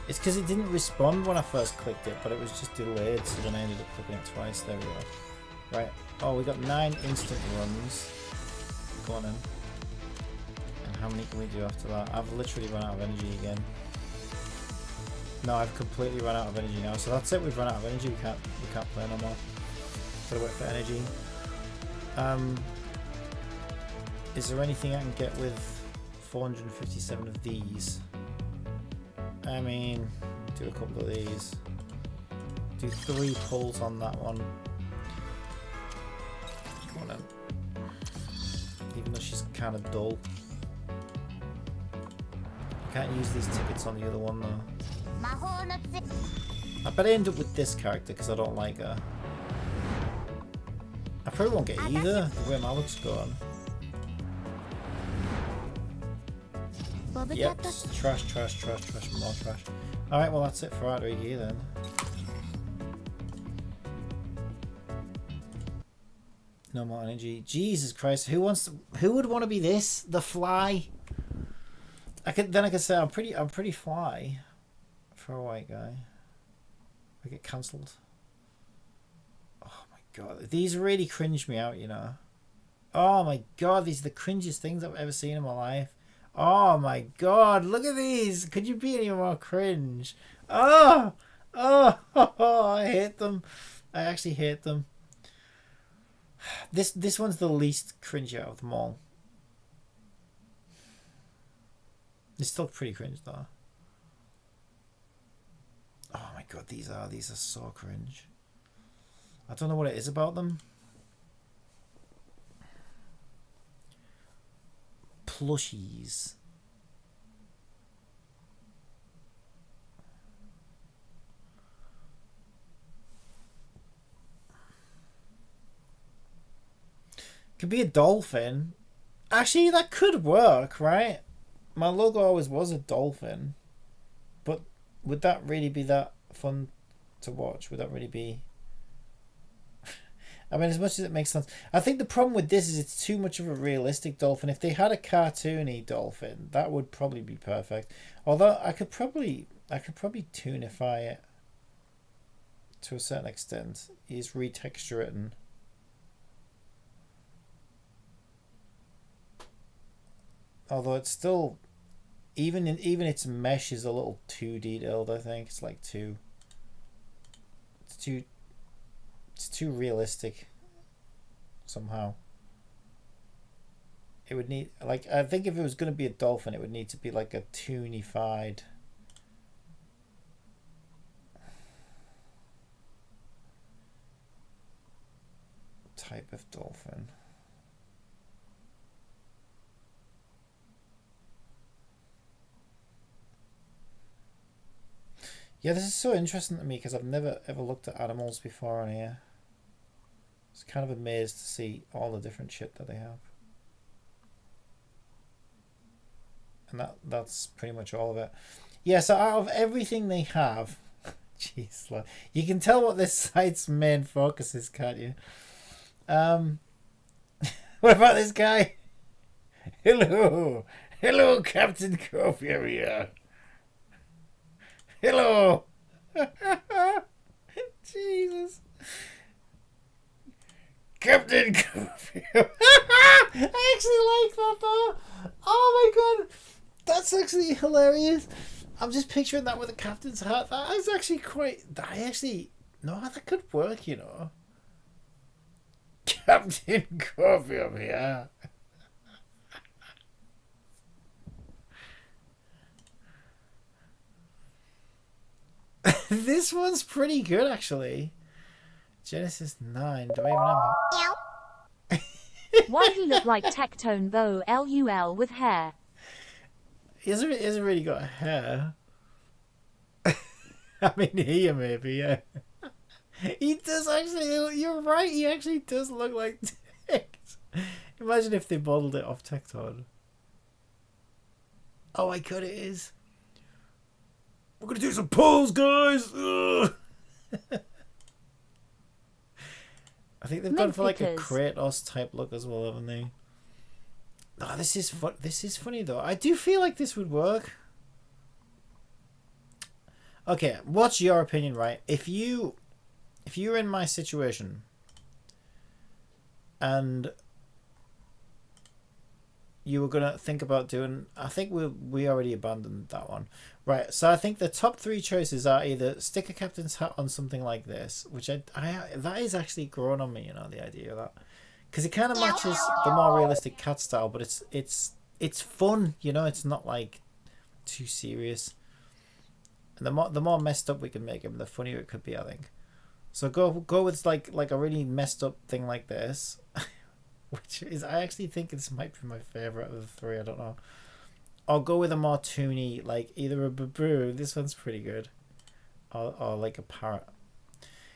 It's because it didn't respond when I first clicked it, but it was just delayed, so then I ended up clicking it twice. There we go. Right. Oh, we got 9 instant runs. Go on in. And how many can we do after that? I've literally run out of energy again. No, I've completely run out of energy now. So that's it. We've run out of energy. We can't play no more. Gotta wait for energy. Is there anything I can get with 457 of these? I mean, do a couple of these. Do 3 pulls on that one. Come on then. Even though she's kind of dull. I can't use these tickets on the other one though. I better end up with this character because I don't like her. I probably won't get either, the way my looks gone. Yep, trash, more trash. Alright, well that's it for Artery here then. No more energy. Jesus Christ, who would want to be this? The fly? I could say I'm pretty fly for a white guy. I get cancelled. Oh my god, these really cringe me out, you know. Oh my god, these are the cringiest things I've ever seen in my life. Oh my god, look at these. Could you be any more cringe? Oh, I hate them. I actually hate them. This one's the least cringy out of them all. It's still pretty cringe though. Oh my god, these are so cringe. I don't know what it is about them. Plushies. Could be a dolphin. Actually, that could work, right? My logo always was a dolphin. But would that really be that fun to watch? Would that really be... I mean, as much as it makes sense. I think the problem with this is it's too much of a realistic dolphin. If they had a cartoony dolphin, that would probably be perfect. Although I could probably tunify it to a certain extent. Is retexture it and... Although it's still... Even its mesh is a little too detailed, I think. It's like too... It's too realistic somehow. It would need, like, I think if it was going to be a dolphin, it would need to be like a toonified type of dolphin. Yeah, this is so interesting to me because I've never ever looked at animals before on here. I was kind of amazed to see all the different shit that they have. And that's pretty much all of it. Yeah, so out of everything they have, jeez, you can tell what this site's main focus is, can't you? What about this guy? Hello, Captain Copier here. Hello. Jesus. Captain Copier. I actually like that though. Oh my god. That's actually hilarious. I'm just picturing that with a captain's hat. That is actually no, that could work, you know. Captain Copier here. This one's pretty good, actually. Genesis 9. Do I even have... Why he look like Tectone though? LUL with hair. He hasn't really got hair. I mean, here maybe, yeah. He does actually. You're right. He actually does look like Tect. Imagine if they modeled it off Tecton. Oh my god, it is. We're gonna do some pulls, guys. Ugh. I think they've gone for like a Kratos type look as well, haven't they? Oh, this is fun. This is funny though. I do feel like this would work. Okay, what's your opinion, right? If you're in my situation and you were gonna think about doing, I think we already abandoned that one, right? So I think the top three choices are either stick a captain's hat on something like this, which I that is actually grown on me, you know, the idea of that, because it kind of matches the more realistic cat style, but it's fun, you know, it's not like too serious. And the more messed up we can make him, the funnier it could be, I think. So go with like a really messed up thing like this, which is, I actually think this might be my favorite of the three. I don't know. Or go with a more toony, like either a baboo. This one's pretty good, or like a parrot.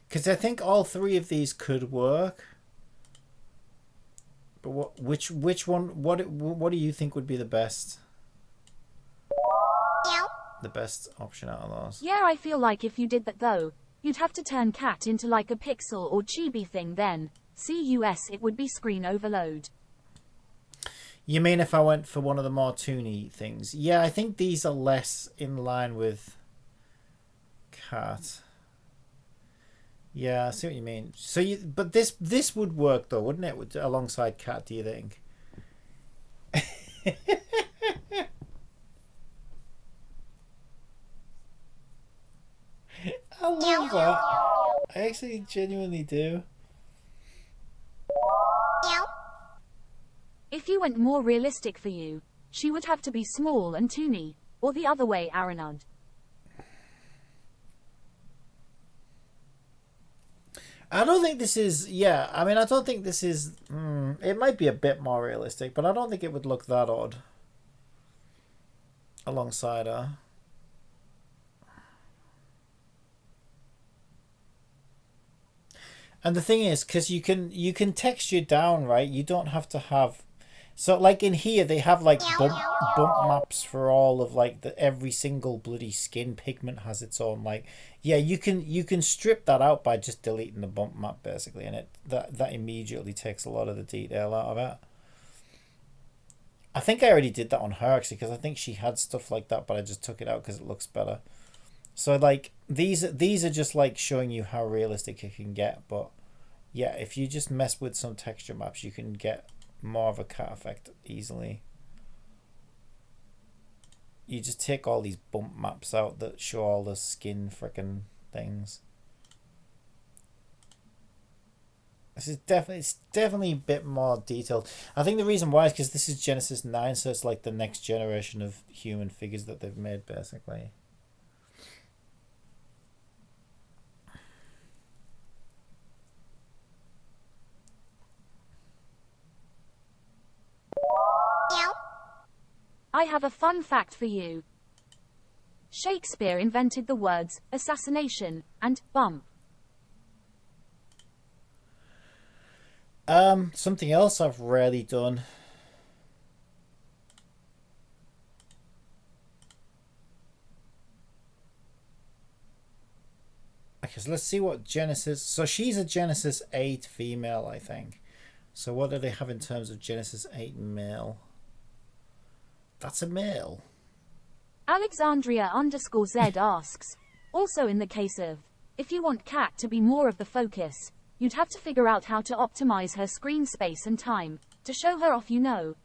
Because I think all three of these could work. But which one? What do you think would be the best? The best option out of those? Yeah, I feel like if you did that though, you'd have to turn cat into like a pixel or chibi thing then. CUS, it would be screen overload. You mean if I went for one of the more toony things? Yeah, I think these are less in line with cat. Yeah, I see what you mean. So but this would work though, wouldn't it? Alongside cat, do you think? I love that. I actually genuinely do. If you went more realistic for you, she would have to be small and toony, or the other way, Aranud. I don't think this is, yeah, I mean, I don't think this is, it might be a bit more realistic, but I don't think it would look that odd alongside her. And the thing is, because you can texture down, right? You don't have to have, so like in here they have like bump maps for all of like every single bloody skin pigment has its own, like, yeah, you can strip that out by just deleting the bump map basically, and that immediately takes a lot of the detail out of it. I think I already did that on her actually, because I think she had stuff like that, but I just took it out because it looks better. So like these are just like showing you how realistic it can get, but yeah, if you just mess with some texture maps, you can get more of a cat effect easily. You just take all these bump maps out that show all the skin frickin' things. This is definitely a bit more detailed. I think the reason why is because this is Genesis 9, so it's like the next generation of human figures that they've made basically. I have a fun fact for you. Shakespeare invented the words assassination and bump. Something else I've rarely done. Okay, so let's see what Genesis... So she's a Genesis 8 female, I think. So what do they have in terms of Genesis 8 male? That's a male. Alexandria_Z asks, also in the case of, if you want Cat to be more of the focus, you'd have to figure out how to optimize her screen space and time, to show her off, you know.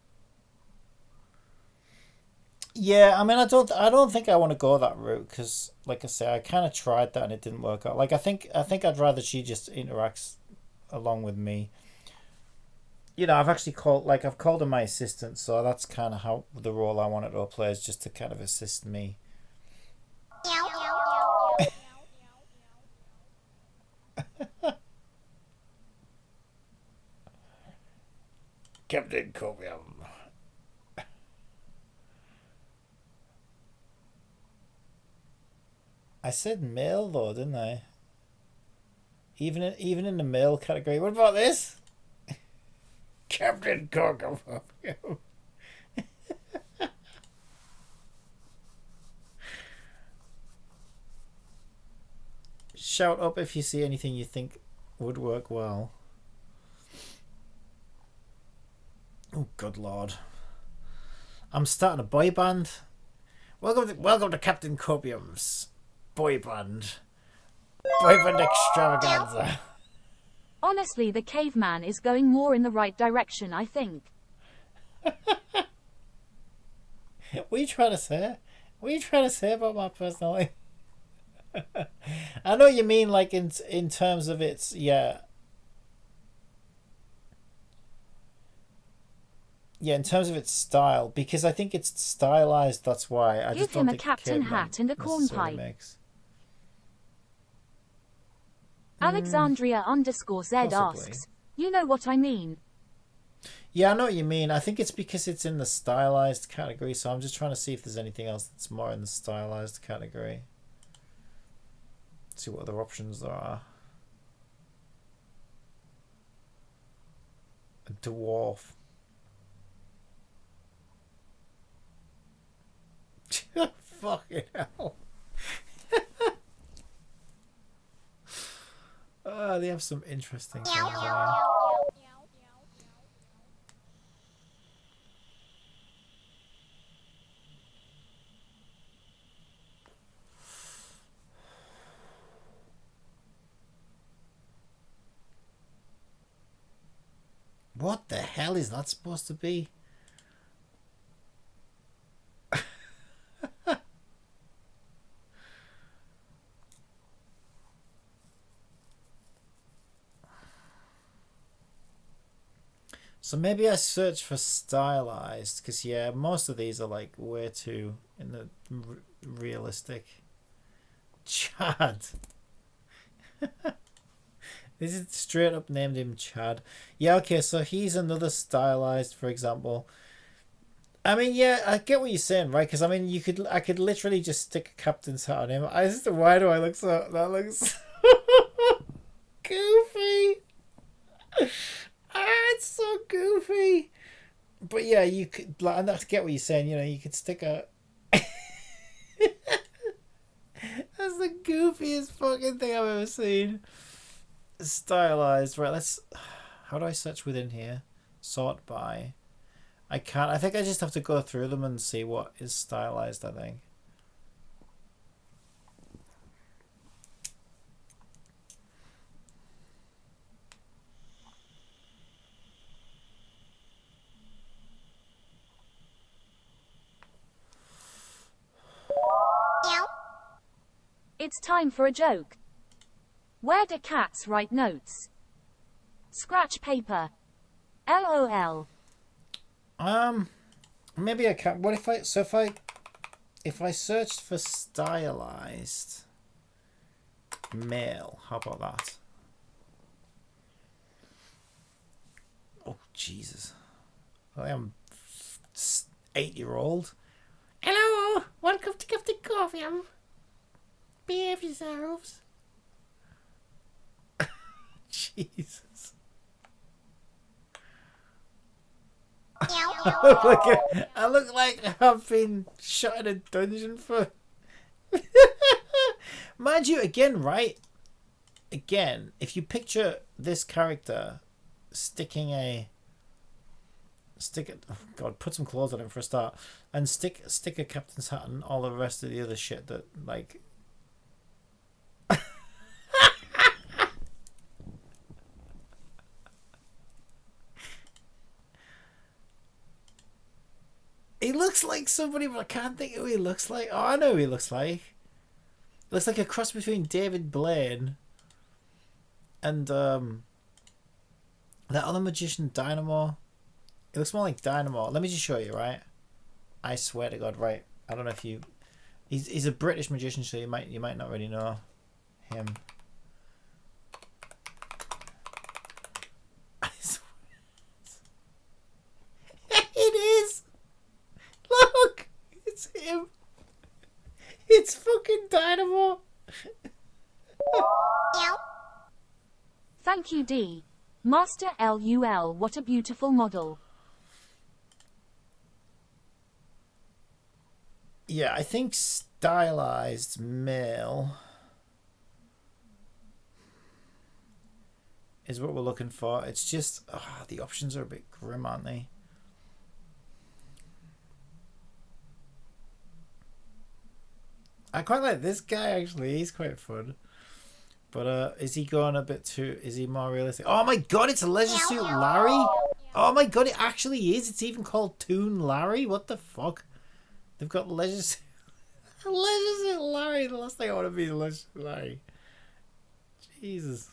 Yeah, I mean, I don't think I want to go that route, because, like I say, I kind of tried that and it didn't work out. Like, I think I'd rather she just interacts along with me. You know, I've called her my assistant, so that's kind of how the role I wanted her to play, is just to kind of assist me. Captain Copium. I said male though, didn't I? Even in the male category. What about this? Captain Copium. Shout up if you see anything you think would work well. Oh, good lord. I'm starting a boy band. Welcome to Captain Copium's boy band. Boy band extravaganza. Honestly, the caveman is going more in the right direction, I think. What are you trying to say? What are you trying to say about my personality? I know what you mean, like in terms of its, yeah. Yeah, in terms of its style, because I think it's stylized, that's why. I Give just don't him a think captain caveman hat and a corn necessarily pipe. makes. Alexandria_Z Possibly. asks, you know what I mean? Yeah, I know what you mean. I think it's because it's in the stylized category, so I'm just trying to see if there's anything else that's more in the stylized category. See what other options there are. A dwarf. Fucking hell. They have some interesting things there. What the hell is that supposed to be? So maybe I search for stylized, because yeah, most of these are like way too in the realistic. Chad. This is straight up named him Chad. Yeah, okay, so he's another stylized, for example. I mean, yeah, I get what you're saying, right? Because I mean, I could literally just stick a captain's hat on him. Why do I look so? That looks goofy. It's so goofy. But yeah, you could, like, and I get what you're saying. You know, you could stick a. That's the goofiest fucking thing I've ever seen. Stylized, right? Let's. How do I search within here? Sort by. I can't. I think I just have to go through them and see what is stylized. I think. It's time for a joke. Where do cats write notes? Scratch paper. LOL. Maybe I can't. What if I? So if I searched for stylized male, how about that? Oh Jesus! I am 8-year-old. Hello, welcome to Captain Coffee. Behave yourselves. Jesus. I look like I've been shot in a dungeon for. Mind you, again, right? Again, if you picture this character sticking a. Oh God, put some clothes on him for a start, and stick a captain's hat and all the rest of the other shit that like. He looks like somebody, but I can't think of who he looks like. Oh, I know who he looks like. Looks like a cross between David Blaine and that other magician Dynamo. It looks more like Dynamo. Let me just show you, right? I swear to God, right? I don't know if you. He's a British magician, so you might not really know him. I swear. Thank you, D. Master LUL, what a beautiful model. Yeah, I think stylized male is what we're looking for. It's just, the options are a bit grim, aren't they? I quite like this guy, actually. He's quite fun. But is he going a bit too... Is he more realistic? Oh my god, it's a Leisure Suit Larry! Oh my god, it actually is. It's even called Toon Larry. What the fuck? They've got Leisure Suit... Leisure Suit Larry. The last thing I want to be is Leisure Suit Larry. Jesus.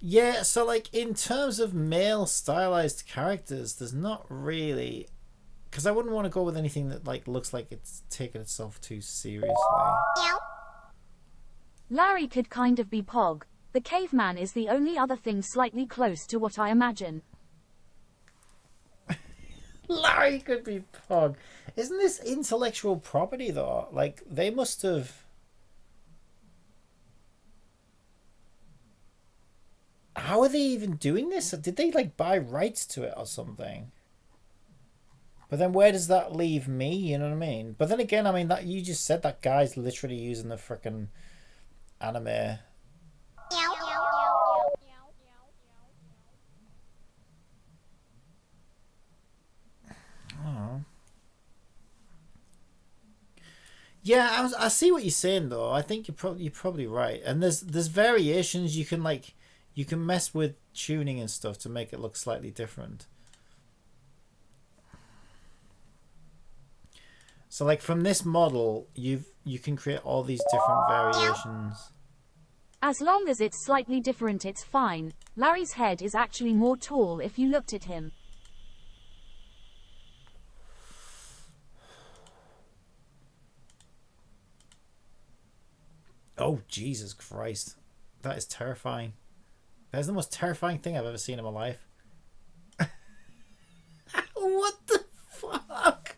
Yeah, so like in terms of male stylized characters, there's not really, because I wouldn't want to go with anything that like looks like it's taking itself too seriously. Larry could kind of be Pog. The caveman is the only other thing slightly close to what I imagine. Larry could be Pog. Isn't this intellectual property though? Like they must have. How are they even doing this? Did they like buy rights to it or something? But then where does that leave me? You know what I mean? But then again, I mean that you just said that guy's literally using the frickin' anime. Oh. Yeah, I see what you're saying though. I think you're probably right. And there's variations you can like. You can mess with tuning and stuff to make it look slightly different. So like from this model, you can create all these different variations. As long as it's slightly different, it's fine. Larry's head is actually more tall if you looked at him. Oh, Jesus Christ. That is terrifying. That's the most terrifying thing I've ever seen in my life. What the fuck?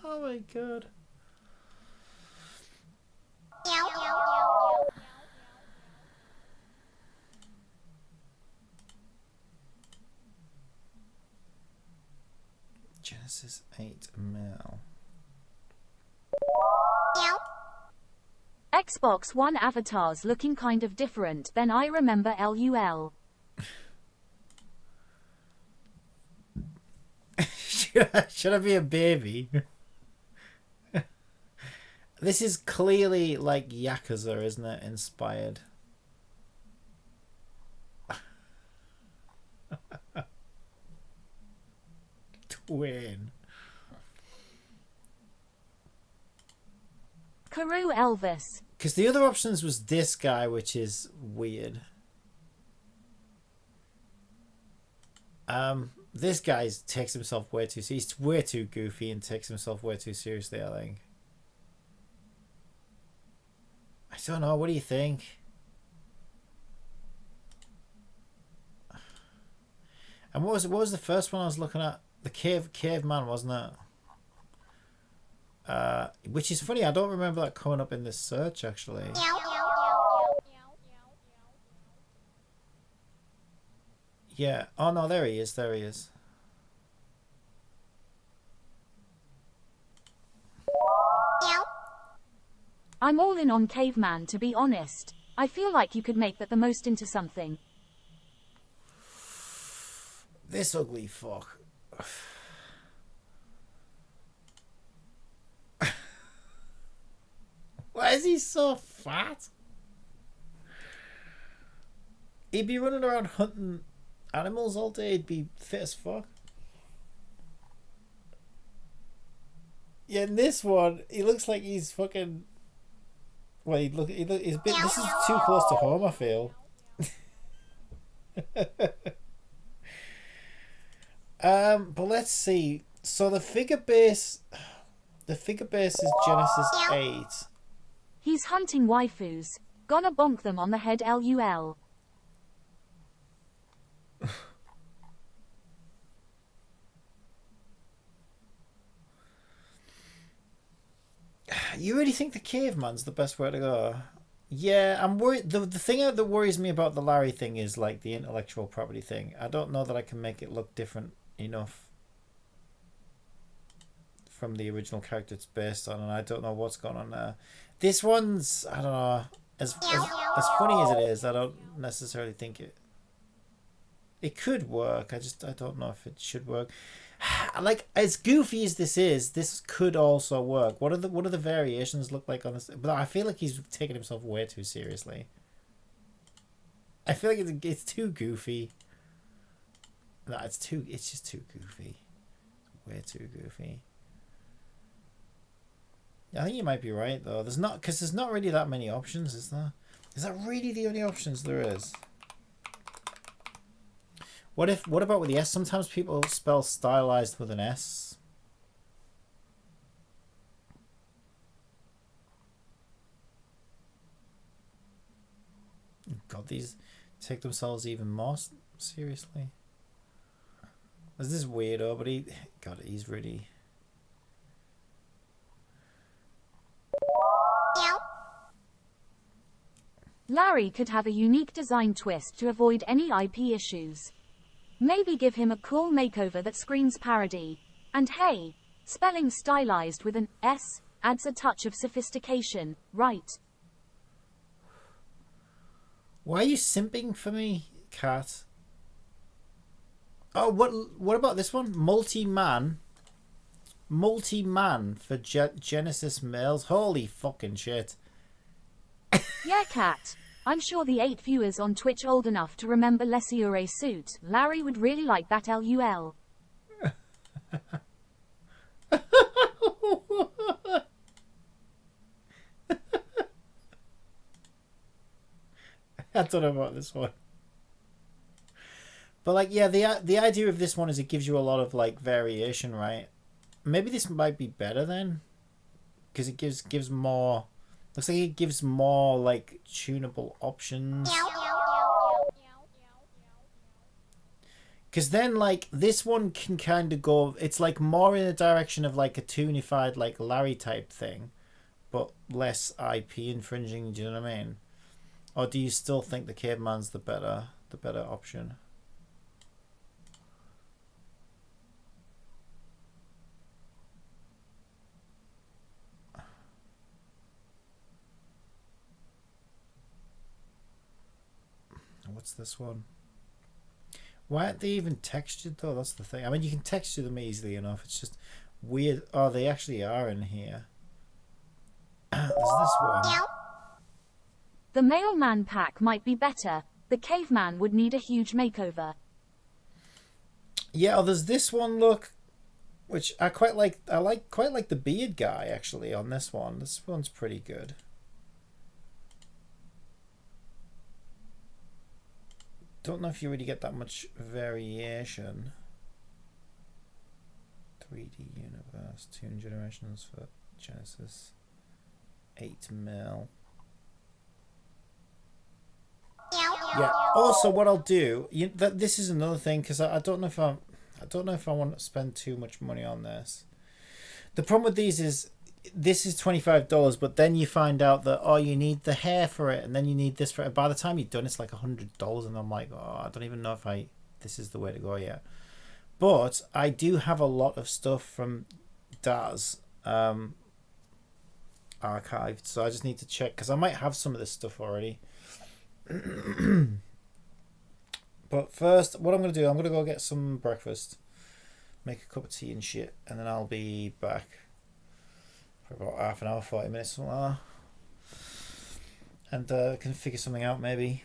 Oh my god. Genesis 8 mil. Xbox One avatars looking kind of different than I remember LUL. Should I be a baby? This is clearly like Yakuza, isn't it? Inspired. Twin. Karoo Elvis. Because the other options was this guy, which is weird. This guy takes himself way too... He's way too goofy and takes himself way too seriously, I think. I don't know. What do you think? And what was the first one I was looking at? The caveman, wasn't it? Which is funny, I don't remember that coming up in this search actually. Yeah. Oh no, there he is. There he is. I'm all in on caveman, to be honest. I feel like you could make that the most into something. This ugly fuck. Why is he so fat? He'd be running around hunting animals all day. He'd be fit as fuck. Yeah, in this one, he looks like he's fucking... Well, he's a bit... This is too close to home, I feel. But let's see. So the figure base... The figure base is Genesis 8. He's hunting waifus. Gonna bonk them on the head LUL. You really think the caveman's the best way to go? Yeah, I'm worried. The thing that worries me about the Larry thing is like the intellectual property thing. I don't know that I can make it look different enough from the original character it's based on, and I don't know what's going on there. This one's, I don't know, as funny as it is, I don't necessarily think it could work. I don't know if it should work. Like, as goofy as this is, this could also work. What do the variations look like on this? But I feel like he's taking himself way too seriously. I feel like it's too goofy. No, it's just too goofy. Way too goofy. I think you might be right though. There's not really that many options, is there? Is that really the only options there is? What about with the S? Sometimes people spell stylized with an S. God, these take themselves even more seriously. There's this weirdo, but he's really... Larry could have a unique design twist to avoid any IP issues. Maybe give him a cool makeover that screams parody. And hey, spelling stylized with an S adds a touch of sophistication, right? Why are you simping for me, Cat? Oh, what about this one? Multi-man for Genesis males. Holy fucking shit. Yeah, Cat. I'm sure the 8 viewers on Twitch old enough to remember Lesiure suit. Larry would really like that LUL. I don't know about this one. But like, yeah, the idea of this one is it gives you a lot of like variation, right? Maybe this might be better then, because it gives more. Looks like it gives more like tunable options. Because then like this one can kind of go. It's like more in the direction of like a tunified like Larry type thing, but less IP infringing. Do you know what I mean? Or do you still think the caveman's the better option? What's this one? Why aren't they even textured though? That's the thing. I mean, you can texture them easily enough. It's just weird. Oh, they actually are in here. There's this one. The mailman pack might be better. The caveman would need a huge makeover. Yeah, there's this one, look, which I quite like. I quite like the beard guy actually on this one. This one's pretty good. Don't know if you really get that much variation. 3D universe, 2 generations for Genesis, 8 mil. Yeah. Also, what I'll do, this is another thing, because I don't know if I want to spend too much money on this. The problem with these is this is $25, but then you find out that you need the hair for it, and then you need this for it. By the time you're done, it's like $100, and I'm like, I don't even know if this is the way to go yet. But I do have a lot of stuff from Daz archived, so I just need to check because I might have some of this stuff already. But first, what I'm going to do, I'm going to go get some breakfast, make a cup of tea and shit, and then I'll be back for about half an hour, 40 minutes, something like that. And can figure something out maybe.